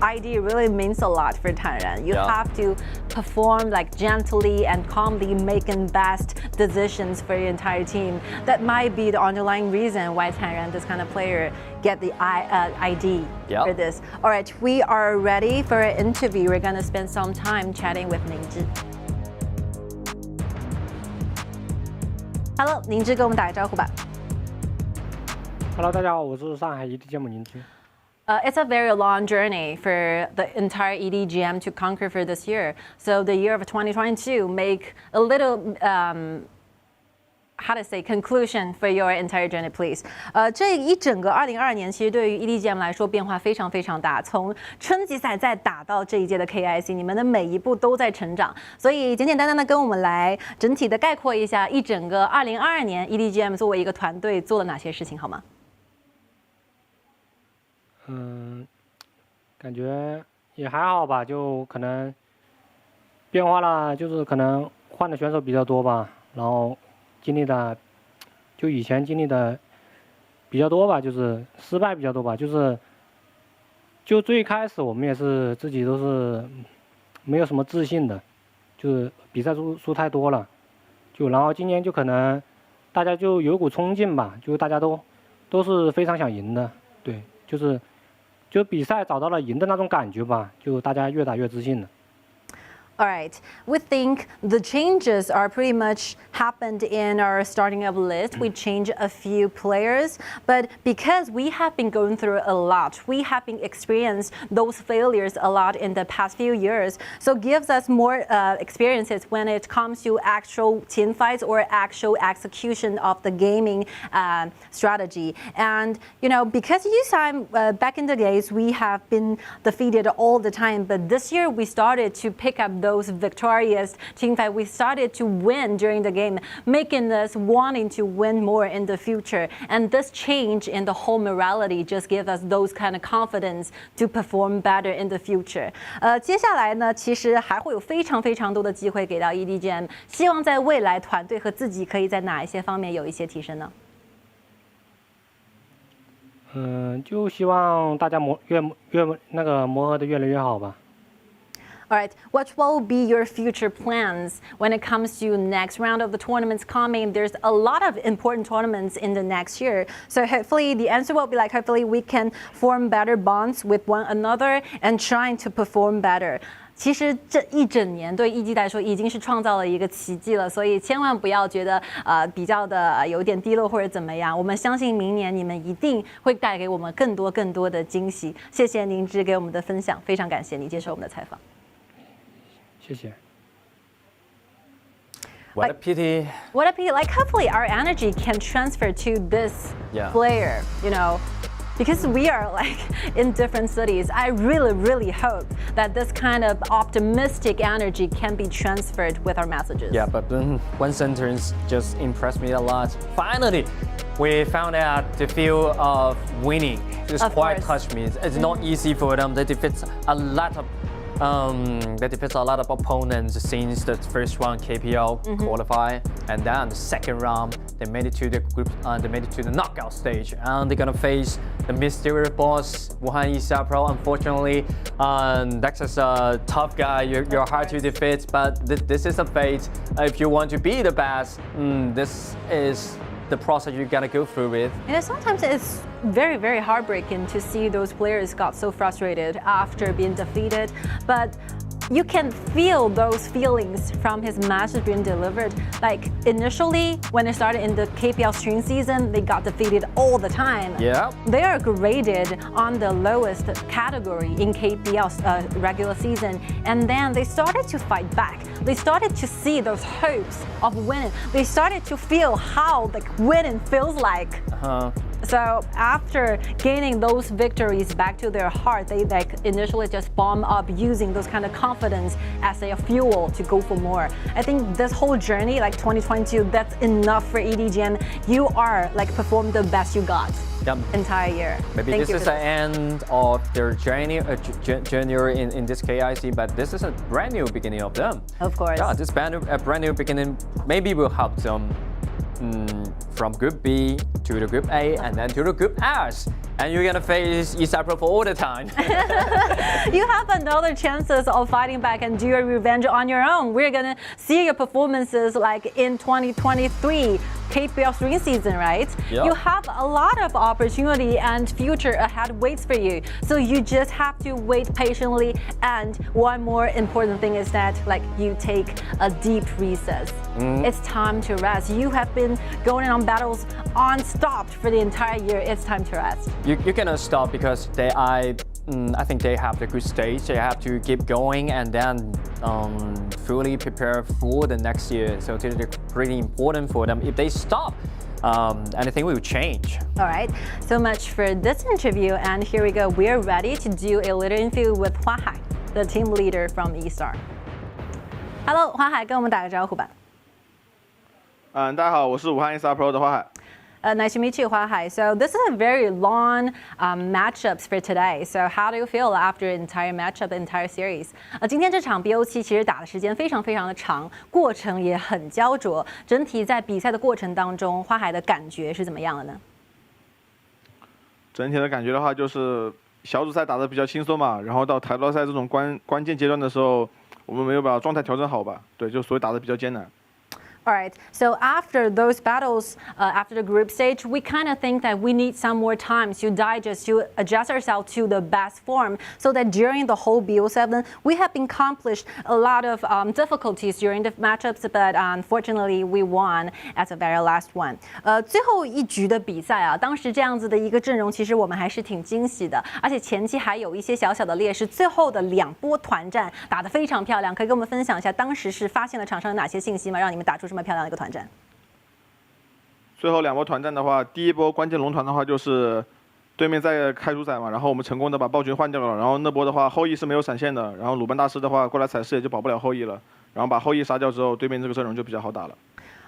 idea really means a lot for TianYun. You have to perform like gently and calmly, making best decisions for your entire team. That might be the underlying reason why TianYun, this kind of player, get the ID for this. All right, we are ready for an interview. We're gonna spend some time chatting with Ningzhi. Hello， 宁芝跟我们打个招呼吧。Hello， 大家好，我是上海 EDG.M 宁芝。It's a very long journey for the entire EDG.M to conquer for this year. So the year of 2022 make a little conclusion for your entire journey, please. 这一整个2022年，其实对于 EDG.M 来说变化非常非常大。从春季赛再打到这一届的 KIC， 你们的每一步都在成长。所以简简单单的跟我们来整体的概括一下一整个2022年 EDG.M 作为一个团队做了哪些事情，好吗？感觉也还好吧，就可能变化了，就是可能换的选手比较多吧，然后以前经历的比较多吧，就是失败比较多吧，就最开始我们也是自己都是没有什么自信的，就是比赛输太多了，然后今年就可能大家就有股冲劲吧，就大家都是非常想赢的，对，就比赛找到了赢的那种感觉吧，就大家越打越自信了。All right, we think the changes are pretty much happened in our starting up list. We changed a few players, but because we have been going through a lot, we have been experienced those failures a lot in the past few years. So gives us more experiences when it comes to actual team fights or actual execution of the gaming strategy. And you know, because back in the days we have been defeated all the time, but this year we started to pick up those victorious team fight. We started to win during the game, making us wanting to win more in the future. And this change in the whole morality just gives us those kind of confidence to perform better in the future. 接下来呢，其实还会有非常多的机会给到 EDG.M， 希望在未来团队和自己可以在哪一些方面有一些提升呢？就希望大家磨合的越来越好吧。All right, what will be your future plans when it comes to next round of the tournaments coming? There's a lot of important tournaments in the next year. So hopefully the answer will be like, hopefully we can form better bonds with one another and trying to perform better. 其实这一整年对EG来说已经是创造了一个奇迹了，所以千万不要觉得比较的有点低落或者怎么样。我们相信明年你们一定会带给我们更多的惊喜。谢谢您之给我们的分享，非常感谢你接受我们的采访。谢谢。What a pity. What a pity. Like, hopefully our energy can transfer to this player, you know, because we are like in different cities. I really hope that this kind of optimistic energy can be transferred with our messages. Yeah, but one sentence just impressed me a lot. Finally, we found out the feel of winning. Just quite touched me. It's not easy for them. They defeat a lot of opponents since the first round KPL qualify, and then the second round they made it to the group, they made it to the knockout stage, and they're gonna face the mysterious boss Wuhan eStarPro. Unfortunately, Dex is a tough guy. You're hard to defeat, but this is a fate. If you want to be the best, this is the process you're gonna go through with. And sometimes it's very heartbreaking to see those players got so frustrated after being defeated, but you can feel those feelings from his message being delivered. Like initially, when it started in the KPL string season, they got defeated all the time. Yeah. They are graded on the lowest category in KPL's regular season, and then they started to fight back. They started to see those hopes of winning. They started to feel how like winning feels like. So after gaining those victories back to their heart, they like initially just bomb up using those kind of confidence as a fuel to go for more. I think this whole journey, like 2022, that's enough for EDG.M. You are like perform the best you got. Entire year. Maybe this is the end of their journey in this KIC, but this is a brand new beginning of them. Of course. Yeah, this brand new beginning maybe will help them from Group B to the Group A and then to the Group S. And you're gonna face eStarPro for all the time. You have another chances of fighting back and do your revenge on your own. We're gonna see your performances like in 2023 KPL string season, right? Yeah. You have a lot of opportunity and future ahead waits for you. So you just have to wait patiently. And one more important thing is that like you take a deep recess. It's time to rest. You have been going on battles unstopped for the entire year. It's time to rest. You cannot stop because I think they have the good stage. They have to keep going and then fully prepare for the next year. So it's pretty important for them. If they stop, anything will change. All right, so much for this interview, and here we go. We're ready to do a little interview with Huang Hai, the team leader from eStar. Hello, 华海，跟我们打个招呼吧。大家好，我是武汉 eStarPro 的华海。Nice to meet you, Huang Hai. So this is a very long matchups for today. So how do you feel after entire matchup, entire series? 今天这场 BO7 其实打的时间非常的长，过程也很焦灼。整体在比赛的过程当中，花海的感觉是怎么样的呢？整体的感觉的话，就是小组赛打得比较轻松嘛，然后到台刀赛这种关键阶段的时候，我们没有把状态调整好吧？对，就所以打得比较艰难。All right, so after those battles, after the group stage, we kind of think that we need some more time to digest, to adjust ourselves to the best form, so that during the whole BO7, we have been accomplished a lot of difficulties during the matchups, but unfortunately, we won as the very last one. 最后一局的比赛啊，当时这样子的一个阵容，其实我们还是挺惊喜的，而且前期还有一些小小的劣势，最后的2波团战打得非常漂亮，可以跟我们分享一下当时是发现了场上有哪些信息吗？让你们打出这么漂亮的一个团战。最后2波团战的话，第一波关键龙团的话就是对面在开主宰嘛，然后我们成功的把暴君换掉了，然后那波的话后羿是没有闪现的，然后鲁班大师的话过来踩视野就保不了后羿了，然后把后羿杀掉之后，对面这个阵容就比较好打了。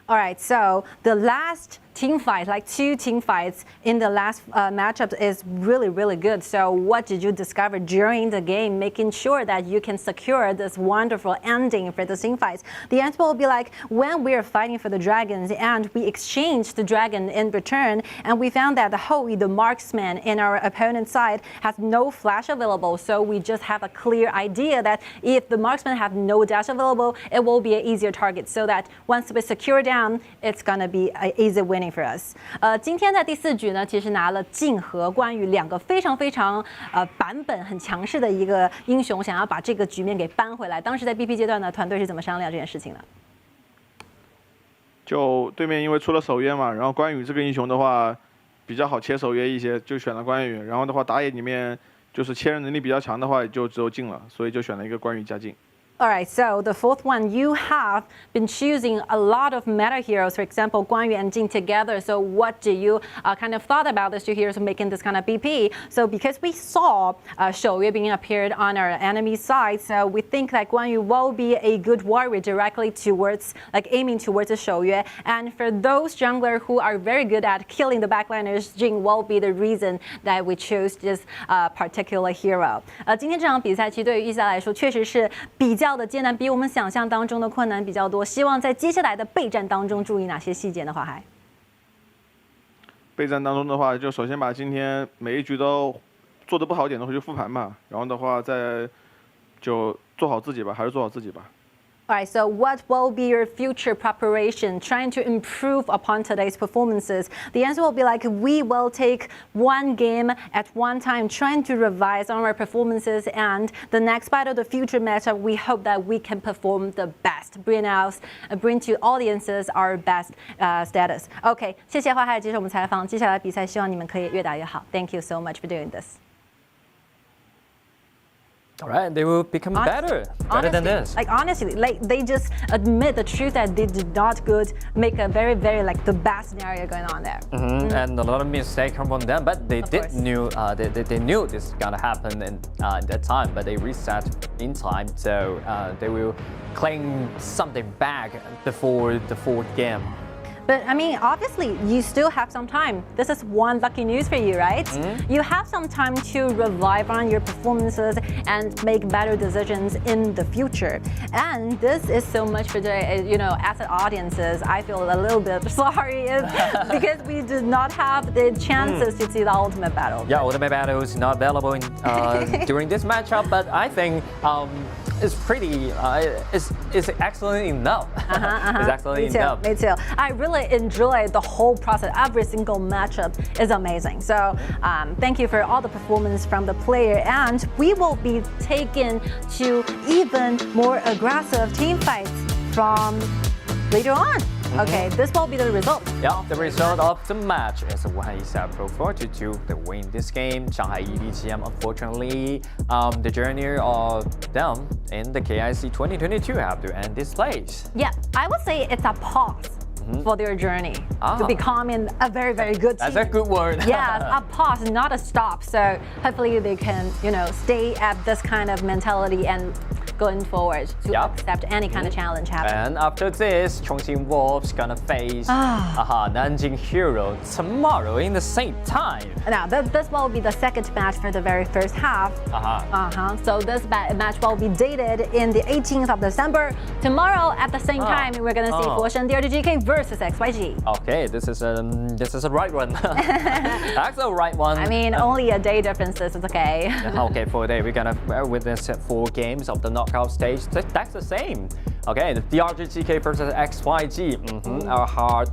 All right, so the last team fight, like 2 team fights in the last matchup is really, really good. So what did you discover during the game, making sure that you can secure this wonderful ending for the team fights? The answer will be like when we are fighting for the dragons and we exchanged the dragon in return, and we found that the Hoey, the marksman in our opponent's side, has no flash available. So we just have a clear idea that if the marksman have no dash available, it will be an easier target. So that once we secure down, it's gonna be an easy winning for us. 今天在第4局呢，其实拿了晋和关羽2个非常版本很强势的一个英雄，想要把这个局面给扳回来。当时在 BP 阶段呢，团队是怎么商量这件事情的？就对面因为出了守约嘛，然后关羽这个英雄的话比较好切守约一些，就选了关羽。然后的话打野里面就是切人能力比较强的话，也就只有晋了，所以就选了一个关羽加晋。All right, so the 4th one, you have been choosing a lot of meta heroes, for example, Guan Yu and Jing together. So what do you kind of thought about these 2 heroes making this kind of BP? So because we saw Shou Yue being appeared on our enemy side, so we think that Guan Yu will be a good warrior directly towards, like aiming towards the Shou Yue. And for those jungler who are very good at killing the backliners, Jing will be the reason that we chose this particular hero. 今天这场比赛其实对于伊萨来说确实是比较的艰难，比我们想象当中的困难比较多。希望在接下来的备战当中注意哪些细节呢？华海。备战当中的话，就首先把今天每一局都做得不好一点的话就复盘嘛，然后的话再就做好自己吧，还是做好自己吧。All right, so what will be your future preparation, trying to improve upon today's performances? The answer will be like, we will take one game at one time, trying to revise on our performances, and the next battle, the future matchup, we hope that we can perform the best, bring to audiences our best status. OK, 谢谢华海接受我们采访，接下来比赛希望你们可以越打越好。Thank you so much for doing this. All right, they will become better than this. Like honestly, like they just admit the truth that they did not make a very like the best scenario going on there. And a lot of mistakes come from them, but they knew this is gonna happen in that time, but they reset in time, so they will claim something back before the 4th game. But I mean, obviously, you still have some time. This is one lucky news for you, right? You have some time to revive on your performances and make better decisions in the future. And this is so much for today. You know, as an audiences, I feel a little bit sorry because we did not have the chances to see the ultimate battle. Yeah, ultimate battle is not available during this matchup, but I think it's pretty, it's excellent enough. It's excellent enough. Me too. I really enjoy the whole process. Every single matchup is amazing. So thank you for all the performance from the player, and we will be taken to even more aggressive team fights from later on. Okay, this will be the result. Yeah, the result of the match is Wuhan eStarPro 4-2. They win this game. Shanghai EDG.M, unfortunately, the journey of them in the KIC2022 have to end this place. Yeah, I would say it's a pause for their journey to becoming a very good team. That's a good word. Yeah, a pause, not a stop. So hopefully they can, you know, stay at this kind of mentality and going forward to accept any kind of challenge happening. And after this, Chongqing Wolves gonna face Nanjing Hero tomorrow in the same time. Now, this will be the 2nd match for the very first half. So this match will be dated in the 18th of December. Tomorrow at the same time, we're gonna see Foshan DRGK versus XYG. Okay, this is a right one. That's a right one. I mean, only a day difference. This is okay. Okay, for a day, we're gonna witness 4 games of the knockout stage, that's the same. Okay, the DRGGK versus XYG. Our heart.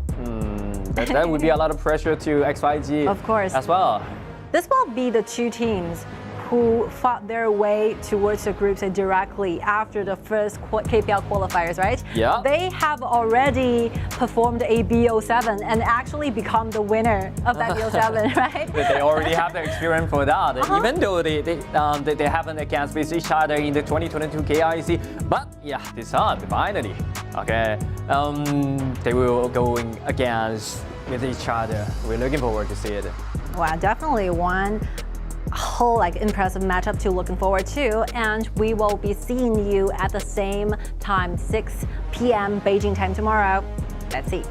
That would be a lot of pressure to XYG. Of course. As well. This will be the two teams who fought their way towards the group stage directly after the first KPL qualifiers, right? Yeah. They have already performed a BO7 and actually become the winner of that BO7, right? They already have the experience for that, even though they haven't against with each other in the 2022 KIC. But yeah, this time finally, okay, they will going against with each other. We're looking forward to see it. Wow, definitely one whole impressive matchup to looking forward to, and we will be seeing you at the same time, 6 p.m. Beijing time tomorrow. Let's see.